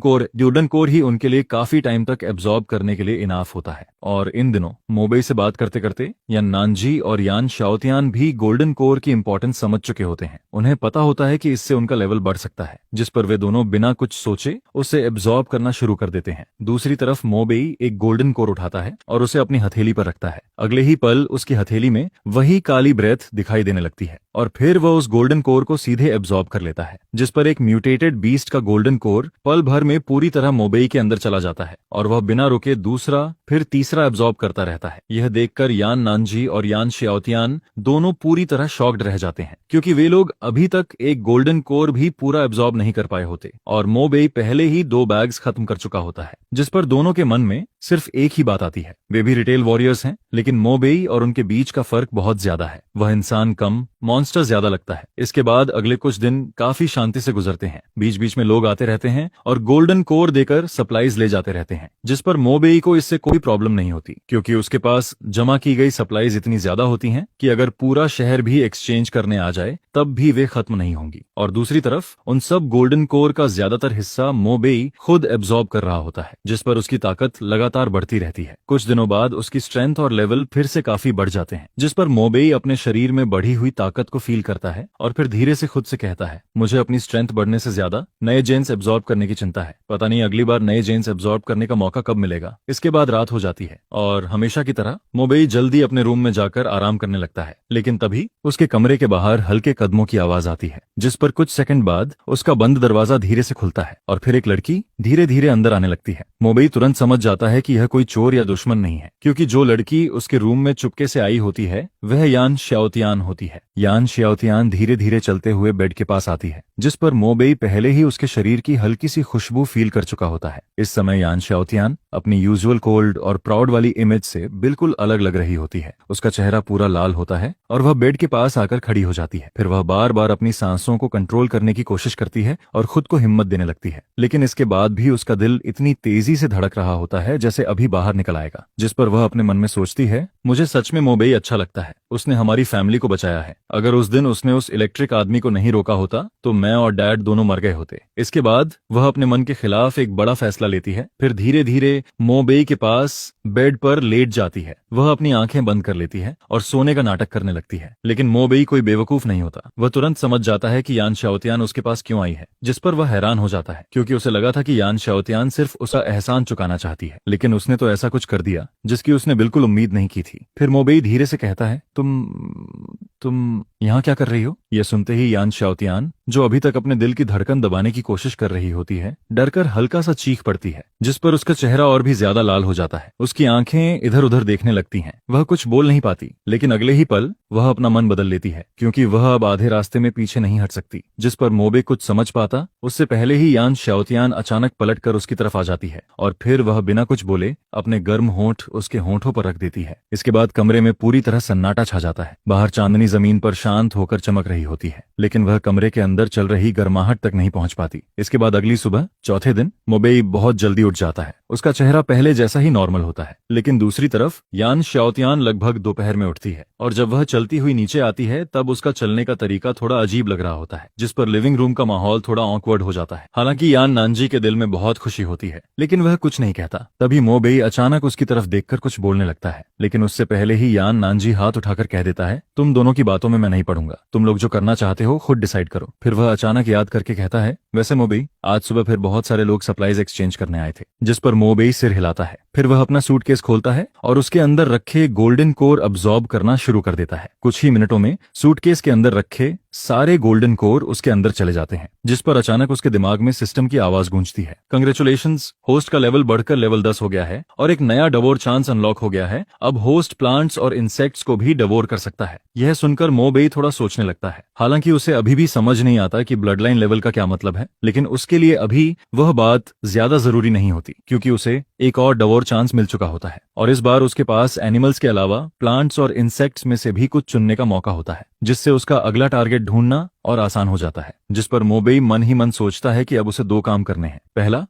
कोर ही उनके लिए काफी टाइम तक एब्जॉर्ब करने के लिए इनाफ होता है। और इन दिनों मोबेई से बात करते करते यान नानजी और यान शाओतियान भी गोल्डन कोर की इंपॉर्टेंस समझ चुके होते हैं। उन्हें पता होता है कि इससे उनका लेवल बढ़ सकता है, जिस पर वे दोनों बिना कुछ सोचे उसे एब्जॉर्ब करना शुरू कर देते हैं। दूसरी तरफ मोबेई एक गोल्डन कोर उठाता है और उसे अपनी हथेली पर रखता है। अगले ही पल उसकी हथेली में वही काली ब्रेथ दिखाई देने लगती है और फिर वह उस गोल्डन कोर को सीधे एब्जॉर्ब कर लेता है। जिस पर एक म्यूटेटेड बीस्ट का गोल्डन कोर पल भर में पूरी तरह मोबेई के अंदर चला जाता है और वह बिना रुके दूसरा फिर तीसरा एब्जॉर्ब करता रहता है। यह देखकर यान नानजी और यान शाओतियान दोनों पूरी तरह शॉक्ड रह जाते हैं क्योंकि वे लोग अभी तक एक गोल्डन कोर भी पूरा एब्जॉर्ब नहीं कर पाए होते और मोबेई पहले ही 2 बैग्स खत्म कर चुका होता है। जिस पर दोनों के मन में सिर्फ एक ही बात आती है, वे भी रिटेल वॉरियर्स हैं लेकिन मोबेई और उनके बीच का फर्क बहुत ज्यादा है। वह इंसान कम, मॉन्स्टर ज्यादा लगता है। इसके बाद अगले कुछ दिन काफी शांति से गुजरते हैं। बीच बीच में लोग आते रहते हैं और गोल्डन कोर देकर सप्लाईज ले जाते रहते हैं, जिस पर मोबेई को इससे कोई प्रॉब्लम नहीं होती, क्योंकि उसके पास जमा की गई सप्लाईज इतनी ज्यादा होती हैं कि अगर पूरा शहर भी एक्सचेंज करने आ जाए तब भी वे खत्म नहीं होंगी। और दूसरी तरफ उन सब गोल्डन कोर का ज्यादातर हिस्सा मोबेई खुद एब्जॉर्ब कर रहा होता है, जिस पर उसकी ताकत लगातार बढ़ती रहती है। कुछ दिनों बाद उसकी स्ट्रेंथ और लेवल फिर से काफी बढ़ जाते हैं, जिस पर मोबेई अपने शरीर में बढ़ी हुई ताकत को फील करता है और फिर धीरे से खुद से कहता है, मुझे अपनी स्ट्रेंथ बढ़ने से ज्यादा नए जेन्स एब्जॉर्ब करने की चिंता है। पता नहीं अगली बार नए जेन्स एब्जॉर्ब करने का मौका कब मिलेगा। इसके बाद रात हो जाती है और हमेशा की तरह मोबेई जल्दी अपने रूम में जाकर आराम करने लगता है, लेकिन तभी उसके कमरे के बाहर हल्के कदमों की आवाज आती है, जिस पर कुछ सेकंड बाद उसका बंद दरवाजा धीरे से खुलता है और फिर एक लड़की धीरे धीरे अंदर आने लगती है। मोबेई तुरंत समझ जाता है कि यह कोई चोर या दुश्मन नहीं है, क्योंकि जो लड़की उसके रूम में चुपके से आई होती है वह यान श्याओतियान होती है। यान श्याओतियान धीरे धीरे चलते हुए बेड के पास आती है, जिस पर मोबेई पहले ही उसके शरीर की हल्की सी खुशबू फील कर चुका होता है। इस समय यान श्याओतियान अपनी यूजुअल कोल्ड और प्राउड वाली इमेज से बिल्कुल अलग लग रही होती है। उसका चेहरा पूरा लाल होता है और वह बेड के पास आकर खड़ी हो जाती है। फिर वह बार बार अपनी सांसों को कंट्रोल करने की कोशिश करती है और खुद को हिम्मत देने लगती है, लेकिन इसके बाद भी उसका दिल इतनी तेजी से धड़क रहा होता है जैसे अभी बाहर निकल आएगा। जिस पर वह अपने मन में सोचती है, मुझे सच में मोबेई अच्छा लगता है, उसने हमारी फैमिली को बचाया है। अगर उस दिन उसने उस इलेक्ट्रिक आदमी को नहीं रोका होता तो मैं और डैड दोनों मर गए होते। इसके बाद वह अपने मन के खिलाफ एक बड़ा फैसला लेती है। फिर धीरे धीरे मोबेई के पास बेड पर लेट जाती है। वह अपनी आंखें बंद कर लेती है और सोने का नाटक करने लगती है, लेकिन मोबेई कोई बेवकूफ नहीं होता। वह तुरंत समझ जाता है कि यान श्याओतियान उसके पास क्यों आई है, जिस पर वह हैरान हो जाता है, क्योंकि उसे लगा था कि यान श्याओतियान सिर्फ उसका एहसान चुकाना चाहती है, लेकिन उसने तो ऐसा कुछ कर दिया जिसकी उसने बिल्कुल उम्मीद नहीं की थी। फिर मोबेई धीरे से कहता है, तुम यहाँ क्या कर रही हो? यह सुनते ही यान श्याओतियान, जो अभी तक अपने दिल की धड़कन दबाने की कोशिश कर रही होती है, डरकर हल्का सा चीख पड़ती है, जिस पर उसका चेहरा और भी ज्यादा लाल हो जाता है। उसकी आंखें इधर उधर देखने लगती हैं। वह कुछ बोल नहीं पाती, लेकिन अगले ही पल वह अपना मन बदल लेती है, क्योंकि वह अब आधे रास्ते में पीछे नहीं हट सकती। जिस पर मोबे कुछ समझ पाता उससे पहले ही यान श्याओतियान अचानक पलटकर उसकी तरफ आ जाती है और फिर वह बिना कुछ बोले अपने गर्म होंठ उसके होंठों पर रख देती है। इसके बाद कमरे में पूरी तरह सन्नाटा छा जाता है। बाहर चांदनी जमीन पर शांत होकर चमक रही होती है, लेकिन वह कमरे के अंदर चल रही गर्माहट तक नहीं पहुंच पाती। इसके बाद अगली सुबह चौथे दिन मोबेई बहुत जल्दी उठ जाता है। उसका चेहरा पहले जैसा ही नॉर्मल होता है, लेकिन दूसरी तरफ यान श्याओतियान लगभग दोपहर में उठती है और जब वह चलती हुई नीचे आती है तब उसका चलने का तरीका थोड़ा अजीब लग रहा होता है, जिस पर लिविंग रूम का माहौल थोड़ा ऑकवर्ड हो जाता है। हालांकि यान नानजी के दिल में बहुत खुशी होती है, लेकिन वह कुछ नहीं कहता। तभी मोबेई अचानक उसकी तरफ देखकर कुछ बोलने लगता है, लेकिन उससे पहले ही यान नानजी हाथ उठाकर कह देता है, तुम दोनों की बातों में मैं नहीं पड़ूंगा, तुम लोग जो करना चाहते हो खुद डिसाइड करो। फिर वह अचानक याद करके कहता है, वैसे मोबेई आज सुबह फिर बहुत सारे लोग सप्लाईज एक्सचेंज करने आए थे। जिस पर मोबेई सिर हिलाता है। फिर वह अपना सूटकेस खोलता है और उसके अंदर रखे गोल्डन कोर अब्सॉर्ब करना शुरू कर देता है। कुछ ही मिनटों में सूटकेस के अंदर रखे सारे गोल्डन कोर उसके अंदर चले जाते हैं, जिस पर अचानक उसके दिमाग में सिस्टम की आवाज गूंजती है, कंग्रेचुलेशंस, होस्ट का लेवल बढ़कर लेवल 10 हो गया है और एक नया डवोर चांस अनलॉक हो गया है। अब होस्ट प्लांट्स और इंसेक्ट्स को भी डवोर कर सकता है। यह सुनकर मोबेई थोड़ा सोचने लगता है। हालांकि उसे अभी भी समझ नहीं आता कि ब्लड लाइन लेवल का क्या मतलब है, लेकिन उसके लिए अभी वह बात ज्यादा जरूरी नहीं होती, क्योंकि उसे एक और डवोर चांस मिल चुका होता है और इस बार उसके पास एनिमल्स के अलावा प्लांट्स और इंसेक्ट्स में से भी कुछ चुनने का मौका होता है, जिससे उसका अगला टारगेट ढूंढना और आसान हो जाता है। जिस पर मोबेई मन ही मन सोचता है कि अब उसे दो काम करने हैं। पहला,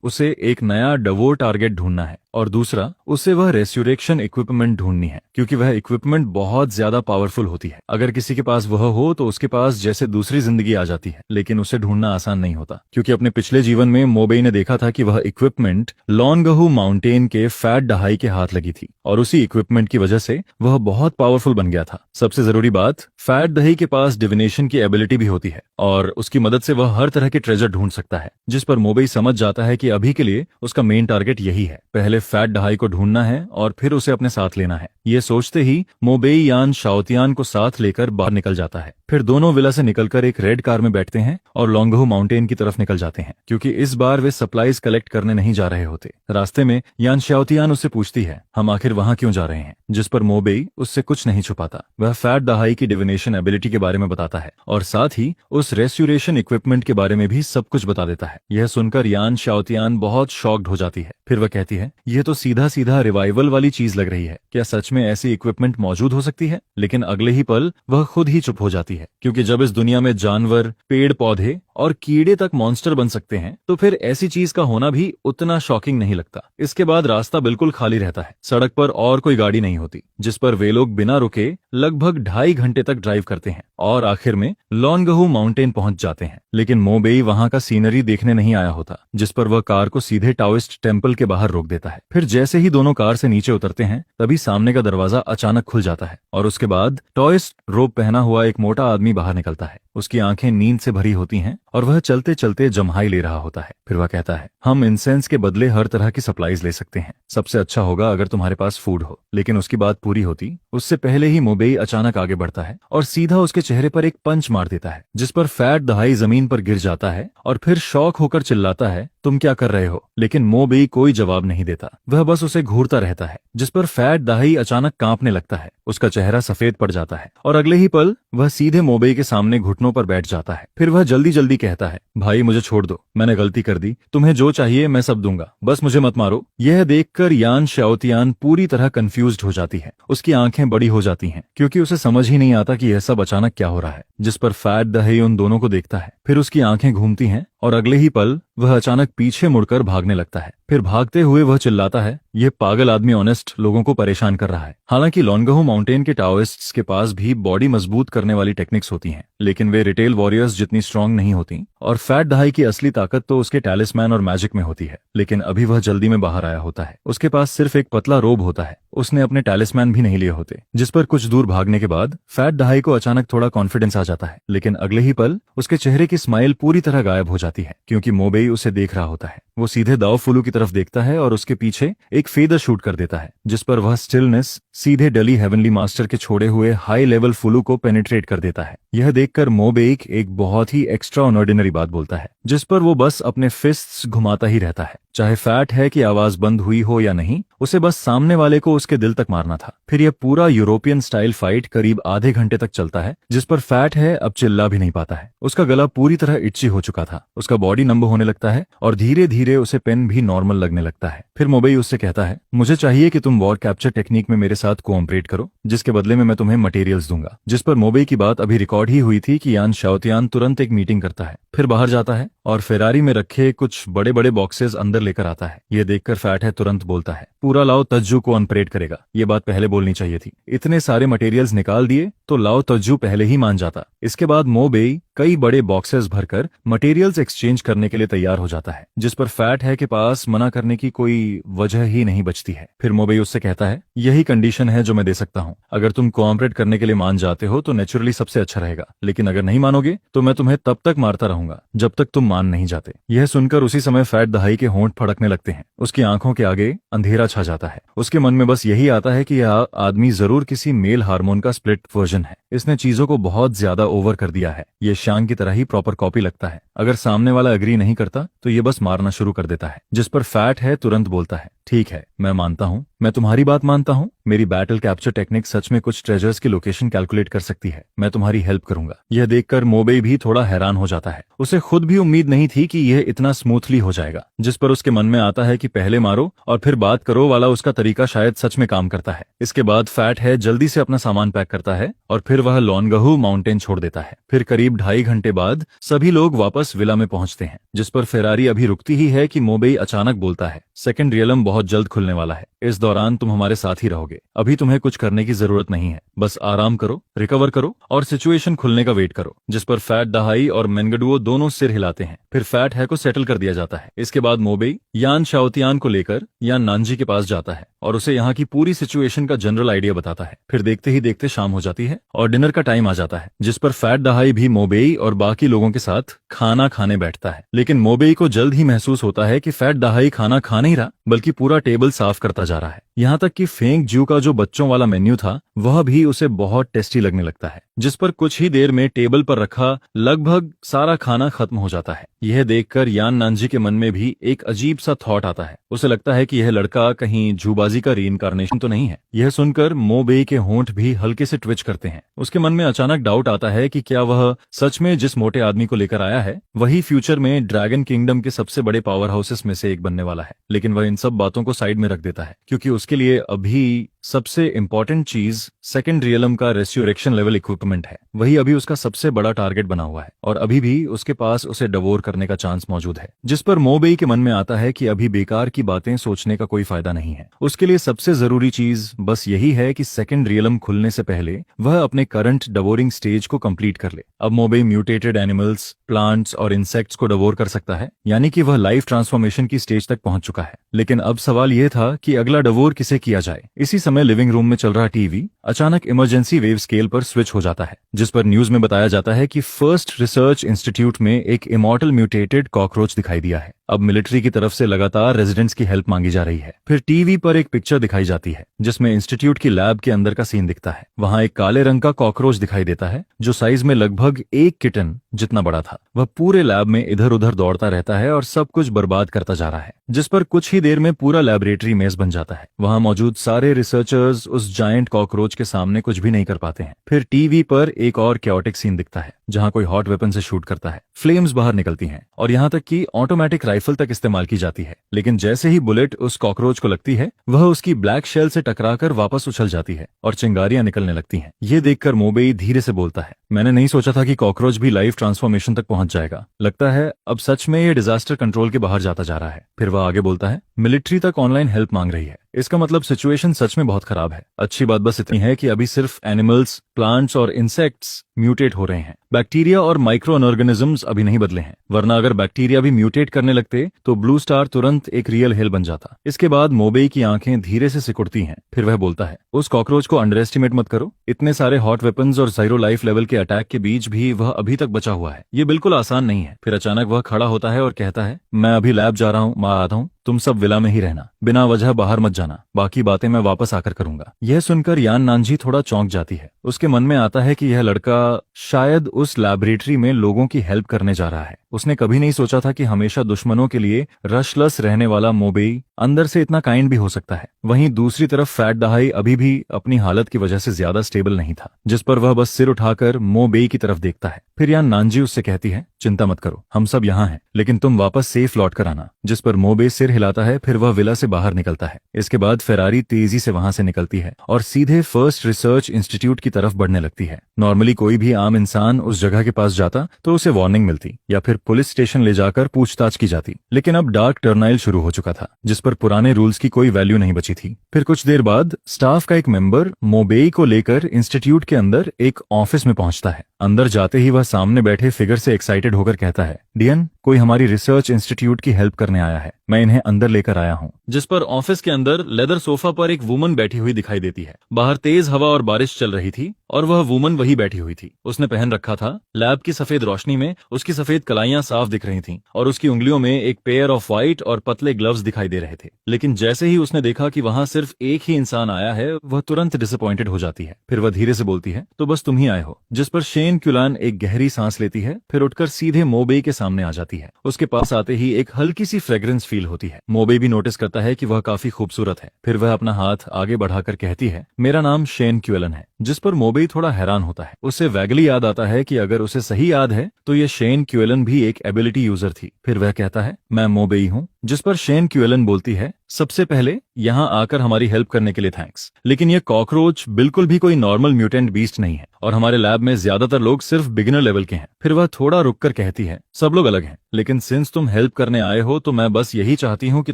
उसे एक नया डवोर टारगेट ढूंढना है और दूसरा, उसे वह रेस्यूरेक्शन इक्विपमेंट ढूंढनी है, क्योंकि वह इक्विपमेंट बहुत ज्यादा पावरफुल होती है। अगर किसी के पास वह हो तो उसके पास जैसे दूसरी जिंदगी आ जाती है, लेकिन उसे ढूंढना आसान नहीं होता, क्योंकि अपने पिछले जीवन में मोबेई ने देखा था कि वह इक्विपमेंट लॉन्गहू माउंटेन के फैट डहाई के हाथ लगी थी और उसी इक्विपमेंट की वजह से वह बहुत पावरफुल बन गया था। सबसे जरूरी बात, फैट दही के पास डिविनेशन की एबिलिटी भी होती है और उसकी मदद से वह हर तरह के ट्रेजर ढूंढ सकता है। जिस पर मोबेई समझ जाता है कि अभी के लिए उसका मेन टारगेट यही है, पहले फैट डहाई को ढूंढना है और फिर उसे अपने साथ लेना है। ये सोचते ही मोबेई यान श्याओतियान को साथ लेकर बाहर निकल जाता है। फिर दोनों विला से निकलकर एक रेड कार में बैठते हैं और लॉन्गहू माउंटेन की तरफ निकल जाते हैं, क्योंकि इस बार वे सप्लाईज कलेक्ट करने नहीं जा रहे होते। रास्ते में यान शाओतियान उससे पूछती है, हम आखिर वहां क्यों जा रहे हैं, जिस पर मो बेई उससे कुछ नहीं छुपाता। वह फैट दहाई की डिविनेशन एबिलिटी के बारे में बताता है और साथ ही उस रेस्यूरेशन इक्विपमेंट के बारे में भी सब कुछ बता देता है। यह सुनकर यान शाओतियान बहुत शॉक्ड हो जाती है। फिर वह कहती है, यह तो सीधा सीधा रिवाइवल वाली चीज लग रही है, क्या सच में ऐसी इक्विपमेंट मौजूद हो सकती है? लेकिन अगले ही पल वह खुद ही चुप हो जाती है, क्योंकि जब इस दुनिया में जानवर, पेड़ पौधे और कीड़े तक मॉन्स्टर बन सकते हैं तो फिर ऐसी चीज का होना भी उतना शॉकिंग नहीं लगता। इसके बाद रास्ता बिल्कुल खाली रहता है, सड़क पर और कोई गाड़ी नहीं होती, जिस पर वे लोग बिना रुके लगभग 2.5 घंटे तक ड्राइव करते हैं और आखिर में लॉन्गहू माउंटेन पहुंच जाते हैं। लेकिन मो बेई वहां का सीनरी देखने नहीं आया होता, जिस पर वह कार को सीधे टाओइस्ट टेम्पल के बाहर रोक देता है। फिर जैसे ही दोनों कार से नीचे उतरते हैं तभी सामने का दरवाजा अचानक खुल जाता है और उसके बाद टाओइस्ट रोब पहना हुआ एक मोटा आदमी बाहर निकलता है। उसकी आंखें नींद से भरी होती हैं और वह चलते चलते जम्हाई ले रहा होता है। फिर वह कहता है, हम इंसेंस के बदले हर तरह की सप्लाईज ले सकते हैं, सबसे अच्छा होगा अगर तुम्हारे पास फूड हो। लेकिन उसकी बात पूरी होती उससे पहले ही मो बेई अचानक आगे बढ़ता है और सीधा उसके चेहरे पर एक पंच मार देता है, जिस पर फैट दहाई जमीन पर गिर जाता है और फिर शॉक होकर चिल्लाता है, तुम क्या कर रहे हो? लेकिन मो बेई कोई जवाब नहीं देता, वह बस उसे घूरता रहता है, जिस पर फैट दहाई अचानक कांपने लगता है। उसका चेहरा सफेद पड़ जाता है और अगले ही पल वह सीधे मो बेई के सामने घुटनों पर बैठ जाता है। फिर वह जल्दी जल्दी कहता है, भाई मुझे छोड़ दो, मैंने गलती कर दी, तुम्हें जो चाहिए मैं सब दूंगा, बस मुझे मत मारो। यह देखकर यान शाओतियान पूरी तरह कंफ्यूज्ड हो जाती है, उसकी आंखें बड़ी हो जाती हैं, क्योंकि उसे समझ ही नहीं आता कि यह सब अचानक क्या हो रहा है। जिस पर फैट दहाई उन दोनों को देखता है, फिर उसकी आंखें घूमती हैं और अगले ही पल वह अचानक पीछे मुड़कर भागने लगता है। फिर भागते हुए वह चिल्लाता है, यह पागल आदमी ऑनेस्ट लोगों को परेशान कर रहा है। हालांकि लॉन्गहू माउंटेन के टाओइस्ट्स के पास भी बॉडी मजबूत करने वाली टेक्निक्स होती हैं, लेकिन वे रिटेल वॉरियर्स जितनी स्ट्रांग नहीं होती और फैट दहाई की असली ताकत तो उसके टैलिस्मैन और मैजिक में होती है। लेकिन अभी वह जल्दी में बाहर आया होता है, उसके पास सिर्फ एक पतला रोब होता है, उसने अपने टैलिस्मैन भी नहीं लिए होते। जिस पर कुछ दूर भागने के बाद फैट दहाई को अचानक थोड़ा कॉन्फिडेंस आ जाता है, लेकिन अगले ही पल उसके चेहरे की स्माइल पूरी तरह गायब हो जाती है, क्योंकि मो बेई उसे देख रहा होता है। वो सीधे दाओ फुलू की तरफ देखता है और उसके पीछे एक फेदर शूट कर देता है, जिस पर वह स्टिलनेस सीधे डली हेवनली मास्टर के छोड़े हुए हाई लेवल फुलू को पेनिट्रेट कर देता है। यह देखकर मो बेई एक बहुत ही एक्स्ट्रा ऑर्डिनरी बात बोलता है, जिस पर वो बस अपने फिस्ट्स घुमाता ही रहता है। चाहे फैट है कि आवाज बंद हुई हो या नहीं, उसे बस सामने वाले को उसके दिल तक मारना था। फिर यह पूरा यूरोपियन स्टाइल फाइट करीब आधे घंटे तक चलता है, जिस पर फैट है अब चिल्ला भी नहीं पाता है। उसका गला पूरी तरह इच्ची हो चुका था, उसका बॉडी नंब होने लगता है और धीरे धीरे उसे पेन भी नॉर्मल लगने लगता है। फिर मो बेई उससे कहता है, मुझे चाहिए कि तुम वॉर कैप्चर टेक्निक में मेरे साथ कोऑपरेट करो, जिसके बदले में मैं तुम्हें मटेरियल्स दूंगा। जिस पर मो बेई की बात अभी रिकॉर्ड ही हुई थी कि यान शाओतियान तुरंत एक मीटिंग करता है, फिर बाहर जाता है और फेरारी में रखे कुछ बड़े बड़े बॉक्सेस अंदर लेकर आता है। यह देखकर फैट है तुरंत बोलता है, पूरा लाओ तज्जू को अनपरेड करेगा। ये बात पहले बोलनी चाहिए थी, इतने सारे मटेरियल्स निकाल दिए तो लाओ तज्जू पहले ही मान जाता। इसके बाद मो बेई कई बड़े बॉक्सेस भरकर मटेरियल्स एक्सचेंज करने के लिए तैयार हो जाता है, जिस पर फैट है के पास मना करने की कोई वजह ही नहीं बचती है। फिर मो बेई उससे कहता है, यही कंडीशन है जो मैं दे सकता हूँ, अगर तुम कोऑपरेट करने के लिए मान जाते हो तो नेचुरली सबसे अच्छा रहेगा, लेकिन अगर नहीं मानोगे तो मैं तुम्हें तब तक मारता रहूंगा जब तक तुम मान नहीं जाते। यह सुनकर उसी समय फैट दहाई के होंठ फड़कने लगते हैं, उसकी आंखों के आगे अंधेरा छा जाता है। उसके मन में बस यही आता है कि यह आदमी जरूर किसी मेल हार्मोन का स्प्लिट वर्जन है, इसने चीजों को बहुत ज्यादा ओवर कर दिया है। ये शांग की तरह ही प्रॉपर कॉपी लगता है, अगर सामने वाला एग्री नहीं करता तो ये बस मारना शुरू कर देता है। जिस पर फैट है तुरंत बोलता है, ठीक है मैं मानता हूँ, मैं तुम्हारी बात मानता हूँ, मेरी बैटल कैप्चर टेक्निक सच में कुछ ट्रेजर्स की लोकेशन कैलकुलेट कर सकती है, मैं तुम्हारी हेल्प करूंगा। यह देखकर मो बेई भी थोड़ा हैरान हो जाता है, उसे खुद भी उम्मीद नहीं थी कि यह इतना स्मूथली हो जाएगा। जिस पर उसके मन में आता है कि पहले मारो और फिर बात करो वाला उसका तरीका शायद सच में काम करता है। इसके बाद फैट है जल्दी से अपना सामान पैक करता है और फिर वह लॉन्गहू माउंटेन छोड़ देता है। फिर करीब 2.5 घंटे बाद सभी लोग वापस विला में पहुंचते हैं, जिस पर फेरारी अभी रुकती ही है कि मो बेई अचानक बोलता है, सेकंड रियलम बहुत जल्द खुलने वाला है, इस दौरान तुम हमारे साथ ही रहोगे, अभी तुम्हें कुछ करने की जरूरत नहीं है, बस आराम करो, रिकवर करो और सिचुएशन खुलने का वेट करो। जिस पर फैट दहाई और मेंगडुओ दोनों सिर हिलाते हैं। फिर फैट है को सेटल कर दिया जाता है। इसके बाद मो बेई यान शाओतियान को लेकर यान नानजी के पास जाता है और उसे यहाँ की पूरी सिचुएशन का जनरल आइडिया बताता है। फिर देखते ही देखते शाम हो जाती है और डिनर का टाइम आ जाता है, जिस पर फैट दहाई भी मो बेई और बाकी लोगों के साथ खाना खाने बैठता है। लेकिन मो बेई को जल्द ही महसूस होता है कि फैट दहाई खाना खा नहीं रहा बल्कि पूरा टेबल साफ करता जा रहा है। यहाँ तक कि फेंग ज्यू का जो बच्चों वाला मेन्यू था वह भी उसे बहुत टेस्टी लगने लगता है, जिस पर कुछ ही देर में टेबल पर रखा लगभग सारा खाना खत्म हो जाता है। यह देखकर यान नानजी के मन में भी एक अजीब सा थॉट आता है। उसे लगता है कि यह लड़का कहीं जूबाजी का रीइंकार्नेशन तो नहीं है। यह सुनकर मो बेई के होंठ भी हल्के से ट्विच करते हैं। उसके मन में अचानक डाउट आता है कि क्या वह सच में जिस मोटे आदमी को लेकर आया है वही फ्यूचर में ड्रैगन किंगडम के सबसे बड़े पावर हाउसेस में से एक बनने वाला है। लेकिन वह इन सब बातों को साइड में रख देता है, क्योंकि उसके लिए अभी सबसे इंपॉर्टेंट चीज सेकंड रियलम का रेस्यूरेक्शन लेवल इक्विपमेंट है। वही अभी उसका सबसे बड़ा टारगेट बना हुआ है और अभी भी उसके पास उसे डवोर करने का चांस मौजूद है। जिस पर मो बेई के मन में आता है कि अभी बेकार की बातें सोचने का कोई फायदा नहीं है। उसके लिए सबसे जरूरी चीज बस यही है कि सेकंड रियलम खुलने से पहले वह अपने करंट डवोरिंग स्टेज को कंप्लीट कर ले। अब मो बेई म्यूटेटेड एनिमल्स, प्लांट्स और इंसेक्ट्स को डवोर कर सकता है, यानी कि वह लाइफ ट्रांसफॉर्मेशन की स्टेज तक पहुंच चुका है। लेकिन अब सवाल यह था कि अगला डवोर किसे किया जाए। इसी समय लिविंग रूम में चल रहा टीवी अचानक इमरजेंसी वेव स्केल पर स्विच हो जाता है, जिस पर न्यूज में बताया जाता है कि फर्स्ट रिसर्च इंस्टीट्यूट में एक इमॉर्टल म्यूटेटेड कॉकरोच दिखाई दिया है। अब मिलिट्री की तरफ से लगातार रेजिडेंट्स की हेल्प मांगी जा रही है। फिर टीवी पर एक पिक्चर दिखाई जाती है जिसमें इंस्टीट्यूट की लैब के अंदर का सीन दिखता है। वहां एक काले रंग का कॉकरोच दिखाई देता है जो साइज में लगभग एक किटन जितना बड़ा था। वह पूरे लैब में इधर उधर दौड़ता रहता है और सब कुछ बर्बाद करता जा रहा है, जिस पर कुछ ही देर में पूरा लैबोरेटरी मेज बन जाता है। वहां मौजूद सारे रिसर्चर्स उस जायंट कॉकरोच के सामने कुछ भी नहीं कर पाते हैं। फिर टीवी पर एक और कैओटिक सीन दिखता है जहां कोई हॉट वेपन से शूट करता है। फ्लेम्स बाहर निकलती हैं और यहाँ तक कि ऑटोमेटिक राइफल तक इस्तेमाल की जाती है। लेकिन जैसे ही बुलेट उस कॉकरोच को लगती है वह उसकी ब्लैक शेल से टकराकर वापस उछल जाती है और चिंगारियां निकलने लगती हैं। ये देखकर मो बेई धीरे से बोलता है, मैंने नहीं सोचा था कि कॉकरोच भी लाइफ ट्रांसफॉर्मेशन तक पहुंच जाएगा। लगता है अब सच में ये डिजास्टर कंट्रोल के बाहर जाता जा रहा है। फिर वह आगे बोलता है, मिलिट्री तक ऑनलाइन हेल्प मांग रही है। इसका मतलब सिचुएशन सच में बहुत खराब है। अच्छी बात बस इतनी है कि अभी सिर्फ एनिमल्स, प्लांट्स और इंसेक्ट्स म्यूटेट हो रहे हैं। बैक्टीरिया और माइक्रो ऑर्गेनिजम्स अभी नहीं बदले हैं, वरना अगर बैक्टीरिया भी म्यूटेट करने लगते तो ब्लू स्टार तुरंत एक रियल हेल बन जाता। इसके बाद मो बेई की आंखें धीरे से सिकुड़ती हैं। फिर वह बोलता है, उस कॉकरोच को अंडर एस्टिमेट मत करो। इतने सारे हॉट वेपन्स और जीरो लाइफ लेवल के अटैक के बीच भी वह अभी तक बचा हुआ है। ये बिल्कुल आसान नहीं है। फिर अचानक वह खड़ा होता है और कहता है, मैं अभी लैब जा रहा हूँ, मैं आता हूँ, तुम सब विला में ही रहना, बिना वजह बाहर मत जाना, बाकी बातें मैं वापस आकर करूंगा। यह सुनकर यान नानजी थोड़ा चौंक जाती है। उसके मन में आता है कि यह लड़का शायद उस लैबोरेटरी में लोगों की हेल्प करने जा रहा है। उसने कभी नहीं सोचा था कि हमेशा दुश्मनों के लिए रशलस रहने वाला मो बेई अंदर से इतना काइंड भी हो सकता है। वहीं दूसरी तरफ फैट दहाई अभी भी अपनी हालत की वजह से ज्यादा स्टेबल नहीं था, जिस पर वह बस सिर उठाकर मो बेई की तरफ देखता है। फिर यान नानजी उससे कहती है, चिंता मत करो, हम सब यहाँ हैं, लेकिन तुम वापस सेफ लौट कर आना। जिस पर मो बेई सिर हिलाता है। फिर वह विला से बाहर निकलता है। इसके बाद फेरारी तेजी से वहां से निकलती है और सीधे फर्स्ट रिसर्च इंस्टीट्यूट की तरफ बढ़ने लगती है। नॉर्मली कोई भी आम इंसान उस जगह के पास जाता तो उसे वार्निंग मिलती या फिर पुलिस स्टेशन ले जाकर पूछताछ की जाती, लेकिन अब डार्क टर्नाइल शुरू हो चुका था, जिस पर पुराने रूल्स की कोई वैल्यू नहीं बची थी। फिर कुछ देर बाद स्टाफ का एक मेंबर मो बेई को लेकर इंस्टीट्यूट के अंदर एक ऑफिस में पहुंचता है। अंदर जाते ही वह सामने बैठे फिगर से एक्साइटेड होकर कहता है, डियन, कोई हमारी रिसर्च इंस्टीट्यूट की हेल्प करने आया है, मैं इन्हें अंदर लेकर आया हूँ। जिस पर ऑफिस के अंदर लेदर सोफा पर एक वुमन बैठी हुई दिखाई देती है। बाहर तेज हवा और बारिश चल रही थी और वह वुमन वही बैठी हुई थी। उसने पहन रखा था लैब की सफेद रोशनी में उसकी सफेद कलाइयां साफ दिख रही थीं और उसकी उंगलियों में एक पेयर ऑफ व्हाइट और पतले ग्लव्स दिखाई दे रहे थे। लेकिन जैसे ही उसने देखा कि वहां सिर्फ एक ही इंसान आया है, वह तुरंत डिसअपॉइंटेड हो जाती है। फिर वह धीरे से बोलती है, तो बस तुम ही आए हो। जिस पर शेन क्यूलान एक गहरी सांस लेती है, फिर उठकर सीधे मो बेई के सामने आ जाती है। उसके पास आते ही एक हल्की सी फ्रेग्रेंस फील होती है। मो बेई भी नोटिस करता है कि वह काफी खूबसूरत है। फिर वह अपना हाथ आगे बढ़ाकर कहती है, मेरा नाम शेन क्यूलन है। जिस पर मो बेई थोड़ा हैरान होता है। उसे वैगली याद आता है कि अगर उसे सही याद है तो ये शेन क्यूलन भी एक एबिलिटी यूजर थी। फिर वह कहता है, मैं मो बेई हूँ। जिस पर शेन क्यूलन बोलती है, सबसे पहले यहाँ आकर हमारी हेल्प करने के लिए थैंक्स, लेकिन ये कॉकरोच बिल्कुल भी कोई नॉर्मल म्यूटेंट बीस्ट नहीं है और हमारे लैब में ज्यादातर लोग सिर्फ बिगिनर लेवल के हैं। फिर वह थोड़ा रुककर कहती है, सब लोग अलग हैं, लेकिन सिंस तुम हेल्प करने आए हो तो मैं बस यही चाहती हूँ कि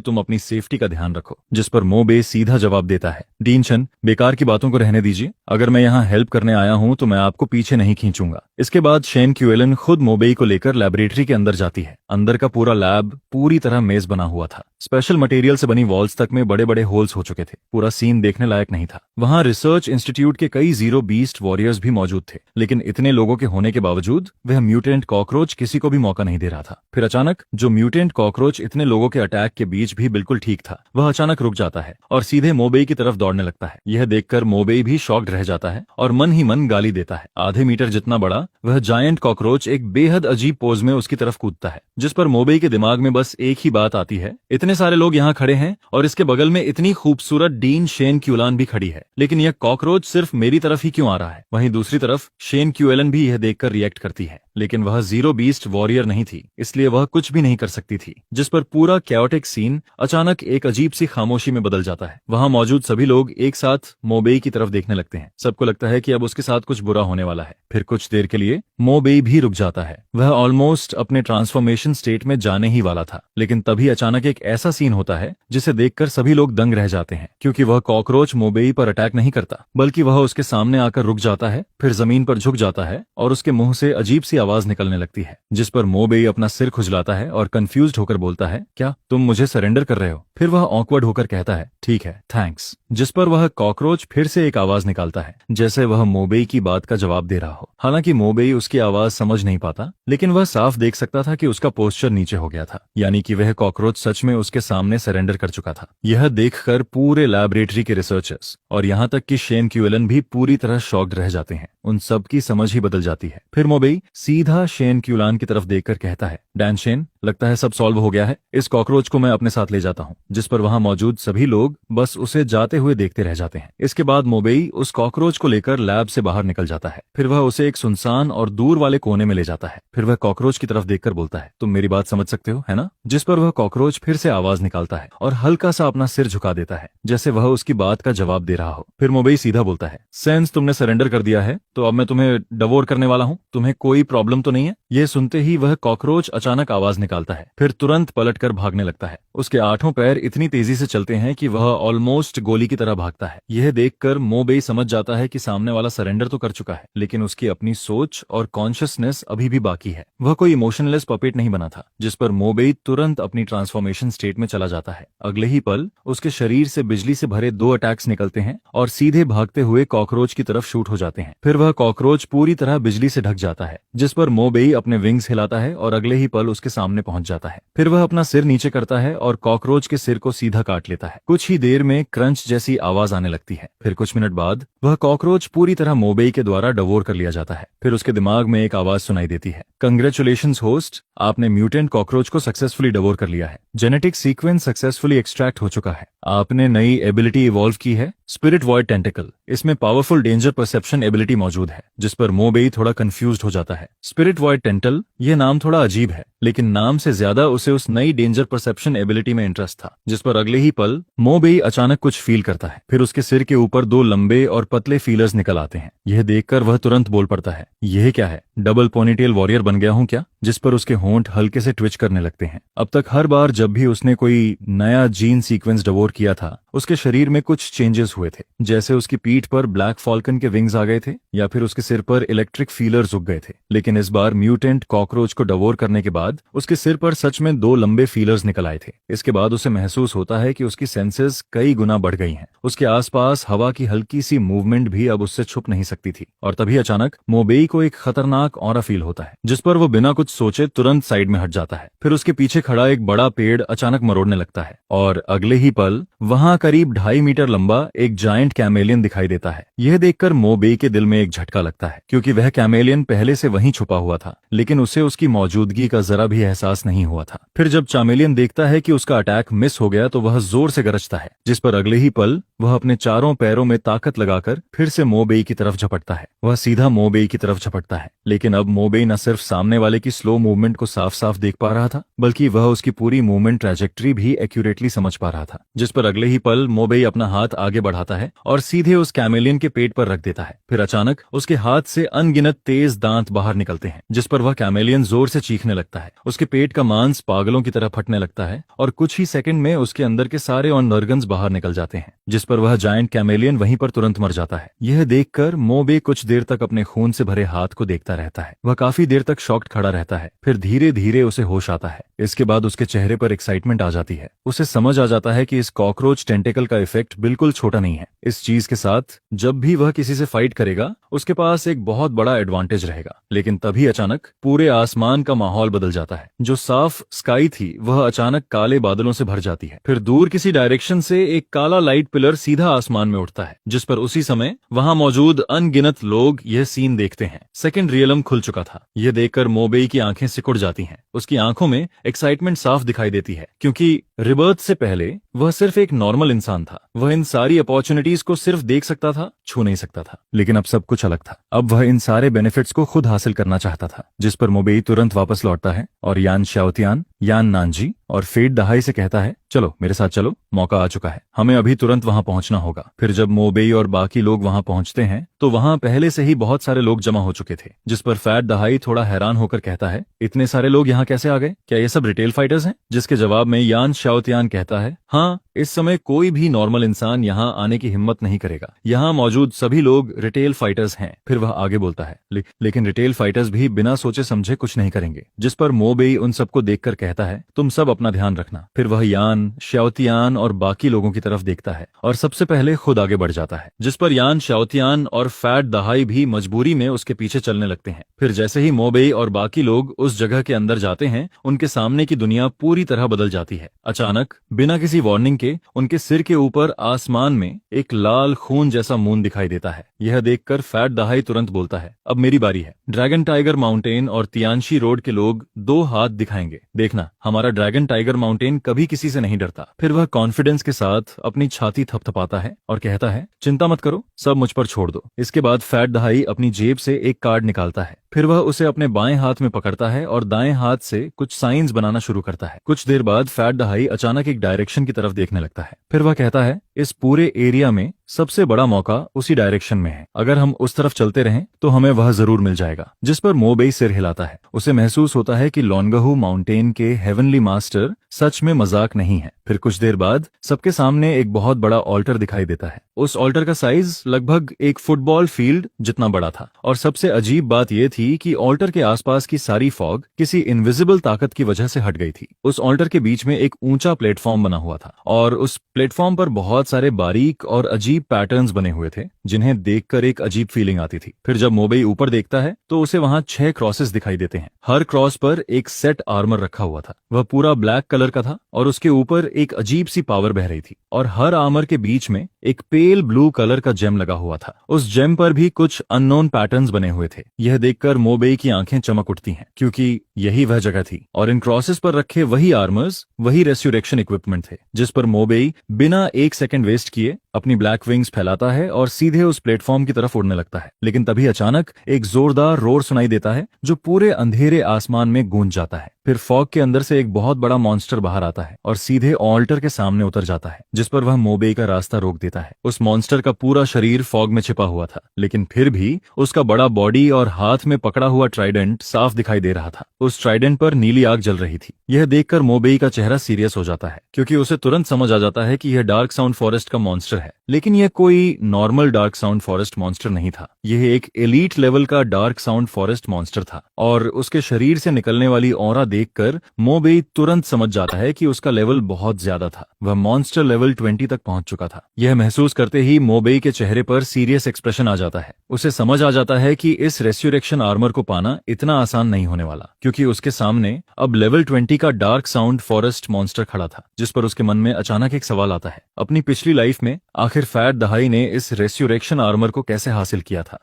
तुम अपनी सेफ्टी का ध्यान रखो। जिस पर मो बेई सीधा जवाब देता है, डीन शन, बेकार की बातों को रहने दीजिए, अगर मैं यहाँ हेल्प करने आया हूँ तो मैं आपको पीछे नहीं खींचूंगा। इसके बाद शेन क्यूलन खुद मो बेई को लेकर लैबोरेटरी के अंदर जाती है। अंदर का पूरा लैब पूरी तरह मेज बना बना हुआ था। स्पेशल मटेरियल से बनी वॉल्स तक में बड़े बड़े होल्स हो चुके थे। पूरा सीन देखने लायक नहीं था। वहां रिसर्च इंस्टीट्यूट के कई जीरो बीस्ट वॉरियर्स भी मौजूद थे, लेकिन इतने लोगों के होने के बावजूद वह म्यूटेंट कॉकरोच किसी को भी मौका नहीं दे रहा था। फिर अचानक जो म्यूटेंट कॉकरोच इतने लोगों के अटैक के बीच भी बिल्कुल ठीक था, वह अचानक रुक जाता है और सीधे मोबेई की तरफ दौड़ने लगता है। यह देखकर मोबेई भी शॉक्ड रह जाता है और मन ही मन गाली देता है। आधे मीटर जितना बड़ा वह जायंट कॉकरोच एक बेहद अजीब पोज में उसकी तरफ कूदता है, जिस पर मोबेई के दिमाग में बस एक ही बात आती है, इतने सारे लोग यहाँ खड़े हैं और इसके बगल में इतनी खूबसूरत डीन शेन क्यूलान भी खड़ी है, लेकिन यह कॉकरोच सिर्फ मेरी तरफ ही क्यों आ रहा है। वहीं दूसरी तरफ शेन क्यूएलन भी यह देखकर रिएक्ट करती है, लेकिन वह जीरो बीस्ट वॉरियर नहीं थी, इसलिए वह कुछ भी नहीं कर सकती थी। जिस पर पूरा कैओटिक सीन अचानक एक अजीब सी खामोशी में बदल जाता है। वहां मौजूद सभी लोग एक साथ मोबेई की तरफ देखने लगते हैं। सबको लगता है कि अब उसके साथ कुछ बुरा होने वाला है। फिर कुछ देर के लिए मोबेई भी रुक जाता है। वह ऑलमोस्ट अपने ट्रांसफॉर्मेशन स्टेट में जाने ही वाला था, लेकिन तभी अचानक एक ऐसा सीन होता है जिसे देखकर सभी लोग दंग रह जाते हैं, क्योंकि वह कॉकरोच मोबेई पर अटैक नहीं करता, बल्कि वह उसके सामने आकर रुक जाता है, फिर जमीन पर झुक जाता है और उसके मुंह से अजीब सी आवाज निकलने लगती है। जिस पर मोबेई अपना सिर खुजलाता है और कंफ्यूज्ड होकर बोलता है, क्या तुम मुझे सरेंडर कर रहे हो? फिर वह ऑकवर्ड होकर कहता है, ठीक है, थैंक्स। जिस पर वह कॉकरोच फिर से एक आवाज निकालता है, जैसे वह मोबेई की बात का जवाब दे रहा हो। हालांकि मोबेई उसकी आवाज समझ नहीं पाता, लेकिन वह साफ देख सकता था कि उसका पोस्चर नीचे हो गया था, यानी कि वह कॉकरोच सच में उसके सामने सरेंडर कर चुका था। यह देखकर पूरे लैबोरेटरी के रिसर्चर्स और यहाँ तक कि शेन क्यूएलन भी पूरी तरह शॉक्ड रह जाते हैं। उन सब की समझ ही बदल जाती है। फिर मोबेई सीधा शेन क्यूलान की तरफ देखकर कहता है, डैन शेन, लगता है सब सॉल्व हो गया है, इस कॉकरोच को मैं अपने साथ ले जाता हूँ। जिस पर वहां मौजूद सभी लोग बस उसे जाते हुए देखते रह जाते हैं। इसके बाद मोबेई उस कॉकरोच को लेकर लैब से बाहर निकल जाता है। फिर वह उसे एक सुनसान और दूर वाले कोने में ले जाता है। फिर वह कॉकरोच की तरफ देखकर बोलता है, तुम मेरी बात समझ सकते हो, है ना? जिस पर वह कॉकरोच फिर से आवाज निकालता है और हल्का सा अपना सिर झुका देता है, जैसे वह उसकी बात का जवाब दे रहा हो। फिर मोबेई सीधा बोलता है, सेंस तुमने सरेंडर कर दिया है तो अब मैं तुम्हें डिवोर करने वाला हूँ, तुम्हें कोई प्रॉब्लम तो नहीं है? यह सुनते ही वह कॉकरोच अचानक आवाज निकालता है, फिर तुरंत पलटकर भागने लगता है। उसके आठों पैर इतनी तेजी से चलते हैं कि वह ऑलमोस्ट गोली की तरह भागता है। यह देखकर मोबेई समझ जाता है कि सामने वाला सरेंडर तो कर चुका है, लेकिन उसकी अपनी सोच और कॉन्शियसनेस अभी भी बाकी है। वह कोई इमोशनलेस पपेट नहीं बना था। जिस पर मोबेई तुरंत अपनी ट्रांसफॉर्मेशन स्टेट में चला जाता है। अगले ही पल उसके शरीर से बिजली से भरे 2 अटैक्स निकलते हैं और सीधे भागते हुए कॉकरोच की तरफ शूट हो जाते हैं। फिर वह कॉकरोच पूरी तरह बिजली से ढक जाता है, जिस पर मोबेई अपने विंग्स हिलाता है और अगले ही पल उसके सामने पहुंच जाता है। फिर वह अपना सिर नीचे करता है और कॉकरोच के सिर को सीधा काट लेता है। कुछ ही देर में क्रंच जैसी आवाज आने लगती है। फिर कुछ मिनट बाद वह कॉकरोच पूरी तरह मोबेई के द्वारा डिवोर कर लिया जाता है। फिर उसके दिमाग में एक आवाज सुनाई देती है, कंग्रेचुलेशंस होस्ट, आपने म्यूटेंट कॉकरोच को सक्सेसफुली डिवोर कर लिया है। जेनेटिक सीक्वेंस सक्सेसफुली एक्सट्रैक्ट हो चुका है। आपने नई एबिलिटी इवॉल्व की है, स्पिरिट वॉइड टेंटिकल। इसमें पावरफुल डेंजर परसेप्शन एबिलिटी मौजूद है। जिस पर मोबेई थोड़ा कंफ्यूज्ड हो जाता है। स्पिरिट वॉइड टेंटल, यह नाम थोड़ा अजीब है, लेकिन नाम से ज्यादा उसे उस नई डेंजर परसेप्शन एबिलिटी में इंटरेस्ट था। जिस पर अगले ही पल मोबेई अचानक कुछ फील करता है। फिर उसके सिर के ऊपर 2 लंबे और पतले फीलर्स निकल आते हैं। यह देखकर वह तुरंत बोल पड़ता है, यह क्या है? डबल पोनीटेल वॉरियर बन गया हूं क्या? जिस पर उसके होंठ हल्के से ट्विच करने लगते हैं। अब तक हर बार जब भी उसने कोई नया जीन सीक्वेंस डिवोर किया था, उसके शरीर में कुछ चेंजेस हुए थे, जैसे उसकी पीठ पर ब्लैक फॉल्कन के विंग्स आ गए थे या फिर उसके सिर पर इलेक्ट्रिक फीलर्स उग गए थे। लेकिन इस बार म्यूटेंट कॉकरोच को डिवोर करने के बाद उसके सिर पर सच में 2 लंबे फीलर्स निकल आए थे। इसके बाद उसे महसूस होता है कि उसकी सेंसेस कई गुना बढ़ गई हैं। उसके आसपास हवा की हल्की सी मूवमेंट भी अब उससे छुप नहीं सकती थी। और तभी अचानक मोबेई को एक खतरनाक ऑरा फील होता है, जिस पर वो बिना कुछ सोचे तुरंत साइड में हट जाता है। फिर उसके पीछे खड़ा एक बड़ा पेड़ अचानक मरोड़ने लगता है और अगले ही पल वहां करीब 2.5 मीटर लंबा एक जायंट कैमेलियन दिखाई देता है। यह देखकर मोबेई के दिल में एक झटका लगता है, क्योंकि वह कैमेलियन पहले से वहीं छुपा हुआ था, लेकिन उसे उसकी मौजूदगी का जरा भी एहसास नहीं हुआ था। फिर जब चामेलियन देखता है कि उसका अटैक मिस हो गया तो वह जोर से गरजता है, जिस पर अगले ही पल वह अपने चारों पैरों में ताकत लगाकर फिर से मोबेई की तरफ झपटता है। वह सीधा मोबेई की तरफ झपटता है, लेकिन अब मोबेई न सिर्फ सामने वाले की स्लो मूवमेंट को साफ साफ देख पा रहा था, बल्कि वह उसकी पूरी मूवमेंट ट्रैजेक्टरी भी एक्यूरेटली समझ पा रहा था। जिस पर अगले ही पल मोबेई अपना हाथ आगे बढ़ाता है और सीधे उस कैमेलियन के पेट पर रख देता है। फिर अचानक उसके हाथ से अनगिनत तेज दांत बाहर निकलते हैं, जिस पर वह कैमेलियन जोर से चीखने लगता है। उसके पेट का मांस पागलों की तरह फटने लगता है और कुछ ही सेकंड में उसके अंदर के सारे ऑर्गन्स बाहर निकल जाते हैं। जिस पर वह जायंट कैमेलियन वहीं पर तुरंत मर जाता है। यह देखकर मोबे कुछ देर तक अपने खून से भरे हाथ को देखता रहता है। वह काफी देर तक शॉक्ड खड़ा रहता है, फिर धीरे धीरे उसे होश आता है। इसके बाद उसके चेहरे पर एक्साइटमेंट आ जाती है। उसे समझ आ जाता है कि इस कॉकरोच टेंटिकल का इफेक्ट बिल्कुल छोटा नहीं है। इस चीज के साथ जब भी वह किसी से फाइट करेगा उसके पास एक बहुत बड़ा एडवांटेज रहेगा। लेकिन तभी अचानक पूरे आसमान का माहौल बदल जाता है। जो साफ स्काई थी वह अचानक काले बादलों से भर जाती है। फिर दूर किसी डायरेक्शन से एक काला लाइट पिलर सीधा आसमान में उठता है, जिस पर उसी समय वहां मौजूद अनगिनत लोग यह सीन देखते हैं। सेकंड रियलम खुल चुका था। यह देखकर मोबेई की आंखें सिकुड़ जाती हैं। उसकी आंखों में एक्साइटमेंट साफ दिखाई देती है, क्योंकि रिबर्थ से पहले वह सिर्फ एक नॉर्मल इंसान था। वह इन सारी अपॉर्चुनिटीज को सिर्फ देख सकता था, छू नहीं सकता था। लेकिन अब सब कुछ अलग था। अब वह इन सारे बेनिफिट्स को खुद हासिल करना चाहता था, जिस पर मोबेई तुरंत वापस लौटता है और यान शाओतियान, यान नानजी और फेट दहाई से कहता है, चलो मेरे साथ चलो, मौका आ चुका है, हमें अभी तुरंत वहां पहुंचना होगा। फिर जब मोबेई और बाकी लोग वहां पहुंचते हैं तो वहां पहले से ही बहुत सारे लोग जमा हो चुके थे, जिस पर फैट दहाई थोड़ा हैरान होकर कहता है, इतने सारे लोग यहाँ कैसे आ गए? क्या ये सब रिटेल फाइटर्स हैं? जिसके जवाब में यान शाओतियान कहता है, हाँ, इस समय कोई भी नॉर्मल इंसान यहाँ आने की हिम्मत नहीं करेगा। यहाँ मौजूद सभी लोग रिटेल फाइटर्स हैं। फिर वह आगे बोलता है, लेकिन रिटेल फाइटर्स भी बिना सोचे समझे कुछ नहीं करेंगे। जिस पर मोबेई उन सबको देखकर कहता है, तुम सब अपना ध्यान रखना। फिर वह यान शाओतियान और बाकी लोगों की तरफ देखता है और सबसे पहले खुद आगे बढ़ जाता है, जिस पर यान शाओतियान और फैट दहाई भी मजबूरी में उसके पीछे चलने लगते हैं। फिर जैसे ही मोबेई और बाकी लोग उस जगह के अंदर जाते हैं, उनके सामने की दुनिया पूरी तरह बदल जाती है। अचानक बिना किसी वार्निंग के उनके सिर के ऊपर आसमान में एक लाल खून जैसा मून दिखाई देता है। यह देखकर फैट दहाई तुरंत बोलता है, अब मेरी बारी है। ड्रैगन टाइगर माउंटेन और तियानशी रोड के लोग 2 हाथ दिखाएंगे। देखना, हमारा ड्रैगन टाइगर माउंटेन कभी किसी से नहीं डरता। फिर वह कॉन्फिडेंस के साथ अपनी छाती थपथपाता है और कहता है, चिंता मत करो, सब मुझ पर छोड़ दो। इसके बाद फैट दहाई अपनी जेब से एक कार्ड निकालता है। फिर वह उसे अपने बाएं हाथ में पकड़ता है और दाएं हाथ से कुछ साइंस बनाना शुरू करता है। कुछ देर बाद फैट दहाई अचानक एक डायरेक्शन की तरफ देखने लगता है। फिर वह कहता है, इस पूरे एरिया में सबसे बड़ा मौका उसी डायरेक्शन में है। अगर हम उस तरफ चलते रहें तो हमें वह जरूर मिल जाएगा। जिस पर मोबेई सिर हिलाता है। उसे महसूस होता है कि लोनगहू माउंटेन के हेवनली मास्टर सच में मजाक नहीं है। फिर कुछ देर बाद सबके सामने एक बहुत बड़ा ऑल्टर दिखाई देता है। उस ऑल्टर का साइज लगभग एक फुटबॉल फील्ड जितना बड़ा था और सबसे अजीब बात यह थी कि ऑल्टर के आसपास की सारी फॉग किसी इनविजिबल ताकत की वजह से हट गई थी। उस ऑल्टर के बीच में एक ऊंचा प्लेटफॉर्म बना हुआ था और उस प्लेटफॉर्म पर बहुत सारे बारीक और अजीब पैटर्न्स बने हुए थे, जिन्हें देखकर एक अजीब फीलिंग आती थी। फिर जब मोबेई ऊपर देखता है तो उसे वहां 6 क्रॉसेस दिखाई देते हैं। हर क्रॉस पर एक सेट आर्मर रखा हुआ था। वह पूरा ब्लैक कलर का था और उसके ऊपर एक अजीब सी पावर बह रही थी और हर आर्मर के बीच में एक पेल ब्लू कलर का जेम लगा हुआ था। उस जेम पर भी कुछ अननोन पैटर्न्स बने हुए थे। यह देखकर मोबेई की आंखें चमक उठती हैं, क्योंकि यही वह जगह थी और इन क्रॉसेस पर रखे वही आर्मर्स, वही रेस्यूरेक्शन इक्विपमेंट थे। जिस पर मोबेई बिना एक सेकंड वेस्ट किए अपनी ब्लैक विंग्स फैलाता है और सीधे उस प्लेटफॉर्म की तरफ उड़ने लगता है। लेकिन तभी अचानक एक जोरदार रोर सुनाई देता है जो पूरे अंधेरे आसमान में गूंज जाता है। फिर फॉग के अंदर से एक बहुत बड़ा मॉन्स्टर बाहर आता है और सीधे ऑल्टर के सामने उतर जाता है, जिस पर वह मोबेई का रास्ता रोक देता है। उस मॉन्स्टर का पूरा शरीर फॉग में छिपा हुआ था, लेकिन फिर भी उसका बड़ा बॉडी और हाथ में पकड़ा हुआ ट्राइडेंट साफ दिखाई दे रहा था। उस ट्राइडेंट पर नीली आग जल रही थी। यह देखकर मोबेई का चेहरा सीरियस हो जाता है, क्योंकि उसे तुरंत समझ आ जाता है कि यह डार्क साउंड फॉरेस्ट का मॉन्स्टर है। लेकिन यह कोई normal dark sound forest monster नहीं था। यह एक एलीट लेवल का डार्क साउंड फॉरेस्ट मॉन्स्टर था और उसके शरीर से निकलने वाली ऑरा देखकर मोबेई तुरंत समझ जाता है कि उसका लेवल बहुत ज्यादा था। वह मॉन्स्टर लेवल 20 तक पहुंच चुका था। यह महसूस करते ही मोबेई के चेहरे पर सीरियस एक्सप्रेशन आ जाता है। उसे समझ आ जाता है कि इस रेस्यूरेक्शन आर्मर को पाना इतना आसान नहीं होने वाला, क्योंकि उसके सामने अब लेवल 20 का डार्क साउंड फॉरेस्ट मॉन्स्टर खड़ा था। जिस पर उसके मन में अचानक एक सवाल आता है, अपनी पिछली लाइफ में आखिर फैट दहाई ने इस रेस्यूरेक्शन आर्मर को कैसे हासिल किया था।